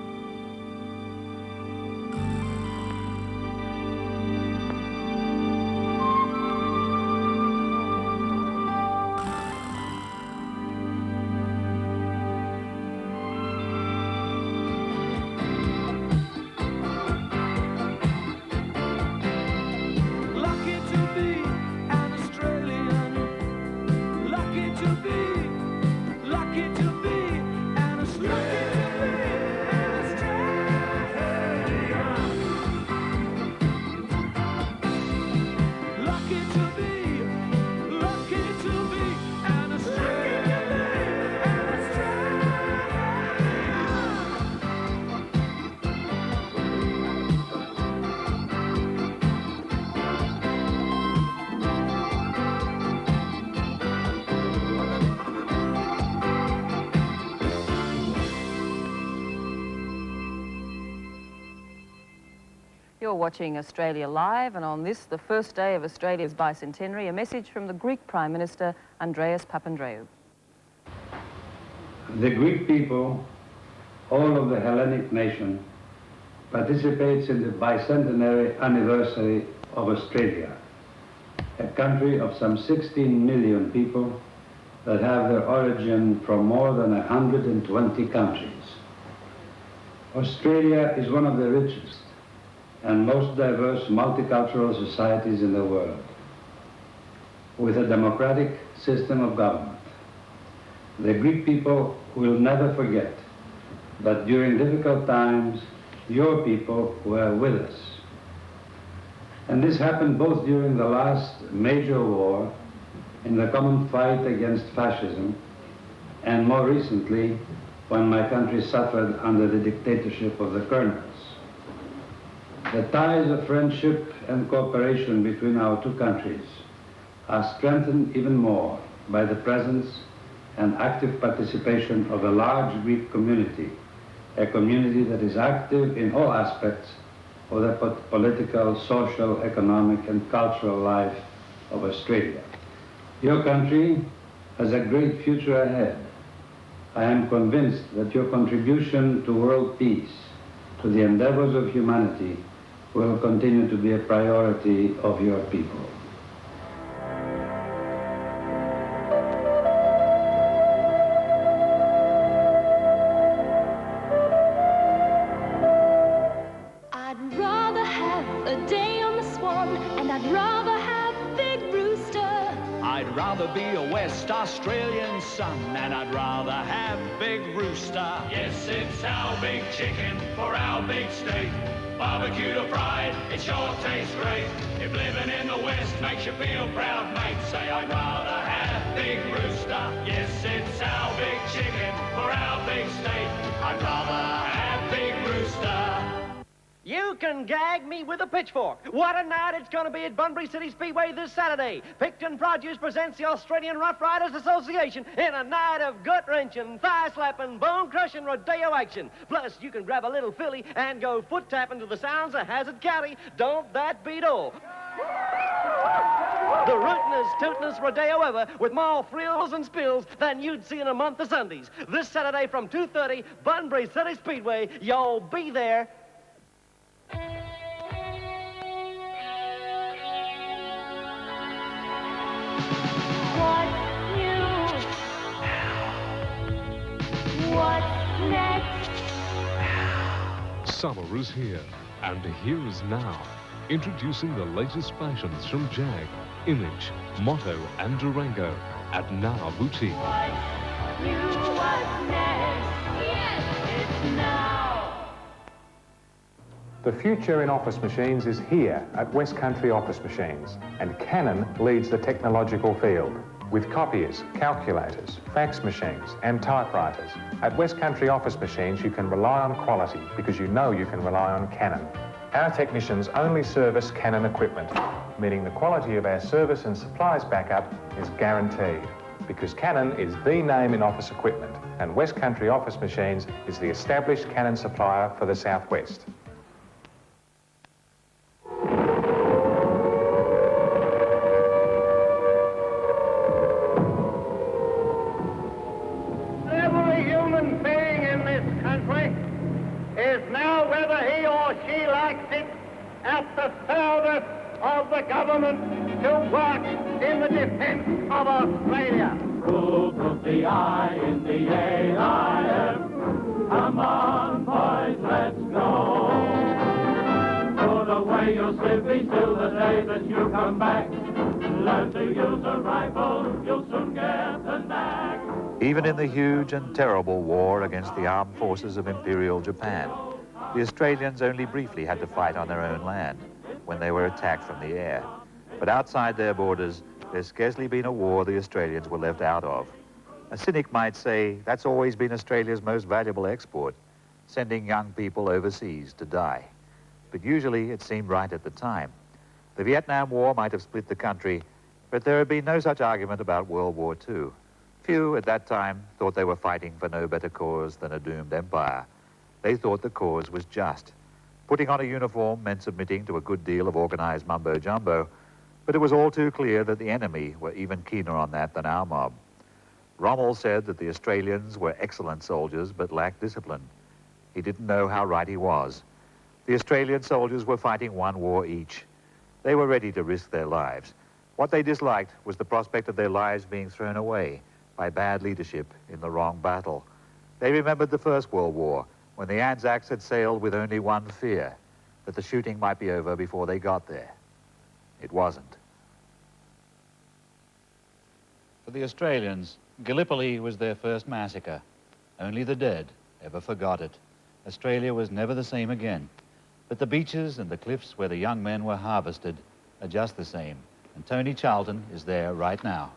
Lucky to be an Australian. You're watching Australia Live, and on this, the first day of Australia's bicentenary, a message from the Greek Prime Minister, Andreas Papandreou. The Greek people, all of the Hellenic nation, participates in the bicentenary anniversary of Australia, a country of some 16 million people that have their origin from more than 120 countries. Australia is one of the richest and most diverse multicultural societies in the world, with a democratic system of government. The Greek people will never forget that during difficult times, your people were with us. And this happened both during the last major war, in the common fight against fascism, and more recently, when my country suffered under the dictatorship of the colonels. The ties of friendship and cooperation between our two countries are strengthened even more by the presence and active participation of a large Greek community, a community that is active in all aspects of the political, social, economic, and cultural life of Australia. Your country has a great future ahead. I am convinced that your contribution to world peace, to the endeavors of humanity, will continue to be a priority of your people. I'd rather have a day on the Swan, and I'd rather have Big Rooster. I'd rather be a West Australian son, and I'd rather have Big Rooster. Yes, it's our big chicken for our big state. Barbecue to fried, it sure tastes great. If living in the West makes you feel proud, mate, say I'd rather have Big Rooster. Yes, it's our big chicken for our big state. I'd rather have Big Rooster. You can gag me with a pitchfork. What a night it's going to be at Bunbury City Speedway this Saturday. Picton Produce presents the Australian Rough Riders Association in a night of gut-wrenching, thigh-slapping, bone-crushing rodeo action. Plus, you can grab a little filly and go foot-tapping to the sounds of Hazard County. Don't that beat all? The rootin'est, tootin'est rodeo ever, with more thrills and spills than you'd see in a month of Sundays. This Saturday from 2:30, Bunbury City Speedway. Y'all be there. What's next? Summer is here, and here is now. Introducing the latest fashions from Jag, Image, Motto, and Durango at Now Boutique. What's next? Yes, it's now. The future in office machines is here at West Country Office Machines, and Canon leads the technological field. With copiers, calculators, fax machines and typewriters. At West Country Office Machines, you can rely on quality because you know you can rely on Canon. Our technicians only service Canon equipment, meaning the quality of our service and supplies backup is guaranteed, because Canon is the name in office equipment, and West Country Office Machines is the established Canon supplier for the Southwest. At the service of the government to work in the defence of Australia. Rule put the I in the AIF. Come on, boys, let's go. Put away your civvies till the day that you come back. Learn to use a rifle, you'll soon get the knack. Even in the huge and terrible war against the armed forces of Imperial Japan, the Australians only briefly had to fight on their own land when they were attacked from the air. But outside their borders, there's scarcely been a war the Australians were left out of. A cynic might say that's always been Australia's most valuable export, sending young people overseas to die. But usually it seemed right at the time. The Vietnam War might have split the country, but there had been no such argument about World War II. Few at that time thought they were fighting for no better cause than a doomed empire. They thought the cause was just. Putting on a uniform meant submitting to a good deal of organized mumbo-jumbo, but it was all too clear that the enemy were even keener on that than our mob. Rommel said that the Australians were excellent soldiers but lacked discipline. He didn't know how right he was. The Australian soldiers were fighting one war each. They were ready to risk their lives. What they disliked was the prospect of their lives being thrown away by bad leadership in the wrong battle. They remembered the First World War, when the Anzacs had sailed with only one fear, that the shooting might be over before they got there. It wasn't. For the Australians, Gallipoli was their first massacre. Only the dead ever forgot it. Australia was never the same again. But the beaches and the cliffs where the young men were harvested are just the same. And Tony Charlton is there right now.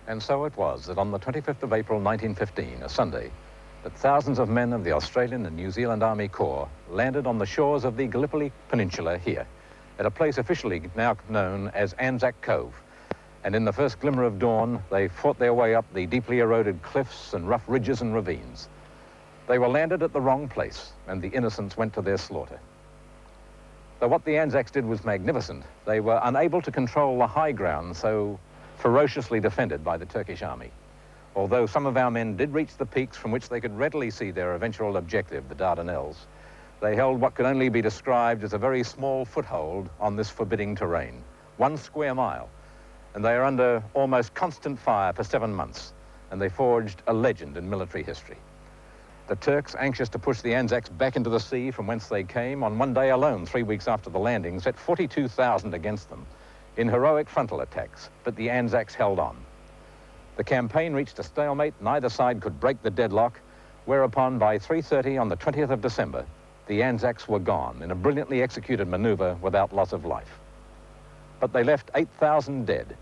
And so it was that on the 25th of April 1915, a Sunday, that thousands of men of the Australian and New Zealand Army Corps landed on the shores of the Gallipoli Peninsula here, at a place officially now known as Anzac Cove. And in the first glimmer of dawn, they fought their way up the deeply eroded cliffs and rough ridges and ravines. They were landed at the wrong place, and the innocents went to their slaughter. Though what the Anzacs did was magnificent, they were unable to control the high ground so ferociously defended by the Turkish army. Although some of our men did reach the peaks from which they could readily see their eventual objective, the Dardanelles, they held what could only be described as a very small foothold on this forbidding terrain, 1 square mile. And they are under almost constant fire for 7 months, and they forged a legend in military history. The Turks, anxious to push the Anzacs back into the sea from whence they came, on one day alone, 3 weeks after the landing, set 42,000 against them in heroic frontal attacks, but the Anzacs held on. The campaign reached a stalemate, neither side could break the deadlock, whereupon by 3:30 on the 20th of December, the Anzacs were gone in a brilliantly executed maneuver without loss of life. But they left 8,000 dead,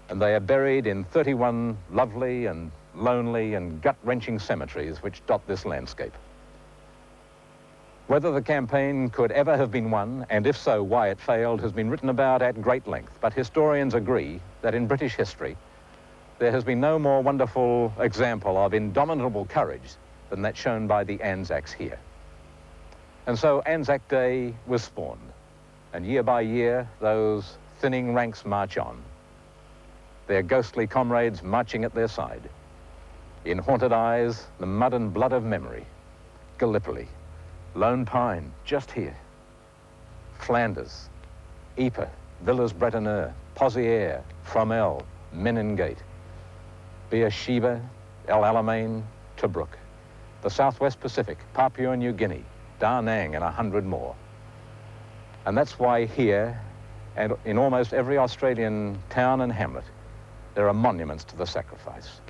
and they are buried in 31 lovely and lonely and gut-wrenching cemeteries which dot this landscape. Whether the campaign could ever have been won, and if so, why it failed, has been written about at great length, but historians agree that in British history, there has been no more wonderful example of indomitable courage than that shown by the Anzacs here. And so Anzac Day was spawned, and year by year, those thinning ranks march on, their ghostly comrades marching at their side. In haunted eyes, the mud and blood of memory, Gallipoli, Lone Pine, just here, Flanders, Ypres, Villers-Bretonneux, Pozières, Fromelles, Meningate, Beersheba, El Alamein, Tobruk, the Southwest Pacific, Papua New Guinea, Da Nang, and 100 more. And that's why here, and in almost every Australian town and hamlet, there are monuments to the sacrifice.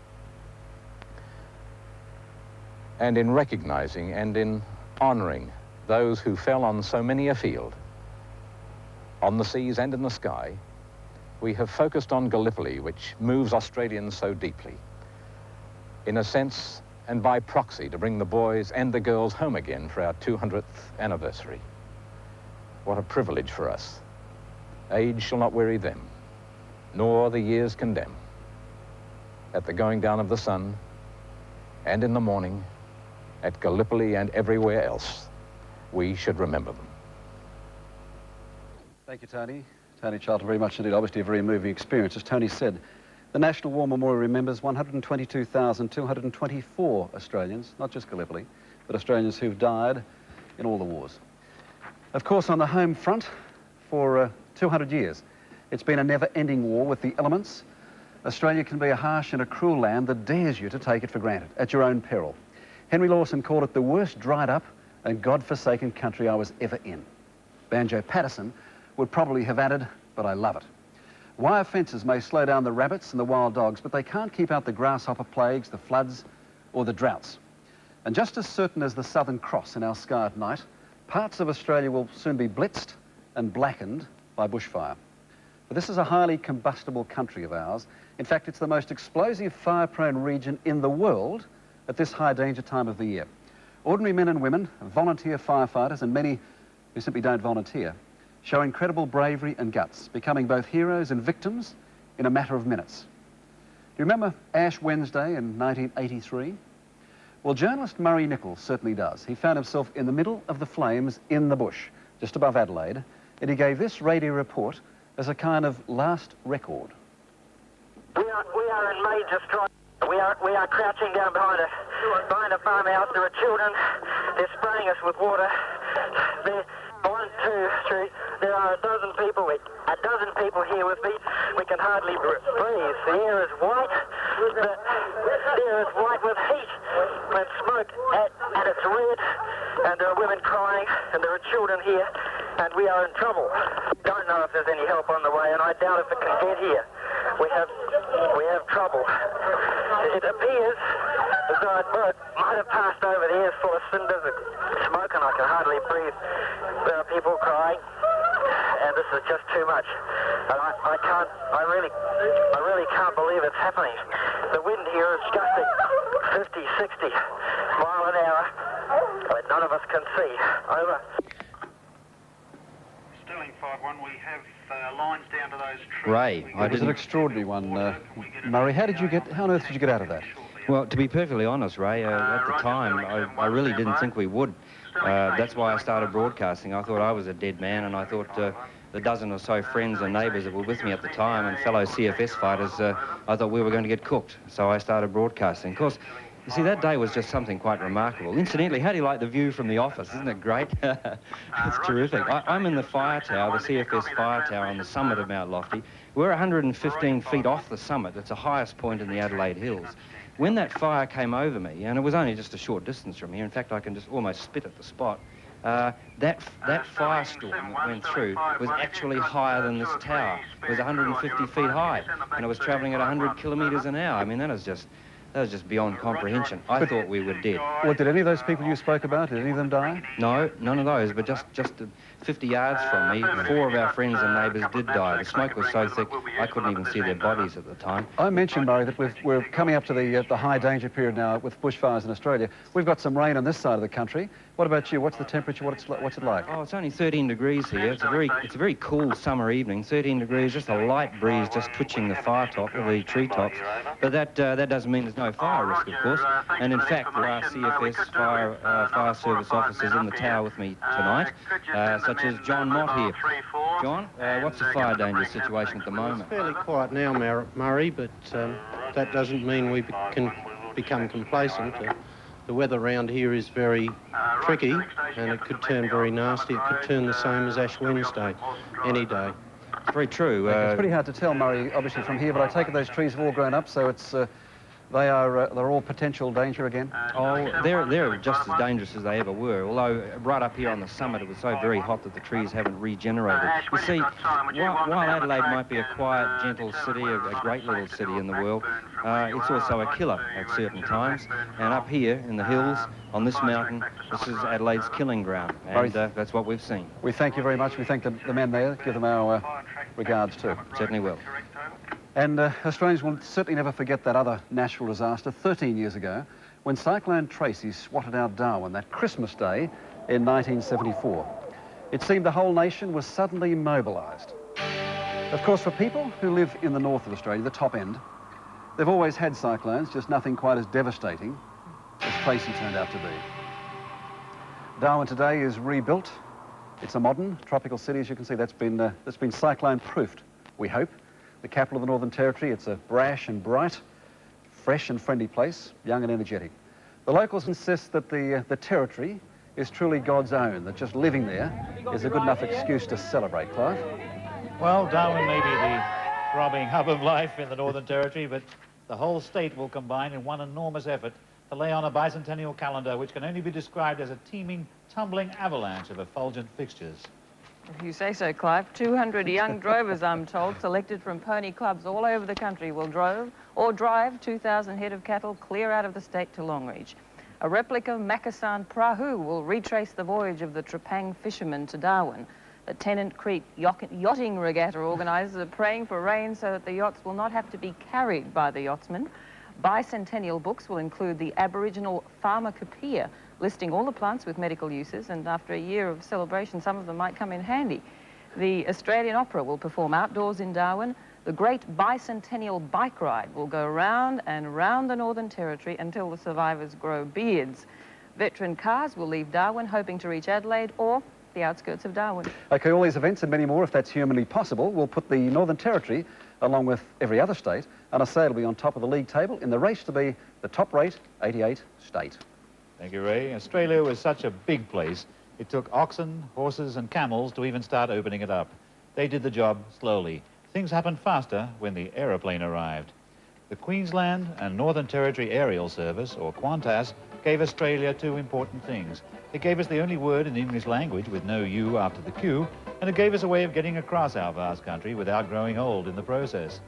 And in recognizing and in honoring those who fell on so many a field, on the seas and in the sky, we have focused on Gallipoli, which moves Australians so deeply. In a sense, and by proxy, to bring the boys and the girls home again for our 200th anniversary. What a privilege for us. Age shall not weary them, nor the years condemn. At the going down of the sun, and in the morning, at Gallipoli and everywhere else, we should remember them. Thank you, Tony. Tony Charlton, very much indeed. Obviously a very moving experience. As Tony said, the National War Memorial remembers 122,224 Australians, not just Gallipoli, but Australians who've died in all the wars. Of course, on the home front, for 200 years, it's been a never-ending war with the elements. Australia can be a harsh and a cruel land that dares you to take it for granted, at your own peril. Henry Lawson called it the worst dried-up and God-forsaken country I was ever in. Banjo Patterson would probably have added, but I love it. Wire fences may slow down the rabbits and the wild dogs, but they can't keep out the grasshopper plagues, the floods, or the droughts. And just as certain as the Southern Cross in our sky at night, parts of Australia will soon be blitzed and blackened by bushfire. But this is a highly combustible country of ours. In fact, it's the most explosive, fire-prone region in the world at this high danger time of the year. Ordinary men and women, volunteer firefighters, and many who simply don't volunteer, show incredible bravery and guts, becoming both heroes and victims in a matter of minutes. Do you remember Ash Wednesday in 1983? Well, journalist Murray Nichols certainly does. He found himself in the middle of the flames in the bush, just above Adelaide, and he gave this radio report as a kind of last record. We are in major strife. We are crouching down behind a farmhouse. There are children. They're spraying us with water. There, 1, 2, 3. There are a dozen people here with me. We can hardly breathe. The air is white. The air is white with heat and smoke, and it's red. And there are women crying, and there are children here, and we are in trouble. Don't know if there's any help on the way, and I doubt if it can get here. We have trouble. It appears as though a boat might have passed over. The air's full of cinders and smoke, and I can hardly breathe. There are people crying, and this is just too much. And I really can't believe it's happening. The wind here is gusting 50, 60 mile an hour, but none of us can see. Over. Sterling 5-1, we have lines down to those trees. Ray, It was an extraordinary one, Murray. How on earth did you get out of that? Well, to be perfectly honest, Ray, at the time, I really didn't think we would. That's why I started broadcasting. I thought I was a dead man, and I thought the dozen or so friends and neighbours that were with me at the time and fellow CFS fighters, I thought we were going to get cooked. So I started broadcasting. Of course, you see, that day was just something quite remarkable. Incidentally, how do you like the view from the office? Isn't it great? It's terrific. I'm in the fire tower, the CFS fire tower on the summit of Mount Lofty. We're 115 feet off the summit. It's the highest point in the Adelaide Hills. When that fire came over me, and it was only just a short distance from here, in fact, I can just almost spit at the spot, that firestorm that went through was actually higher than this tower. It was 150 feet high, and it was travelling at 100 kilometres an hour. I mean, that was just beyond comprehension. I thought we were dead. Well, did any of those people you spoke about, did any of them die? No, none of those, but just 50 yards from me, 4 of our friends and neighbours did die. The smoke was so thick, I couldn't even see their bodies at the time. I mentioned, Murray, that we're coming up to the high danger period now with bushfires in Australia. We've got some rain on this side of the country. What about you? What's the temperature? What's it like? Oh, it's only 13 degrees here. It's a very cool summer evening. 13 degrees, just a light breeze, just twitching the the treetops. But that doesn't mean there's no fire risk, of course. And in fact, there are CFS fire service officers in the tower with me tonight, such as John Mott here. John, what's the fire danger situation at the moment? It's fairly quiet now, Murray, but that doesn't mean we can become complacent. The weather around here is very tricky, and it could turn very nasty. It could turn the same as Ash Wednesday, any day. It's very true. It's pretty hard to tell, Murray, obviously from here, but I take it those trees have all grown up, so it's they're all potential danger again. Oh, they're just as dangerous as they ever were. Although right up here on the summit, it was so very hot that the trees haven't regenerated. You see, while Adelaide might be a quiet, gentle city, a great little city in the world, it's also a killer at certain times. And up here in the hills, on this mountain, this is Adelaide's killing ground, and that's what we've seen. We thank you very much. We thank the men there. Give them our regards too. Certainly will. And Australians will certainly never forget that other natural disaster 13 years ago when Cyclone Tracy swatted out Darwin that Christmas Day in 1974. It seemed the whole nation was suddenly mobilised. Of course, for people who live in the north of Australia, the top end, they've always had cyclones, just nothing quite as devastating as Tracy turned out to be. Darwin today is rebuilt. It's a modern tropical city, as you can see. That's been cyclone-proofed, we hope. The capital of the Northern Territory, it's a brash and bright, fresh and friendly place, young and energetic. The locals insist that the territory is truly God's own, that just living there is a good enough excuse to celebrate, Clive. Well, Darwin may be the throbbing hub of life in the Northern Territory, but the whole state will combine in one enormous effort to lay on a bicentennial calendar which can only be described as a teeming, tumbling avalanche of effulgent fixtures. If you say so, Clive. 200 young drovers, I'm told, selected from pony clubs all over the country will drive 2,000 head of cattle clear out of the state to Longreach. A replica Macassan Prahu will retrace the voyage of the Trepang fishermen to Darwin. The Tennant Creek yachting regatta organisers are praying for rain so that the yachts will not have to be carried by the yachtsmen. Bicentennial books will include the Aboriginal Pharmacopoeia, listing all the plants with medical uses, and after a year of celebration, some of them might come in handy. The Australian Opera will perform outdoors in Darwin. The great bicentennial bike ride will go round and round the Northern Territory until the survivors grow beards. Veteran cars will leave Darwin hoping to reach Adelaide or the outskirts of Darwin. OK, all these events and many more, if that's humanly possible, will put the Northern Territory, along with every other state, and I say it'll be on top of the league table in the race to be the top-rate 88 state. Thank you, Ray. Australia was such a big place, it took oxen, horses and camels to even start opening it up. They did the job slowly. Things happened faster when the aeroplane arrived. The Queensland and Northern Territory Aerial Service, or Qantas, gave Australia two important things. It gave us the only word in the English language with no U after the Q, and it gave us a way of getting across our vast country without growing old in the process.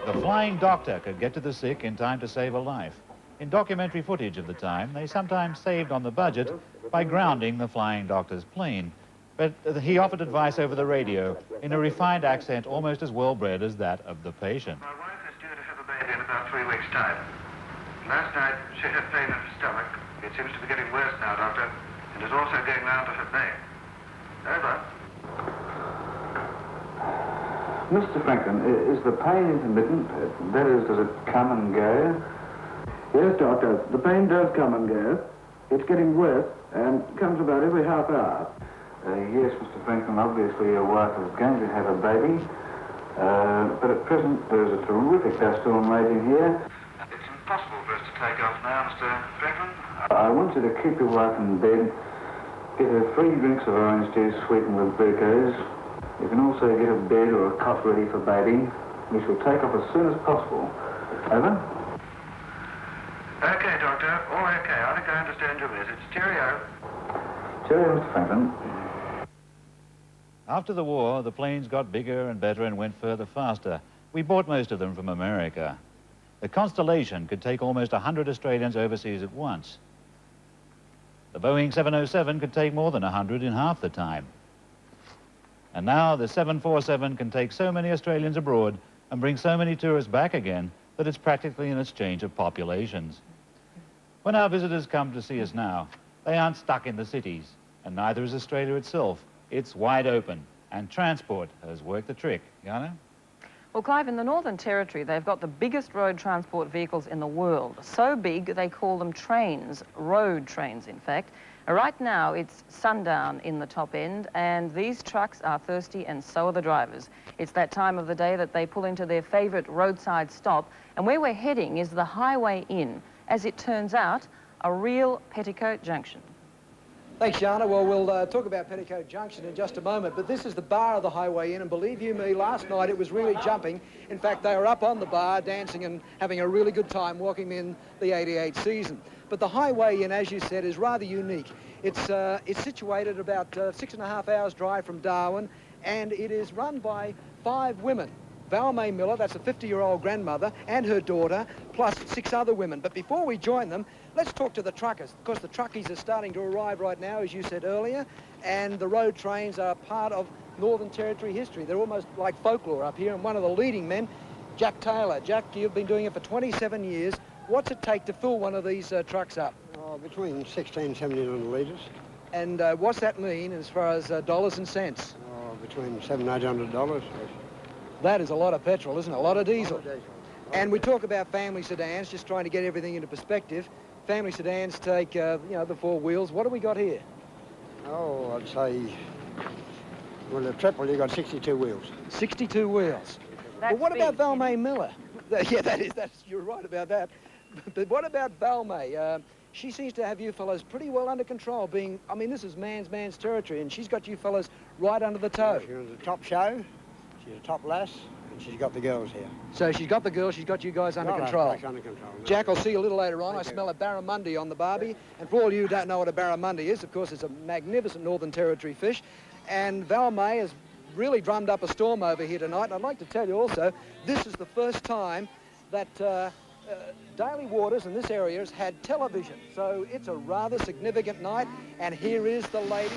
The flying doctor could get to the sick in time to save a life. In documentary footage of the time, they sometimes saved on the budget by grounding the flying doctor's plane. But he offered advice over the radio in a refined accent almost as well-bred as that of the patient. My wife is due to have a baby in about 3 weeks' time. Last night, she had pain in her stomach. It seems to be getting worse now, Doctor, and is also going round to her back. Over. Mr. Franklin, is the pain intermittent? That is, does it come and go? Yes, Doctor, the pain does come and go. It's getting worse and comes about every half hour. Yes, Mr. Franklin, obviously your wife is going to have a baby, but at present there's a terrific dust storm raging here. It's impossible for us to take off now, Mr. Franklin. I want you to keep your wife in bed, get her 3 drinks of orange juice sweetened with glucose. You can also get a bed or a cot ready for baby. We shall take off as soon as possible. Over. OK, Doctor, all OK. I think I understand your message. Cheerio. Cheerio, Mr. Franklin. After the war, the planes got bigger and better and went further faster. We bought most of them from America. The Constellation could take almost 100 Australians overseas at once. The Boeing 707 could take more than 100 in half the time. And now the 747 can take so many Australians abroad and bring so many tourists back again that it's practically an exchange of populations. When our visitors come to see us now, they aren't stuck in the cities, and neither is Australia itself. It's wide open, and transport has worked the trick. Jana? Well, Clive, in the Northern Territory, they've got the biggest road transport vehicles in the world. So big, they call them trains, road trains, in fact. Right now, it's sundown in the top end, and these trucks are thirsty, and so are the drivers. It's that time of the day that they pull into their favourite roadside stop, and where we're heading is the Highway Inn. As it turns out, a real petticoat junction. Thanks, Jana. Well, we'll talk about Petticoat Junction in just a moment, but this is the bar of the Highway Inn, and believe you me, last night it was really jumping. In fact, they were up on the bar dancing and having a really good time walking in the 88 season. But the Highway Inn, as you said, is rather unique. It's situated about 6.5 hours drive from Darwin, and it is run by 5 women. Val May Miller, that's a 50-year-old grandmother, and her daughter, plus 6 other women. But before we join them, let's talk to the truckers. Of course, the truckies are starting to arrive right now, as you said earlier, and the road trains are part of Northern Territory history. They're almost like folklore up here, and one of the leading men, Jack Taylor. Jack, you've been doing it for 27 years. What's it take to fill one of these trucks up? Between 16 and 1700 litres. And what's that mean as far as dollars and cents? Between $700 and $800. That is a lot of petrol, isn't it? A lot of diesel. And we talk about family sedans, just trying to get everything into perspective. Family sedans take, you know, the 4 wheels. What do we got here? Oh, I'd say, well, the triple, you got 62 wheels. 62 wheels. But what about Val May Miller? Yeah, you're right about that. But what about Val May? She seems to have you fellows pretty well under control, being, I mean, this is man's territory, and she's got you fellows right under the toe. She runs the top show, she's a top lass, and she's got the girls here. So she's got the girls, she's got you guys under control. Under control. Jack, I'll see you a little later on. I smell a barramundi on the barbie. And for all you who don't know what a barramundi is, of course, it's a magnificent Northern Territory fish. And Val May has really drummed up a storm over here tonight. And I'd like to tell you also, this is the first time that Daily Waters in this area has had television. So it's a rather significant night. And here is the lady,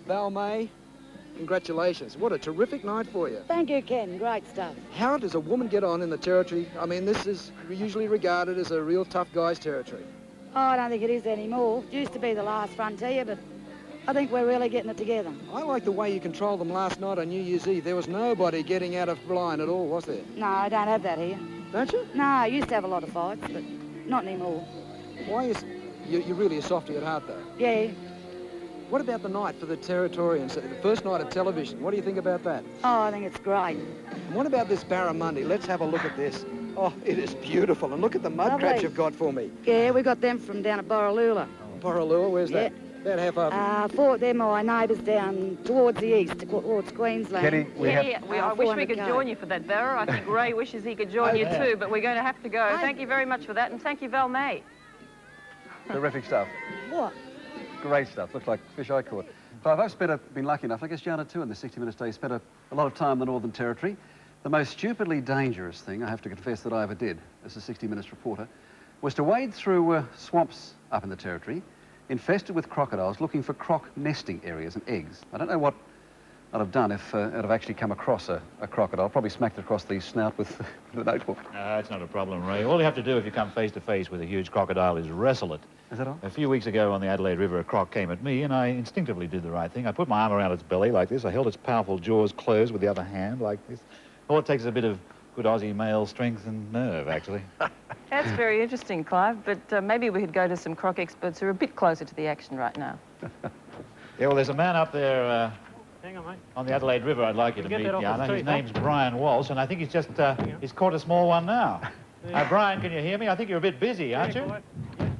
Val May. Congratulations. What a terrific night for you. Thank you, Ken. Great stuff. How does a woman get on in the territory? I mean, this is usually regarded as a real tough guy's territory. Oh, I don't think it is anymore. It used to be the last frontier, but I think we're really getting it together. I like the way you controlled them last night on New Year's Eve. There was nobody getting out of line at all, was there? No, I don't have that here. Don't you? No, I used to have a lot of fights, but not anymore. Why is... You're really a softie at heart, though. Yeah. What about the night for the Territorians, the first night of television? What do you think about that? Oh, I think it's great. And what about this barramundi? Let's have a look at this. Oh, it is beautiful. And look at the mud Lovely. crabs you've got for me. Yeah, we got them from down at Borroloola. Borroloola, where's that? About how far? They're my neighbours down towards the east, towards Queensland. Kenny, I wish we could join you for that, Barra. I think Ray wishes he could join you too, but we're going to have to go. Thank you very much for that, and thank you, Val May. Terrific stuff. What? Great stuff. Looks like fish I caught. Clive, I've been lucky enough, I guess Jana too, in the 60 Minutes day, spent a lot of time in the Northern Territory. The most stupidly dangerous thing, I have to confess, that I ever did as a 60 Minutes reporter, was to wade through swamps up in the Territory, infested with crocodiles, looking for croc nesting areas and eggs. I don't know what I'd have done if I'd have actually come across a crocodile. Probably smacked it across the snout with a notebook. That's not a problem, Ray. All you have to do if you come face to face with a huge crocodile is wrestle it. Is that all? A few weeks ago on the Adelaide River, a croc came at me, and I instinctively did the right thing. I put my arm around its belly like this. I held its powerful jaws closed with the other hand like this. All it takes is a bit of good Aussie male strength and nerve, actually. That's very interesting, Clive, but maybe we could go to some croc experts who are a bit closer to the action right now. Yeah, well, there's a man up there Hang on, mate. on the Adelaide River I'd like you to meet, Jana. His name's Brian Walsh, and I think he's just, he's caught a small one now. Brian, can you hear me? I think you're a bit busy, aren't you? Yeah,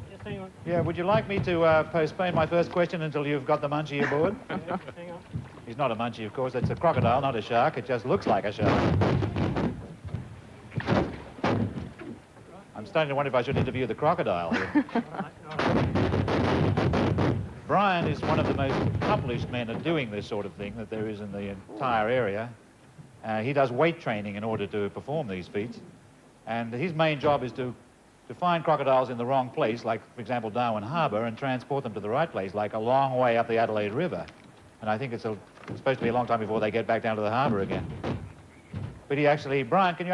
just hang on. Yeah, would you like me to postpone my first question until you've got the munchie aboard? Yeah, hang on. He's not a munchie, of course. It's a crocodile, not a shark. It just looks like a shark. I'm starting to wonder if I should interview the crocodile here. Brian is one of the most accomplished men at doing this sort of thing that there is in the entire area. He does weight training in order to perform these feats. And his main job is to find crocodiles in the wrong place, like, for example, Darwin Harbour, and transport them to the right place, like a long way up the Adelaide River. And I think it's supposed to be a long time before they get back down to the harbour again. But he actually... Brian, can you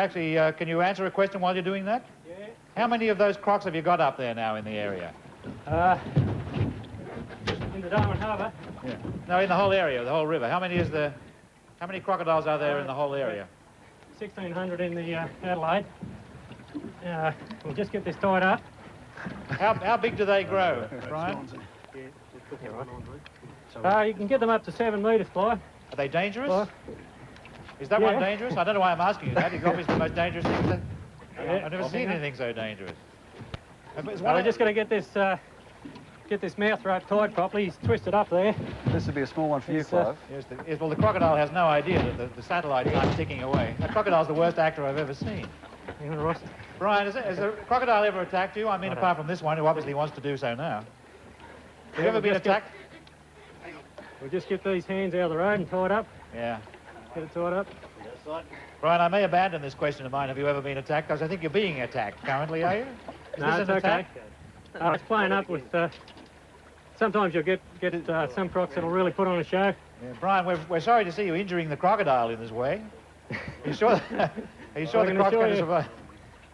answer a question while you're doing that? Yeah. How many of those crocs have you got up there now in the area? In the Darwin Harbour? Yeah. No, in the whole area, the whole river. How many crocodiles are there in the whole area? 1,600 in the Adelaide. We'll just get this tied up. How big do they grow, Brian? You can get them up to 7 metres, Clive. Are they dangerous? Clive? Is that one dangerous? I don't know why I'm asking you that. It's obviously the most dangerous thing. I've never seen hang on. anything so dangerous. We're just going to get this mouth rope tied properly. He's twisted up there. This would be a small one for you, Clive. Yes, well, the crocodile has no idea that the satellite is ticking away. That crocodile's the worst actor I've ever seen. Hang on, Ross. Brian, has a crocodile ever attacked you? I mean, apart from this one, who obviously wants to do so now. Have you ever been attacked? We'll just get these hands out of the road and tie it up. Yeah. Get it tied up. Brian, I may abandon this question of mine. Have you ever been attacked? Because I think you're being attacked currently, are you? No, it's okay. It's playing up with... sometimes you'll get some crocs that'll really put on a show. Yeah, Brian, we're sorry to see you injuring the crocodile in this way. Are you sure the croc's going to survive?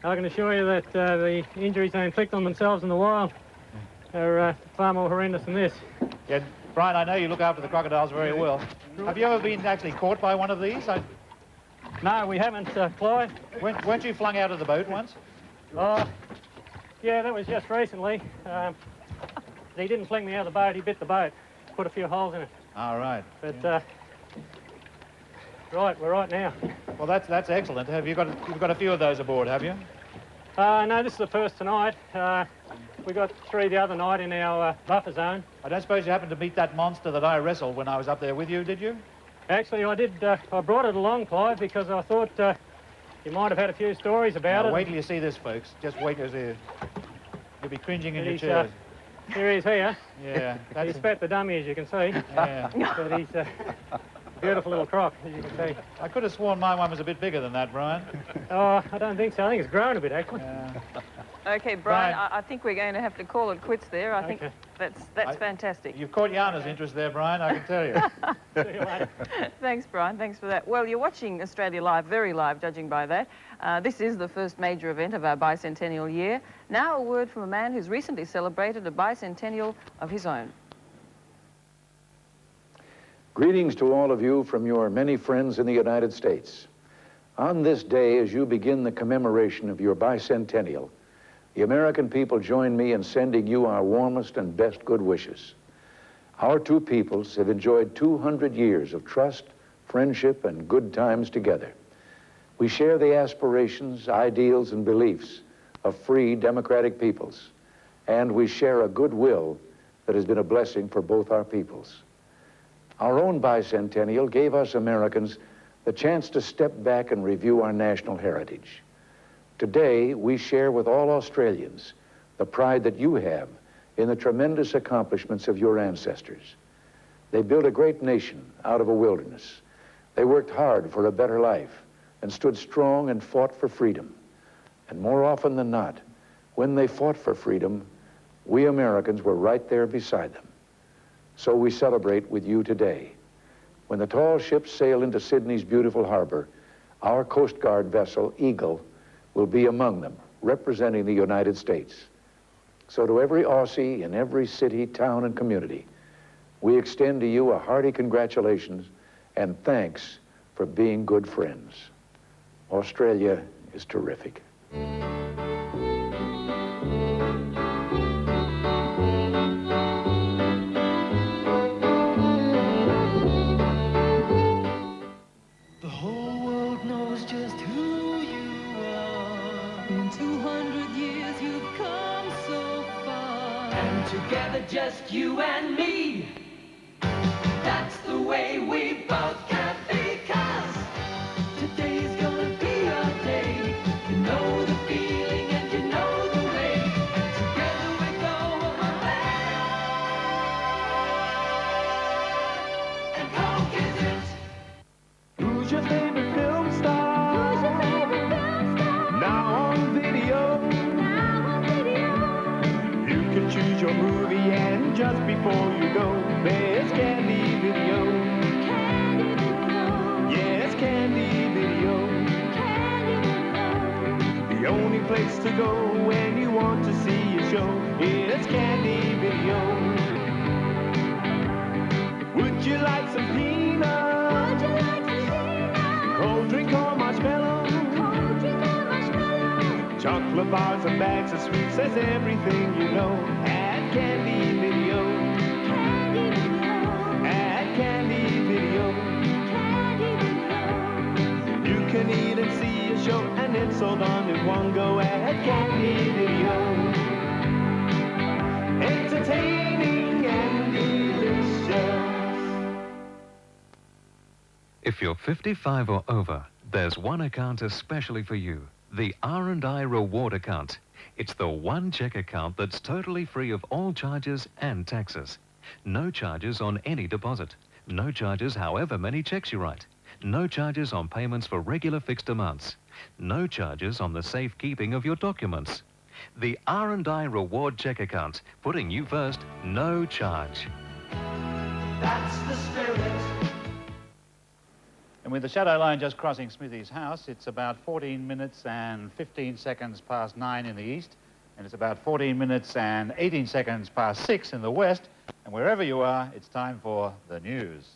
I can assure you that the injuries they inflict on themselves in the wild are far more horrendous than this. Yeah, Brian, I know you look after the crocodiles very well. Have you ever been actually caught by one of these? No, we haven't, Clive. Weren't you flung out of the boat once? Oh, yeah, that was just recently. He didn't fling me out of the boat, he bit the boat. Put a few holes in it. All right. But, right, we're right now. Well, that's excellent. You've got a few of those aboard, have you? No, this is the first tonight. We got 3 the other night in our buffer zone. I don't suppose you happened to meet that monster that I wrestled when I was up there with you, did you? Actually, I did. I brought it along, Clive, because I thought you might have had a few stories about it. Wait till you see this, folks. Just wait till you see. You'll be cringing in your chairs. Here he is here. Yeah. He's fat the dummy, as you can see. Yeah. But he's a beautiful little croc, as you can see. I could have sworn my one was a bit bigger than that, Brian. Oh, I don't think so. I think it's grown a bit, actually. Okay, Brian, I think we're going to have to call it quits there. I think that's fantastic. You've caught Jana's interest there, Brian, I can tell you. See you later. Thanks, Brian. Thanks for that. Well, you're watching Australia Live, very live, judging by that. This is the first major event of our bicentennial year. Now a word from a man who's recently celebrated a bicentennial of his own. Greetings to all of you from your many friends in the United States. On this day, as you begin the commemoration of your bicentennial, the American people join me in sending you our warmest and best good wishes. Our two peoples have enjoyed 200 years of trust, friendship, and good times together. We share the aspirations, ideals, and beliefs of free, democratic peoples, and we share a goodwill that has been a blessing for both our peoples. Our own bicentennial gave us Americans the chance to step back and review our national heritage. Today, we share with all Australians the pride that you have in the tremendous accomplishments of your ancestors. They built a great nation out of a wilderness. They worked hard for a better life and stood strong and fought for freedom. And more often than not, when they fought for freedom, we Americans were right there beside them. So we celebrate with you today. When the tall ships sail into Sydney's beautiful harbor, our Coast Guard vessel, Eagle, will be among them, representing the United States. So to every Aussie in every city, town, and community, we extend to you a hearty congratulations and thanks for being good friends. Australia is terrific. Together, just you and me. That's the way we both can be, 'cause today's gonna be our day. You know the feeling and you know the way. Together we go on land. And Coke is it. Who's your favorite film star? Who's your favorite film star? Now on video. You can choose your movie, and just before you go, there's Candy Video. Candy Video. Yes, Candy Video. Candy Video. The only place to go when you want to see a show is Candy Video. Would you like some peanuts? Would you like some peanuts? Cold drink or marshmallow? Cold drink or marshmallow? Chocolate bars and bags of sweets, says everything you know at Candy Video. Candy Video. At Candy Video. Candy Video. You can eat and see a show, and it's all done in one go at Candy Video. Entertaining and delicious. If you're 55 or over, there's one account especially for you. The R&I Reward Account. It's the one check account that's totally free of all charges and taxes. No charges on any deposit. No charges however many checks you write. No charges on payments for regular fixed amounts. No charges on the safekeeping of your documents. The R&I Reward Check Account, putting you first, no charge. That's the spirit. And with the shadow line just crossing Smithy's house, it's about 14 minutes and 15 seconds past 9 in the east, and it's about 14 minutes and 18 seconds past 6 in the west. And wherever you are, it's time for the news.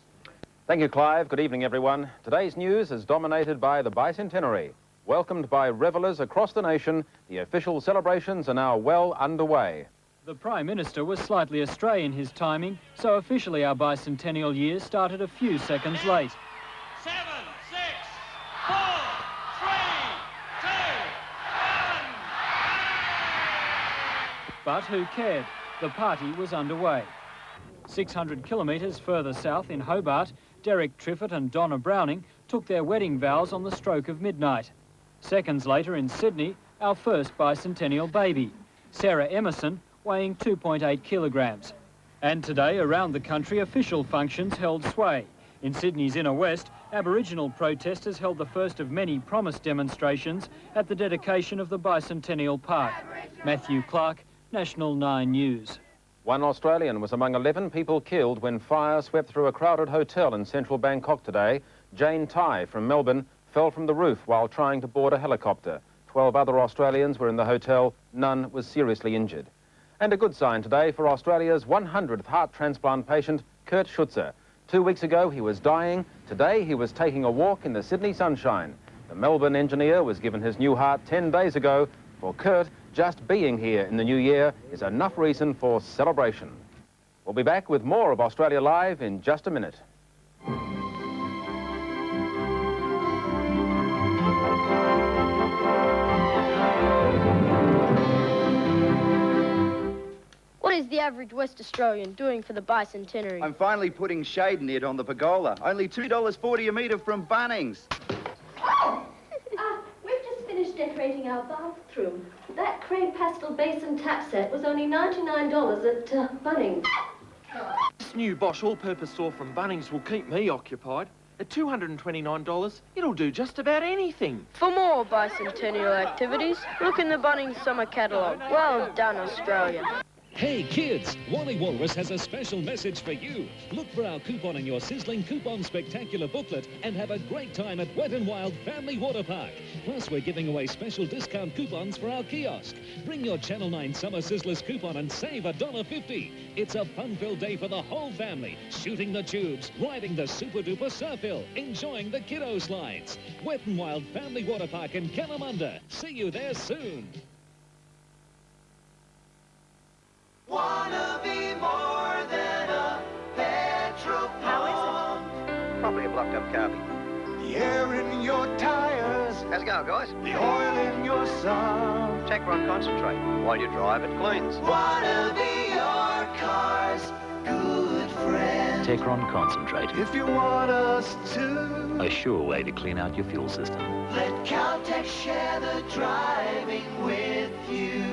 Thank you, Clive. Good evening, everyone. Today's news is dominated by the Bicentenary. Welcomed by revellers across the nation, the official celebrations are now well underway. The Prime Minister was slightly astray in his timing, so officially our bicentennial year started a few seconds late. 7, 6, 4, 3, 2, 1. But who cared? The party was underway. 600 kilometres further south in Hobart, Derek Triffitt and Donna Browning took their wedding vows on the stroke of midnight. Seconds later in Sydney, our first bicentennial baby, Sarah Emerson, weighing 2.8 kilograms. And today, around the country, official functions held sway. In Sydney's inner west, Aboriginal protesters held the first of many promised demonstrations at the dedication of the Bicentennial Park. Matthew Clark, National 9 News. One Australian was among 11 people killed when fire swept through a crowded hotel in central Bangkok today. Jane Tai from Melbourne fell from the roof while trying to board a helicopter. 12 other Australians were in the hotel. None was seriously injured. And a good sign today for Australia's 100th heart transplant patient, Kurt Schutzer. 2 weeks ago he was dying. Today he was taking a walk in the Sydney sunshine. The Melbourne engineer was given his new heart 10 days ago. For Kurt, just being here in the new year is enough reason for celebration. We'll be back with more of Australia Live in just a minute. What is the average West Australian doing for the Bicentennial? I'm finally putting shade near it on the pergola. Only $2.40 a metre from Bunnings. We've just finished decorating our bathroom. That crepe pastel basin tap set was only $99 at Bunnings. This new Bosch all-purpose saw from Bunnings will keep me occupied. At $229, it'll do just about anything. For more Bicentennial activities, look in the Bunnings summer catalogue. Well done, Australia. Hey kids, Wally Walrus has a special message for you. Look for our coupon in your sizzling Coupon Spectacular booklet and have a great time at Wet n Wild Family Water Park. Plus, we're giving away special discount coupons for our kiosk. Bring your Channel 9 Summer Sizzlers coupon and save $1.50. It's a fun-filled day for the whole family. Shooting the tubes, riding the super-duper surf hill, enjoying the kiddo slides. Wet n Wild Family Water Park in Kalamunda. See you there soon. Wanna be more than a petrol pump. How is it? Probably a blocked up carby. The air in your tires. How's it going, guys? The oil in your sump. Techron Concentrate. While you drive, it cleans. Wanna be your car's good friend. Techron Concentrate. If you want us to. A sure way to clean out your fuel system. Let Caltech share the driving with you.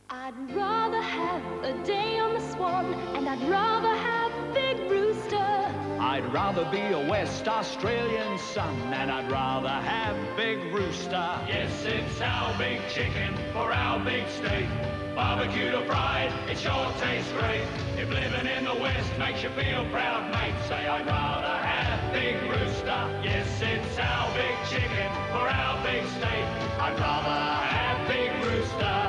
I'd rather have a day on the Swan, and I'd rather have Big Rooster. I'd rather be a West Australian son, and I'd rather have Big Rooster. Yes, it's our big chicken for our big state. Barbecued or fried, it sure tastes great. If living in the West makes you feel proud, mate, say I'd rather have Big Rooster. Yes, it's our big chicken for our big state. I'd rather have Big Rooster.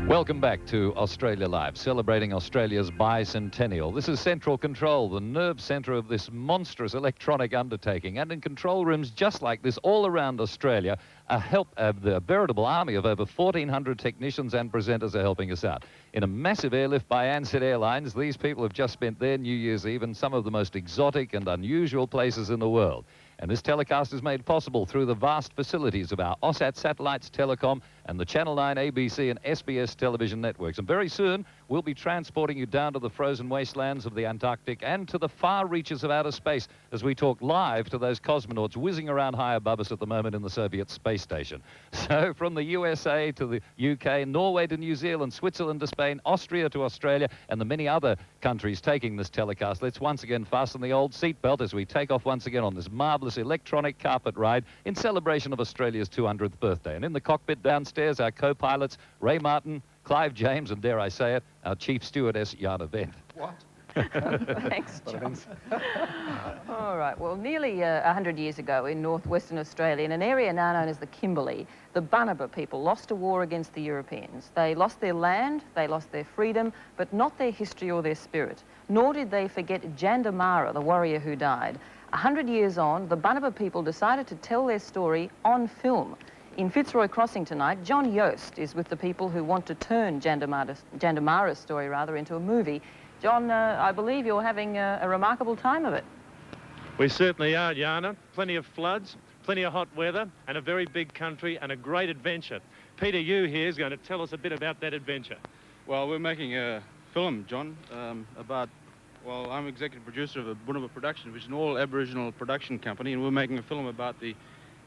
Welcome back to Australia Live, celebrating Australia's bicentennial. This is Central Control, the nerve centre of this monstrous electronic undertaking. And in control rooms just like this all around Australia, the veritable army of over 1,400 technicians and presenters are helping us out. In a massive airlift by Ansett Airlines, these people have just spent their New Year's Eve in some of the most exotic and unusual places in the world. And this telecast is made possible through the vast facilities of our AUSSAT Satellites Telecom and the Channel 9 ABC and SBS television networks. And very soon, we'll be transporting you down to the frozen wastelands of the Antarctic and to the far reaches of outer space as we talk live to those cosmonauts whizzing around high above us at the moment in the Soviet space station. So from the USA to the UK, Norway to New Zealand, Switzerland to Spain, Austria to Australia, and the many other countries taking this telecast, let's once again fasten the old seatbelt as we take off once again on this marvellous electronic carpet ride in celebration of Australia's 200th birthday. And in the cockpit downstairs, our co-pilots, Ray Martin, Clive James, and dare I say it, our chief stewardess, Jana Wendt. What? Thanks, John. All right, well, nearly 100 years ago in northwestern Australia, in an area now known as the Kimberley, the Bunuba people lost a war against the Europeans. They lost their land, they lost their freedom, but not their history or their spirit. Nor did they forget Jandamara, the warrior who died. 100 years on, the Bunuba people decided to tell their story on film. In Fitzroy Crossing tonight, John Yost is with the people who want to turn Jandamara's story into a movie. John, I believe you're having a remarkable time of it. We certainly are, Jana. Plenty of floods, plenty of hot weather and a very big country and a great adventure. Peter Yu here is going to tell us a bit about that adventure. Well, we're making a film, John, about, well, I'm executive producer of Bunuba Productions, which is an all-Aboriginal production company, and we're making a film about the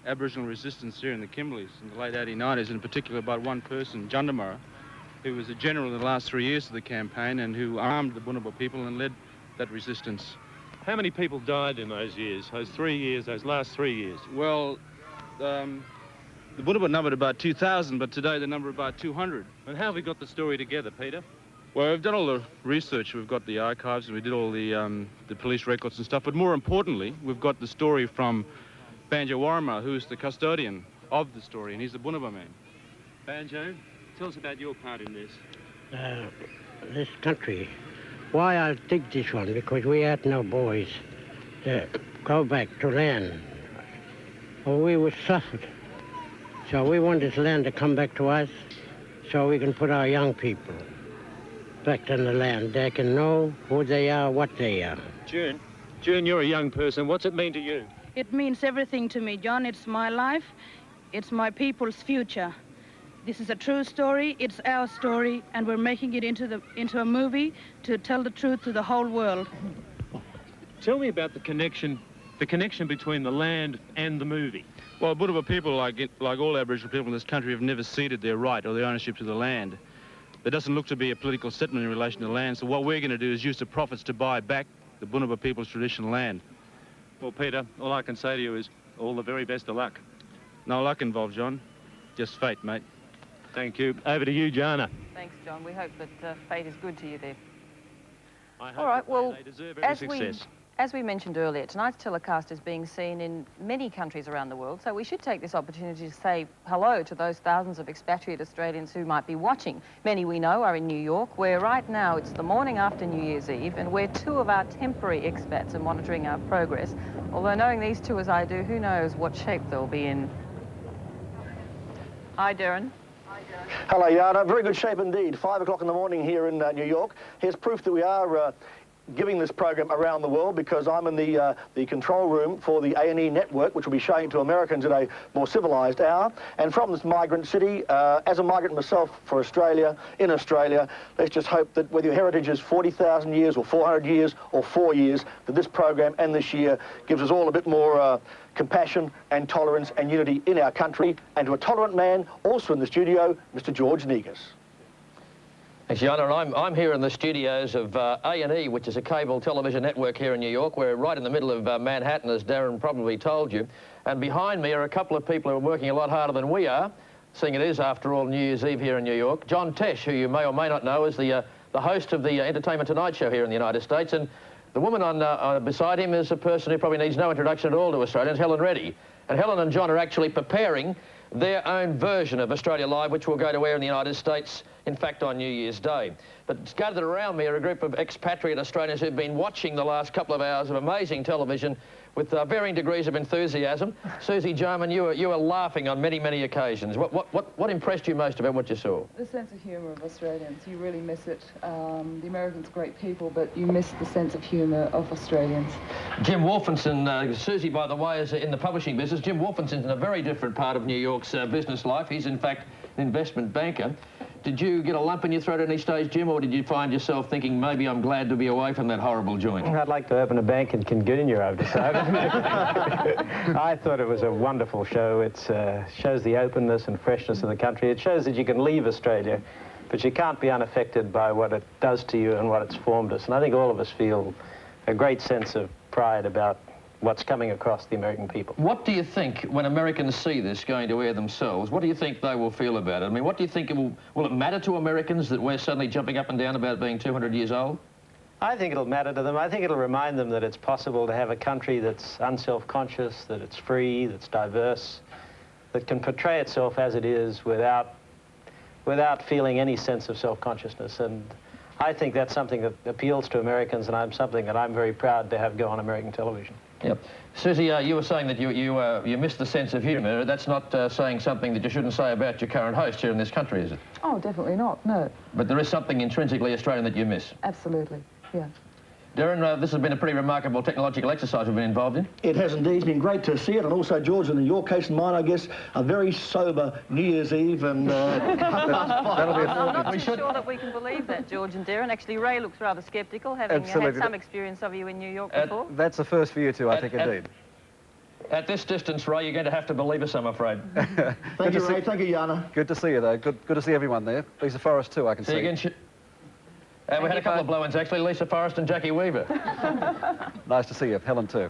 Aboriginal resistance here in the Kimberleys in the late 1890s, and in particular about one person, Jundamurra, who was a general in the last 3 years of the campaign and who armed the Bunuba people and led that resistance. How many people died in those years, those last 3 years? Well, the Bunuba numbered about 2,000, but today they number about 200. And how have we got the story together, Peter? Well, we've done all the research. We've got the archives and we did all the police records and stuff. But more importantly, we've got the story from Banjo Warama, who's the custodian of the story, and he's the Bunuba man. Banjo, tell us about your part in this. This country. Why I dig this one? Because we had no boys to go back to land. Well, we were suffered. So we want this land to come back to us so we can put our young people back in the land. They can know who they are, what they are. June, you're a young person. What's it mean to you? It means everything to me, John. It's my life. It's my people's future. This is a true story. It's our story, and we're making it into a movie to tell the truth to the whole world. Tell me about the connection between the land and the movie. Well, Bunuba people, like all Aboriginal people in this country, have never ceded their right or their ownership to the land. There doesn't look to be a political settlement in relation to the land, so what we're going to do is use the profits to buy back the Bunuba people's traditional land. Well, Peter, all I can say to you is all the very best of luck. No luck involved, John. Just fate, mate. Thank you. Over to you, Jana. Thanks, John. We hope that fate is good to you there. I hope all right, well, they deserve every success. As we mentioned earlier, tonight's telecast is being seen in many countries around the world, so we should take this opportunity to say hello to those thousands of expatriate Australians who might be watching. Many we know are in New York, where right now it's the morning after New Year's Eve, and where two of our temporary expats are monitoring our progress. Although knowing these two as I do, who knows what shape they'll be in. Hi, Darren. Hello, Yana. Very good shape indeed. 5 o'clock in the morning here in New York. Here's proof that we are giving this program around the world, because I'm in the control room for the A&E network, which will be showing it to Americans at a more civilised hour. And from this migrant city, as a migrant myself for Australia, in Australia, let's just hope that whether your heritage is 40,000 years or 400 years or 4 years, that this program and this year gives us all a bit more compassion and tolerance and unity in our country. And to a tolerant man, also in the studio, Mr. George Negus. Thanks, Yana. I'm here in the studios of A&E, which is a cable television network here in New York. We're right in the middle of Manhattan, as Darren probably told you. And behind me are a couple of people who are working a lot harder than we are, seeing it is, after all, New Year's Eve here in New York. John Tesh, who you may or may not know, is the host of the Entertainment Tonight show here in the United States. And the woman beside him is a person who probably needs no introduction at all to Australians, Helen Reddy. And Helen and John are actually preparing their own version of Australia Live, which will go to air in the United States, in fact, on New Year's Day. But gathered around me are a group of expatriate Australians who've been watching the last couple of hours of amazing television with varying degrees of enthusiasm. Susie Jarman, you were laughing on many, many occasions. What impressed you most about what you saw? The sense of humour of Australians. You really miss it. The Americans are great people, but you miss the sense of humour of Australians. Jim Wolfenson, Susie, by the way, is in the publishing business. Jim Wolfenson's in a very different part of New York's business life. He's, in fact, an investment banker. Did you get a lump in your throat at any stage, Jim, or did you find yourself thinking, maybe I'm glad to be away from that horrible joint? I'd like to open a bank in Kimberley, I've decided. I thought it was a wonderful show. It shows the openness and freshness of the country. It shows that you can leave Australia, but you can't be unaffected by what it does to you and what it's formed us. And I think all of us feel a great sense of pride about what's coming across the American people. What do you think, when Americans see this going to air themselves, what do you think they will feel about it? I mean, what do you think will it matter to Americans that we're suddenly jumping up and down about being 200 years old? I think it'll matter to them. I think it'll remind them that it's possible to have a country that's unself-conscious, that it's free, that's diverse, that can portray itself as it is without feeling any sense of self-consciousness. And I think that's something that appeals to Americans, and something that I'm very proud to have go on American television. Yep. Susie, you were saying that you missed the sense of humour. That's not saying something that you shouldn't say about your current host here in this country, is it? Oh, definitely not, no. But there is something intrinsically Australian that you miss? Absolutely, yeah. Darren, this has been a pretty remarkable technological exercise we've been involved in. It has indeed. It's been great to see it, and also, George, and in your case and mine, I guess, a very sober New Year's Eve, and that'll be I'm not too sure that we can believe that, George and Darren. Actually, Ray looks rather sceptical, having had some experience of you in New York before. That's a first for you two, I think, indeed. At this distance, Ray, you're going to have to believe us, I'm afraid. Thank you, Ray. Thank you, Jana. Good to see you, though. Good to see everyone there. Lisa Forrest, too, I can see. See you again. We had a couple of blow-ins, actually, Lisa Forrest and Jackie Weaver. Nice to see you. Helen, too.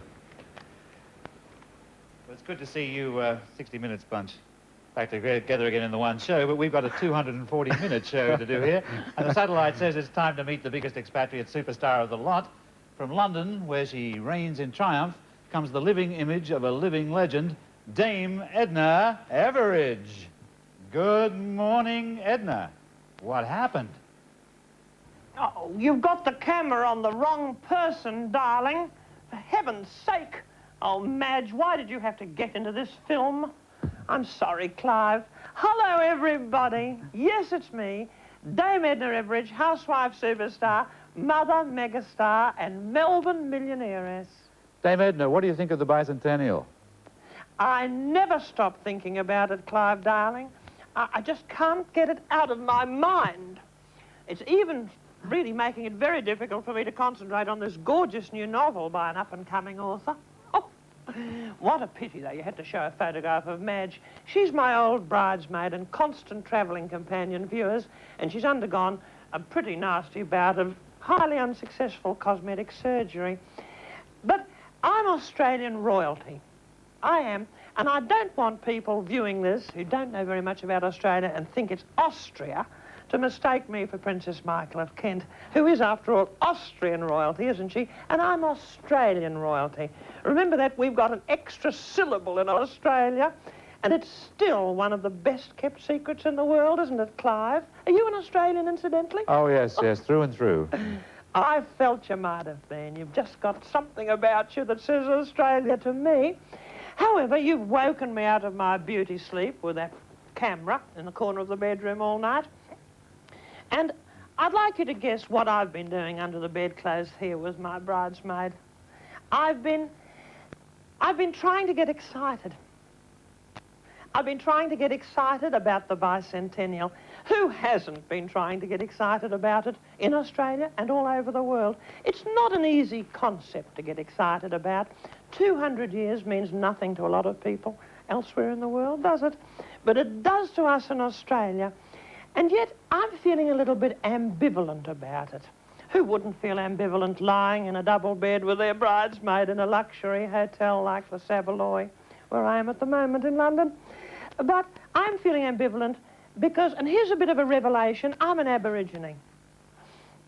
Well, it's good to see you, 60 Minutes bunch, back together again in the one show, but we've got a 240-minute show to do here, and the satellite says it's time to meet the biggest expatriate superstar of the lot. From London, where she reigns in triumph, comes the living image of a living legend, Dame Edna Everidge. Good morning, Edna. What happened? Oh, you've got the camera on the wrong person, darling. For heaven's sake. Oh, Madge, why did you have to get into this film? I'm sorry, Clive. Hello, everybody. Yes, it's me, Dame Edna Everidge, housewife superstar, mother megastar, and Melbourne millionairess. Dame Edna, what do you think of the Bicentennial? I never stop thinking about it, Clive, darling. I just can't get it out of my mind. It's even really making it very difficult for me to concentrate on this gorgeous new novel by an up-and-coming author. Oh, what a pity, though, you had to show a photograph of Madge. She's my old bridesmaid and constant travelling companion, viewers, and she's undergone a pretty nasty bout of highly unsuccessful cosmetic surgery. But I'm Australian royalty. I am, and I don't want people viewing this who don't know very much about Australia and think it's Austria to mistake me for Princess Michael of Kent, who is, after all, Austrian royalty, isn't she? And I'm Australian royalty. Remember that we've got an extra syllable in Australia, and it's still one of the best-kept secrets in the world, isn't it, Clive? Are you an Australian, incidentally? Oh, yes, yes, through and through. I felt you might have been. You've just got something about you that says Australia to me. However, you've woken me out of my beauty sleep with that camera in the corner of the bedroom all night. And I'd like you to guess what I've been doing under the bedclothes here with my bridesmaid. I've been trying to get excited. I've been trying to get excited about the Bicentennial. Who hasn't been trying to get excited about it in Australia and all over the world? It's not an easy concept to get excited about. 200 years means nothing to a lot of people elsewhere in the world, does it? But it does to us in Australia. And yet, I'm feeling a little bit ambivalent about it. Who wouldn't feel ambivalent lying in a double bed with their bridesmaid in a luxury hotel like the Savoy, where I am at the moment in London? But I'm feeling ambivalent because, and here's a bit of a revelation, I'm an Aborigine.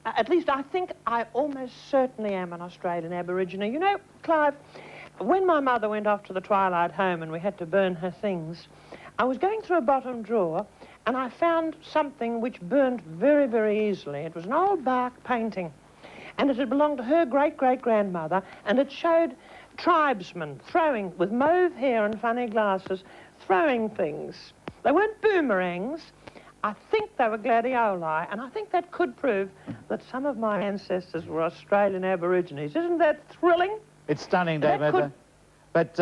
At least I think I almost certainly am an Australian Aborigine. You know, Clive, when my mother went off to the Twilight Home and we had to burn her things, I was going through a bottom drawer and I found something which burnt very, very easily. It was an old bark painting, and it had belonged to her great-great-grandmother, and it showed tribesmen throwing, with mauve hair and funny glasses, throwing things. They weren't boomerangs. I think they were gladioli, and I think that could prove that some of my ancestors were Australian Aborigines. Isn't that thrilling? It's stunning, Dame Edna. But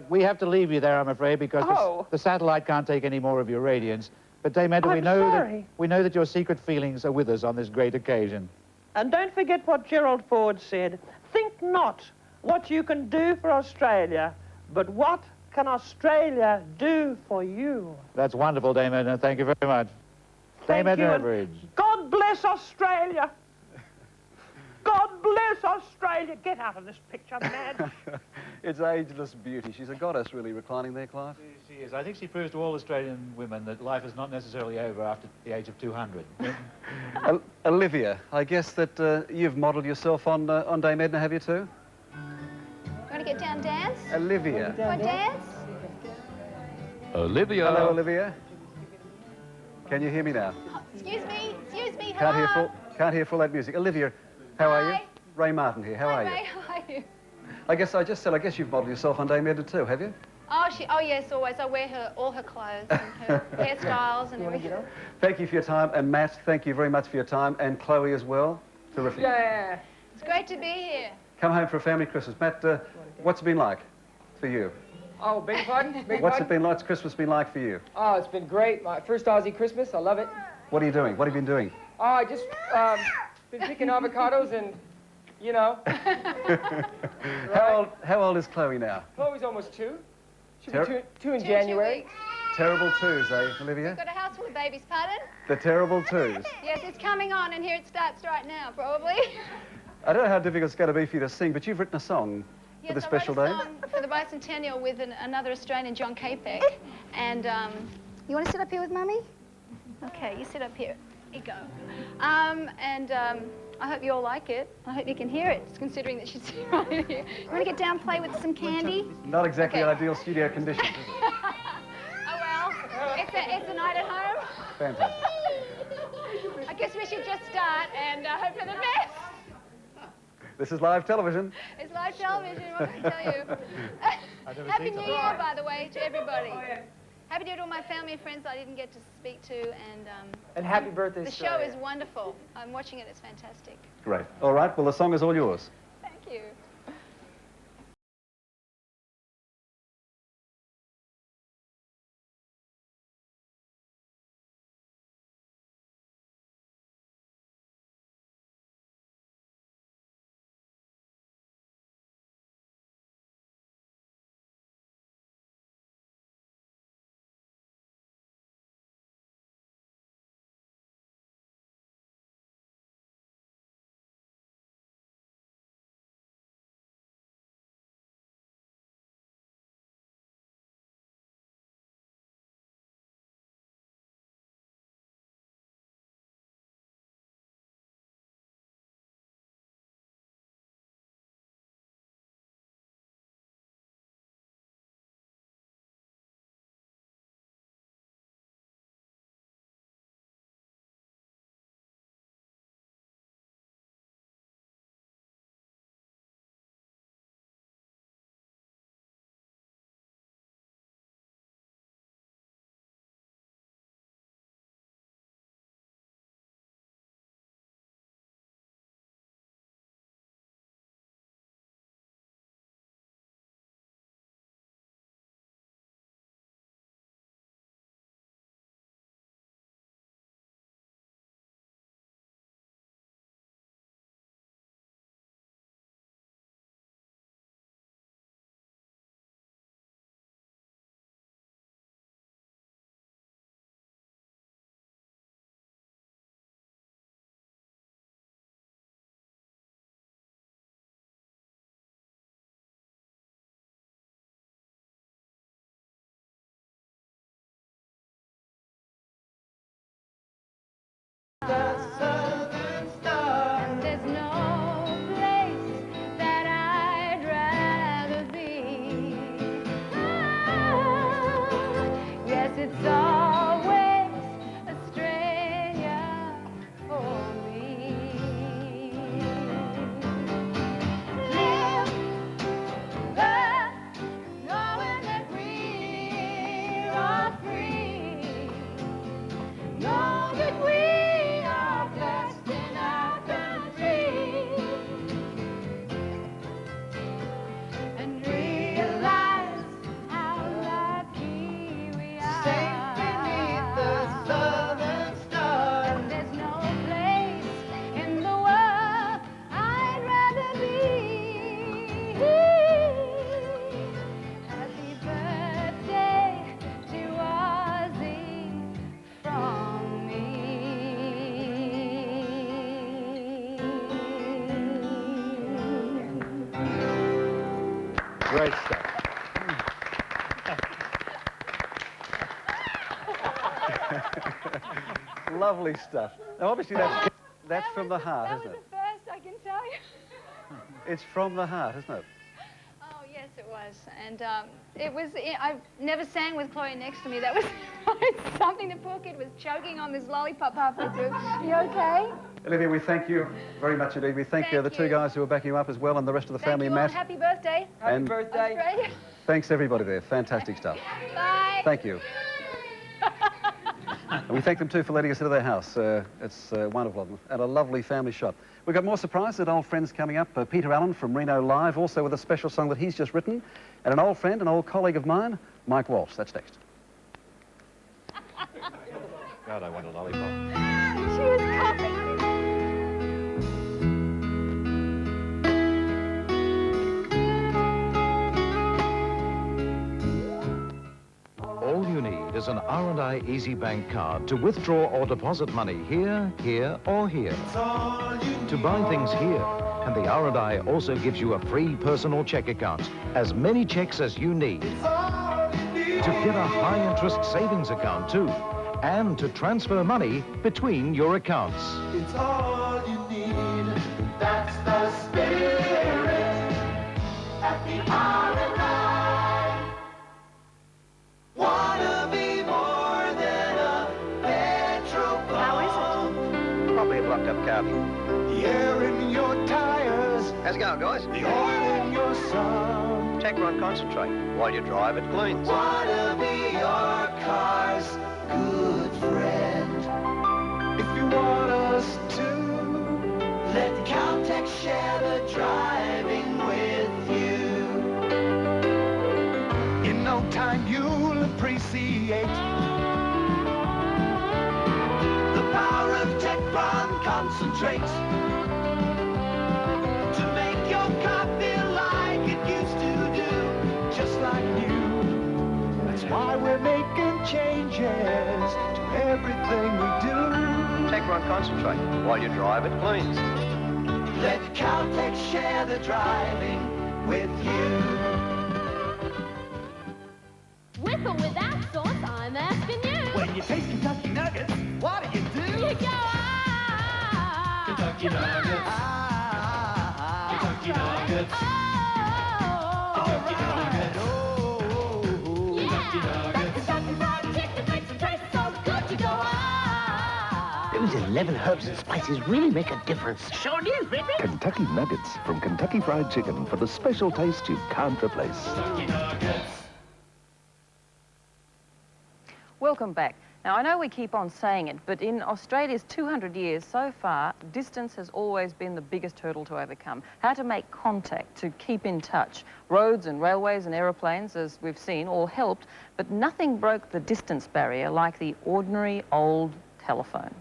we have to leave you there, I'm afraid, because the satellite can't take any more of your radiance. But Dame Edna, we know that your secret feelings are with us on this great occasion. And don't forget what Gerald Ford said. Think not what you can do for Australia, but what can Australia do for you? That's wonderful, Dame Edna. Thank you very much. Dame Edna Everidge. God bless Australia. God bless Australia. Get out of this picture, man. It's ageless beauty. She's a goddess, really, reclining there, Clive. She is. I think she proves to all Australian women that life is not necessarily over after the age of 200. Olivia, I guess that you've modelled yourself on Dame Edna, have you too? You want to get down and dance? Olivia. Want to dance? Olivia. Hello, Olivia. Can you hear me now? Oh, excuse me, hello. Can't hear full that music. Olivia, how are you? Ray Martin here. How are you? Ray, how are you? I guess you've modelled yourself on Dame Edna too, have you? Oh, yes, always. I wear all her clothes and her hairstyles and everything. Thank you for your time, and Matt, thank you very much for your time, and Chloe as well. Terrific. Yeah. It's great to be here. Come home for a family Christmas. Matt, what's it been like for you? Oh, beg your pardon? Beg your What's pardon? it been like? What's Christmas been like for you? Oh, it's been great. My first Aussie Christmas. I love it. What are you doing? What have you been doing? Oh, I just been picking avocados and, you know. How old is Chloe now? Chloe's almost 2. She'll Ter- be two in 2 January. weeks. Terrible twos, eh, Olivia? We've got a house full of babies, pardon? The terrible twos. Yes, it's coming on, and here it starts right now, probably. I don't know how difficult it's going to be for you to sing, but you've written a song for the special I day. wrote a song for the Bicentennial with another Australian, John Capek. And you want to sit up here with Mummy? Okay, you sit up here. Here you go. I hope you all like it. I hope you can hear it, considering that she's right here. You want to get down, play with some candy? Not exactly ideal studio conditions, is it? Oh, well, it's a night at home. Fantastic. I guess we should just start and hope for the best. This is live television. It's live television, what can I tell you? Happy New Year, by the way, to everybody. Happy New Year to all my family and friends I didn't get to speak to. And happy birthday, The show Australia. is wonderful. I'm watching it, it's fantastic. Great. All right, well, the song is all yours. Thank you. There's no place that I'd rather be. Yes, it's always Australia for me. Live there, knowing that we are free. Know that we are blessed in our country, and realize how lucky we are. Safe beneath the southern stars, and there's no place in the world I'd rather be. Happy birthday to Ozzy from me. Great stuff. Lovely stuff. Now, obviously, that's from the heart, That isn't was it? the first, I can tell you. It's from the heart, isn't it? Oh, yes, it was. And I never sang with Chloe next to me. That was something the poor kid was choking on this lollipop halfway through. You okay? Olivia, we thank you very much indeed. We thank the two guys who are backing you up as well, and the rest of the family, Thank you all. Matt. Happy birthday. And- birthday. Australia. Thanks, everybody there. Fantastic stuff. Bye. Thank you. And we thank them too for letting us into their house. It's wonderful of them, and a lovely family shot. We've got more surprises and old friends coming up. Peter Allen from Reno Live, also with a special song that he's just written, and an old friend, an old colleague of mine, Mike Walsh. That's next. God, I want a lollipop. She was coughing. All you need is an R&I Easy Bank card to withdraw or deposit money here, here, or here. To buy things here. And the R&I also gives you a free personal check account. As many checks as you need. To get a high-interest savings account, too. And to transfer money between your accounts. It's all you need. That's the spirit at the R&I. Wanna be more than a petrol pump. How is it? Probably a blocked up car. The air in your tires. How's it going, guys? The oil in your sun. Take one concentrate. While you drive, it cleans. Wanna be your car's good friend. If you want us to, let Caltech share the driving with you. In no time you'll appreciate the power of Tecron concentrate to make your car feel like it used to do, just like new. That's why we're making changes to everything we do. Take one concentrate. While you drive, it cleans. Let Caltech share the driving with you. With or without sauce, I'm asking you. When you taste Kentucky Nuggets, what do? You go, ah! Kentucky Nuggets. Ah! Kentucky Nuggets. Kentucky Nuggets. Oh! Kentucky Nuggets. Kentucky Fried Chicken makes them taste so good. You go, ah! Those 11 herbs and spices really make a difference. Sure is, baby. Kentucky Nuggets from Kentucky Fried Chicken for the special taste you can't replace. Kentucky Nuggets. Welcome back. Now, I know we keep on saying it, but in Australia's 200 years so far, distance has always been the biggest hurdle to overcome. How to make contact, to keep in touch. Roads and railways and aeroplanes, as we've seen, all helped, but nothing broke the distance barrier like the ordinary old telephone.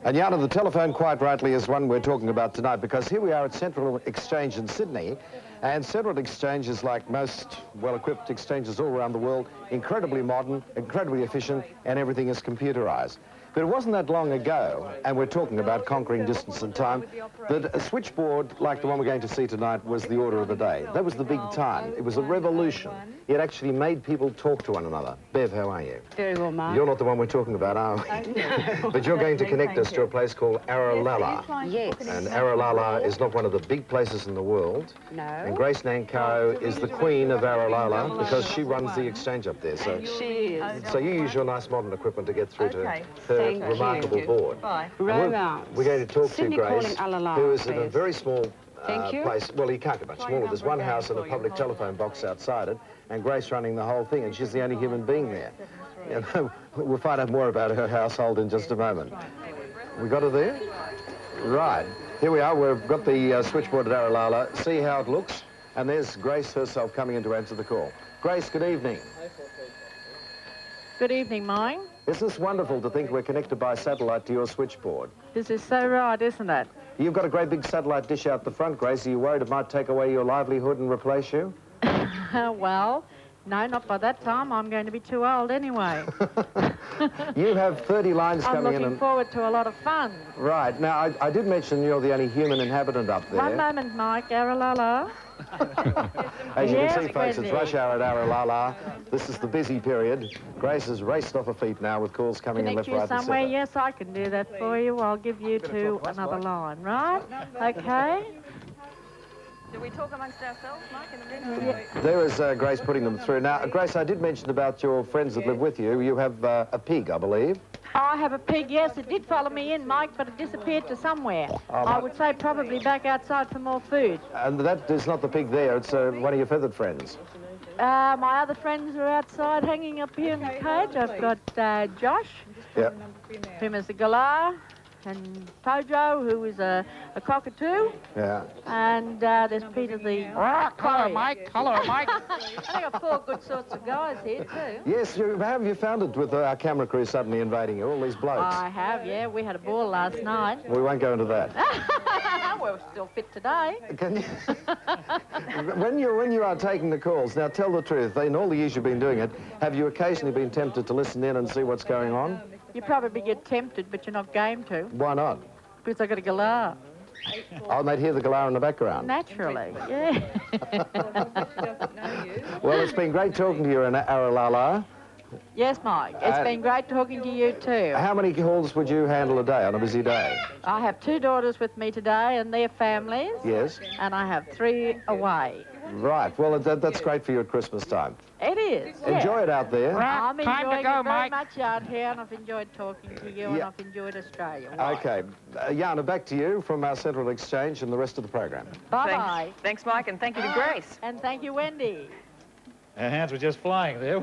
And Yana, the telephone, quite rightly, is one we're talking about tonight, because here we are at Central Exchange in Sydney, and Central Exchange is like most well-equipped exchanges all around the world, incredibly modern, incredibly efficient, and everything is computerized. But it wasn't that long ago, and we're talking about conquering distance and time, that a switchboard like the one we're going to see tonight was the order of the day. That was the big time. It was a revolution. It actually made people talk to one another. Bev, how are you? Very well, Mark. You're not the one we're talking about, are we? No. But you're going to connect us to a place called Aralala. Yes. And Aralala is not one of the big places in the world. No. And Grace Nankau is the queen of Aralala because she runs the exchange up there. So she is. So you use your nice modern equipment to get through to her Thank remarkable you. board. Bye. And we're going to talk Sydney to Grace, calling Alala, who is in a please. very small Thank you. place. Well, you can't get much smaller. There's one house and a public telephone box outside it, and Grace running the whole thing, and she's the only human being there. You know, we'll find out more about her household in just a moment. We got her there? Right. Here we are. We've got the switchboard at Aralala. See how it looks. And there's Grace herself coming in to answer the call. Grace, good evening. Good evening, Mike. Isn't this wonderful to think we're connected by satellite to your switchboard? This is so right, isn't it? You've got a great big satellite dish out the front, Grace. Are you worried it might take away your livelihood and replace you? Well, no, not by that time. I'm going to be too old anyway. You have 30 lines I'm coming in. looking forward to a lot of fun. Right. Now, I did mention you're the only human inhabitant up there. One moment, Mike. Aralala. As you Yes, can see, folks, it's Wendy. rush hour at Aralala. This is the busy period. Grace has raced off her feet now with calls coming in Connect left, you right, and somewhere? centre. Yes, I can do that for you. I'll give you to another line, right? Okay. Do we talk amongst ourselves, Mike, in the room? There is Grace putting them through. Now, Grace, I did mention about your friends that live with you. You have a pig, I believe. I have a pig, yes. It did follow me in, Mike, but it disappeared to somewhere. I would say probably back outside for more food. And that is not the pig there. It's one of your feathered friends. My other friends are outside hanging up here in the cage. I've got Josh, whom is a galah, and Tojo, who is a cockatoo. Yeah. And there's Peter the... Hello, Mike. Hello, Mike. I got 4 good sorts of guys here, too. Yes, how have you found it with our camera crew suddenly invading you, all these blokes? I have, yeah. We had a ball last night. We won't go into that. We're still fit today. Can you... when you are taking the calls, now tell the truth, in all the years you've been doing it, have you occasionally been tempted to listen in and see what's going on? You probably get tempted, but you're not game to. Why not? Because I got a galah. Oh, they'd hear the galah in the background. Naturally, yeah. Well, it's been great talking to you, Aralala. Yes, Mike. It's been great talking to you too. How many calls would you handle a day on a busy day? I have 2 daughters with me today and their families. Yes. And I have 3 away. Right. Well, that's great for you at Christmas time. It is. Enjoy it out there. I'm Time to enjoying go, it very Mike. much out here, and I've enjoyed talking to you, and I've enjoyed Australia. Okay. Jana, back to you from our Central Exchange and the rest of the program. Bye-bye. Thanks, Mike, and thank you to Grace. And thank you, Wendy. Our hands were just flying there.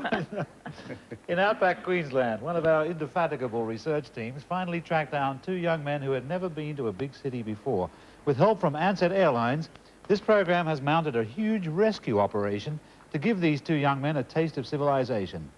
In Outback, Queensland, one of our indefatigable research teams finally tracked down 2 young men who had never been to a big city before. With help from Ansett Airlines, this program has mounted a huge rescue operation to give these 2 young men a taste of civilization.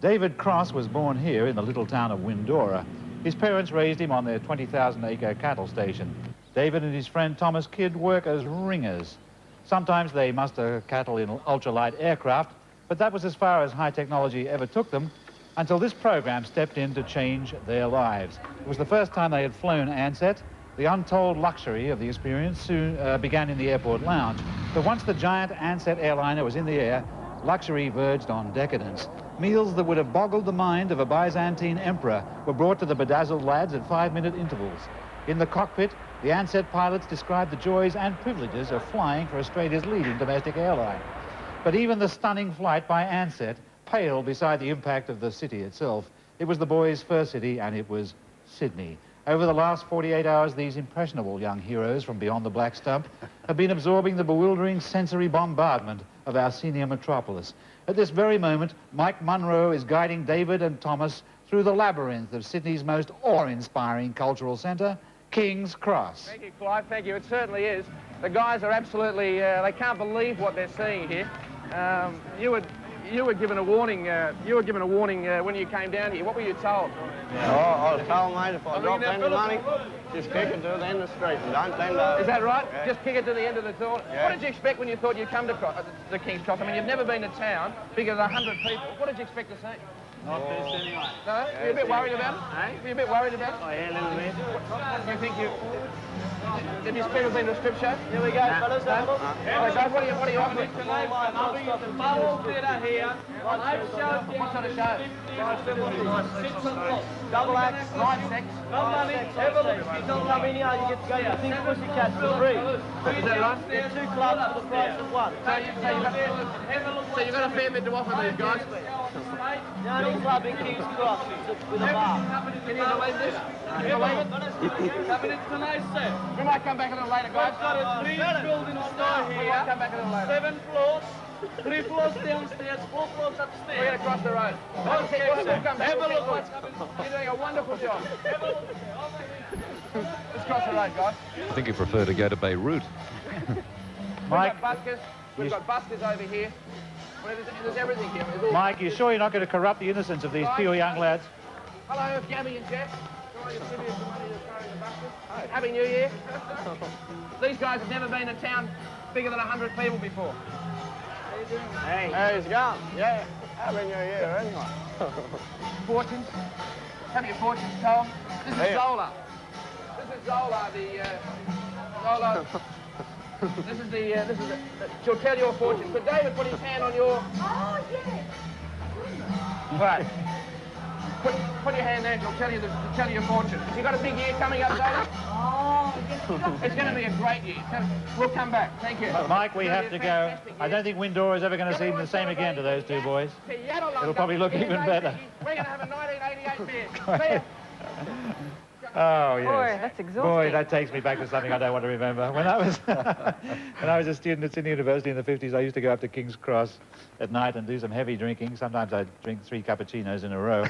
David Cross was born here in the little town of Windora. His parents raised him on their 20,000-acre cattle station. David and his friend Thomas Kidd work as ringers. Sometimes they muster cattle in ultralight aircraft, but that was as far as high technology ever took them until this program stepped in to change their lives. It was the first time they had flown Ansett. The untold luxury of the experience soon began in the airport lounge. But once the giant Ansett airliner was in the air, luxury verged on decadence. Meals that would have boggled the mind of a Byzantine emperor were brought to the bedazzled lads at 5-minute intervals. In the cockpit, the Ansett pilots described the joys and privileges of flying for Australia's leading domestic airline. But even the stunning flight by Ansett paled beside the impact of the city itself. It was the boys' first city, and it was Sydney. Over the last 48 hours, these impressionable young heroes from beyond the black stump have been absorbing the bewildering sensory bombardment of our senior metropolis. At this very moment, Mike Munro is guiding David and Thomas through the labyrinth of Sydney's most awe-inspiring cultural centre, King's Cross. Thank you, Clive. Thank you. It certainly is. The guys are absolutely, they can't believe what they're seeing here. You were given a warning. When you came down here. What were you told? Oh, I was told, mate, if I drop any money, just kick it to the end of the street and don't bend over. Is that right? Yeah. Just kick it to the end of the door. Yeah. What did you expect when you thought you'd come to the King's Cross? I mean, you've never been to town, bigger than 100 people. What did you expect to see? Not this anyway. No? Were you a bit worried about it? Eh? Were you a bit worried about it? Oh, yeah, a little bit. Do you think you... Did you expect to have been to a strip show? Here we go, fellas. Hey, guys, what are you offering? Marvel Theatre here. What sort of show? Double acts. Live sex. No money. Have a look. If you don't come in here, you get to go to Think Pussycats for free. Is that right? Get 2 clubs for the price of 1. So you've got a fair bit to offer these guys? The only club in King's Cross with a bar. Can you believe this? Can you believe it? Happening tonight, sir. We might come back a little later, guys. We've got a 3-building store We here. might come back a little later. 7 floors. 3 floors downstairs, 4 floors upstairs. We're going to cross the road. Okay, We'll come back. have a look. You're doing a wonderful job. Let's cross the road, guys. I think you prefer to go to Beirut. Mike, We've got buskers over here. There's everything here. There's all... Mike, you sure you're not going to corrupt the innocence of these pure young lads? Hello, Gabby and Jeff. Happy New Year. These guys have never been to town bigger than 100 people before. Hey, how's it going? Yeah, Happy New Year, anyway. Fortunes. Have your fortunes told. This is Zola. This is Zola, Zola. This is the, she'll tell your fortune. Could David put his hand on your... Oh, yeah. Right. Put your hand there and she'll tell you your fortune. Has you got a big year coming up, Zola? Oh, it's going to be a great year. We'll come back. Thank you. Mike, we have to go. I don't think Windora is ever going to seem the same again to those 2 boys. It'll probably look even better. We're going to have a 1988 beer. See ya. Oh, yes. Boy, that's exhausting. Boy, that takes me back to something I don't want to remember. When I was a student at Sydney University in the 50s, I used to go up to King's Cross at night and do some heavy drinking. Sometimes I'd drink 3 cappuccinos in a row.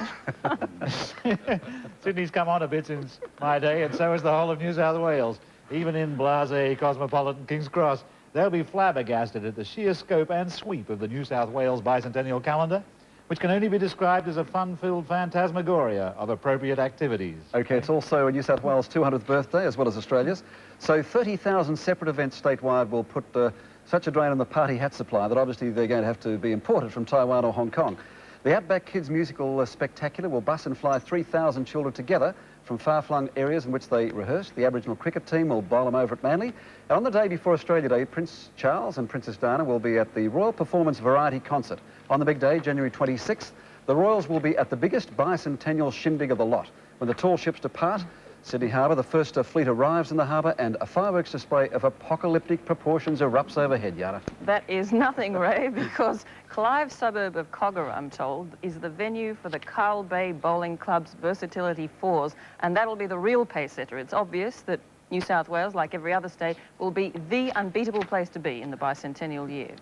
Sydney's come on a bit since my day, and so has the whole of New South Wales. Even in blasé, cosmopolitan King's Cross, they'll be flabbergasted at the sheer scope and sweep of the New South Wales bicentennial calendar, which can only be described as a fun-filled phantasmagoria of appropriate activities. OK, it's also New South Wales' 200th birthday, as well as Australia's. So 30,000 separate events statewide will put such a drain on the party hat supply that obviously they're going to have to be imported from Taiwan or Hong Kong. The Outback Kids Musical Spectacular will bus and fly 3,000 children together from far-flung areas in which they rehearsed. The Aboriginal cricket team will bowl them over at Manly. And on the day before Australia Day, Prince Charles and Princess Diana will be at the Royal Performance Variety Concert. On the big day, January 26th, the Royals will be at the biggest bicentennial shindig of the lot. When the tall ships depart, Sydney Harbour, the first fleet arrives in the harbour and a fireworks display of apocalyptic proportions erupts overhead, Yara. That is nothing, Ray, because Clive's suburb of Kogarah, I'm told, is the venue for the Carl Bay Bowling Club's Versatility Fours, and that'll be the real pace setter. It's obvious that New South Wales, like every other state, will be the unbeatable place to be in the bicentennial year.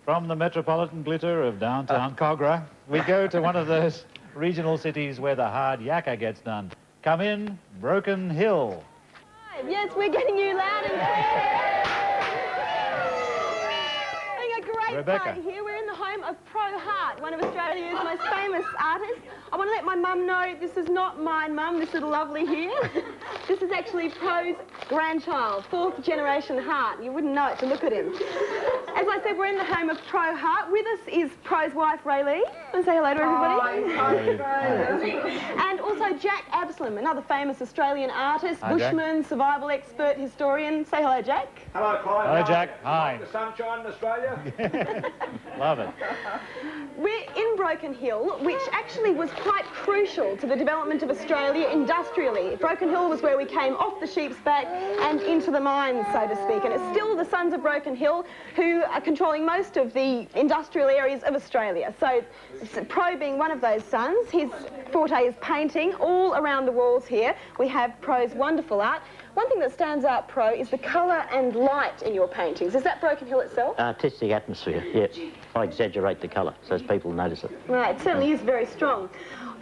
From the metropolitan glitter of downtown Kogarah, we go to one of those regional cities where the hard yakka gets done. Come in, Broken Hill. Yes, we're getting you loud and clear. Having a great Rebecca. party here. We're in the home of Pro Hart, one of Australia's most famous artists. I want to let my mum know this is not my mum, this little lovely here. This is actually Pro's grandchild, 4th generation Hart. You wouldn't know it to look at him. As I said, we're in the home of Pro Hart. With us is Pro's wife, Raylee. Want to say hello to everybody? Hi. And also Jack Absalom, another famous Australian artist, Hi, bushman, Jack. survival expert, historian. Say hello, Jack. Hello, Clive. Hello, Jack. Hi. The sunshine in Australia? Love it. We're in Broken Hill, which actually was quite crucial to the development of Australia industrially. Broken Hill was where we came off the sheep's back and into the mines, so to speak. And it's still the sons of Broken Hill who are controlling most of the industrial areas of Australia. So Pro being one of those sons, his forte is painting. All around the walls here, we have Pro's wonderful art. One thing that stands out, Pro, is the colour and light in your paintings. Is that Broken Hill itself? Artistic atmosphere, yes. I exaggerate the colour so as people notice it. Right, it certainly is very strong.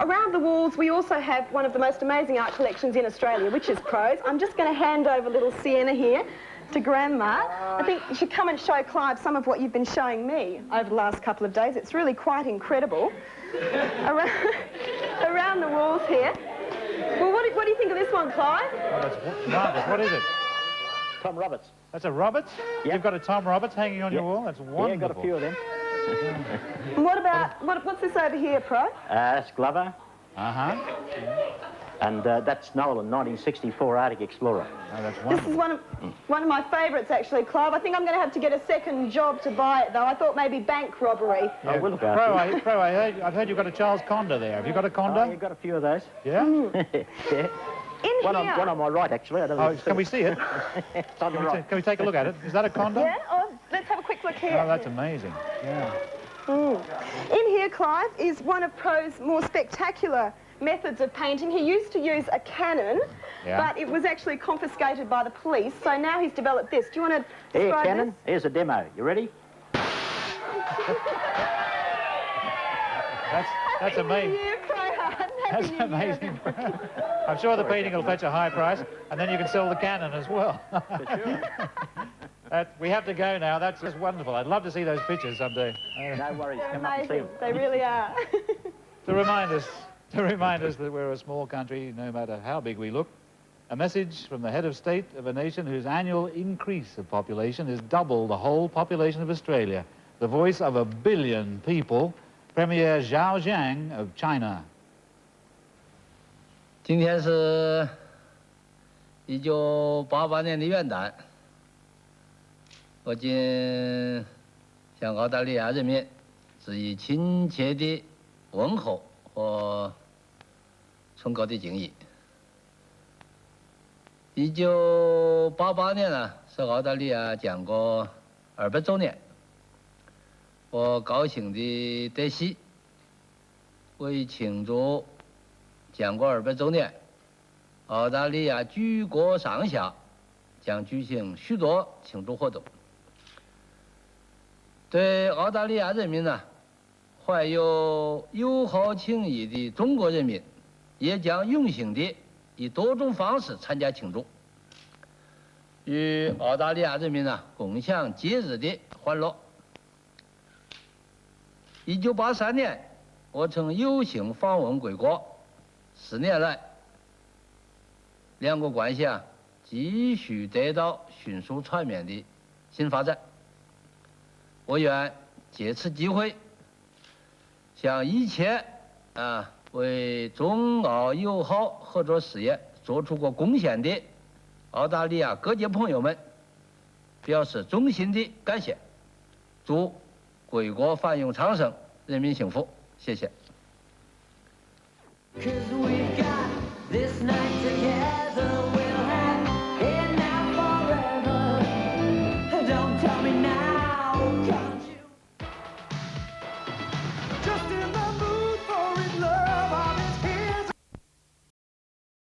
Around the walls, we also have one of the most amazing art collections in Australia, which is Pro's. I'm just going to hand over little Sienna here to Grandma. I think you should come and show Clive some of what you've been showing me over the last couple of days. It's really quite incredible. Around the walls here. Well, what do you think of this one, Clive? Oh, that's marvellous. What is it? Tom Roberts. That's a Roberts? Yep. You've got a Tom Roberts hanging on your wall? That's wonderful. Yeah, got a few of them. And what about, what's this over here, Pro? That's Glover. Uh-huh. And that's Nolan, 1964 Arctic Explorer. Oh, that's This is one of my favourites, actually, Clive. I think I'm going to have to get a second job to buy it, though. I thought maybe bank robbery. Yeah. We'll look Pro, I've heard you've got a Charles Condor there. Have you got a Condor? Oh, you've got a few of those. Yeah? Yeah. One on my right, actually. I don't know Can we see it? It's on the right. Can we take a look at it? Is that a Condor? Yeah? Oh, let's have a quick look here. Oh, that's amazing. Yeah. In here, Clive, is one of Pro's more spectacular methods of painting. He used to use a cannon, but it was actually confiscated by the police, so now he's developed this. Do you want to describe Here, cannon. this? Here's a demo. You ready? That's amazing. That's amazing. I'm sure the painting will fetch a high price, and then you can sell the cannon as well. We have to go now. That's just wonderful. I'd love to see those pictures someday. No worries. They're Come up and see amazing. them. They really are. To remind us that we're a small country, no matter how big we look. A message from the head of state of a nation whose annual increase of population is double the whole population of Australia. The voice of 1 billion people, Premier Zhao Jiang of China. 今天是1988年的元旦，我谨向澳大利亚人民致以亲切的问候和崇高的敬意。1988年呢，是澳大利亚建国200周年，我高兴的得喜，为庆祝建国200周年，澳大利亚举国上下将举行许多庆祝活动。对澳大利亚人民呢，怀有友好情谊的中国人民，也将用心地以多种方式参加庆祝，与澳大利亚人民呢共享节日的欢乐。1983年，我曾有幸访问贵国，4年来，两国关系继续得到迅速全面的新发展。我愿借此机会，向一切为中澳友好合作事业做出过贡献的澳大利亚各界朋友们表示衷心的感谢，祝贵国繁荣昌盛，人民幸福，谢谢。 'Cause we've got this night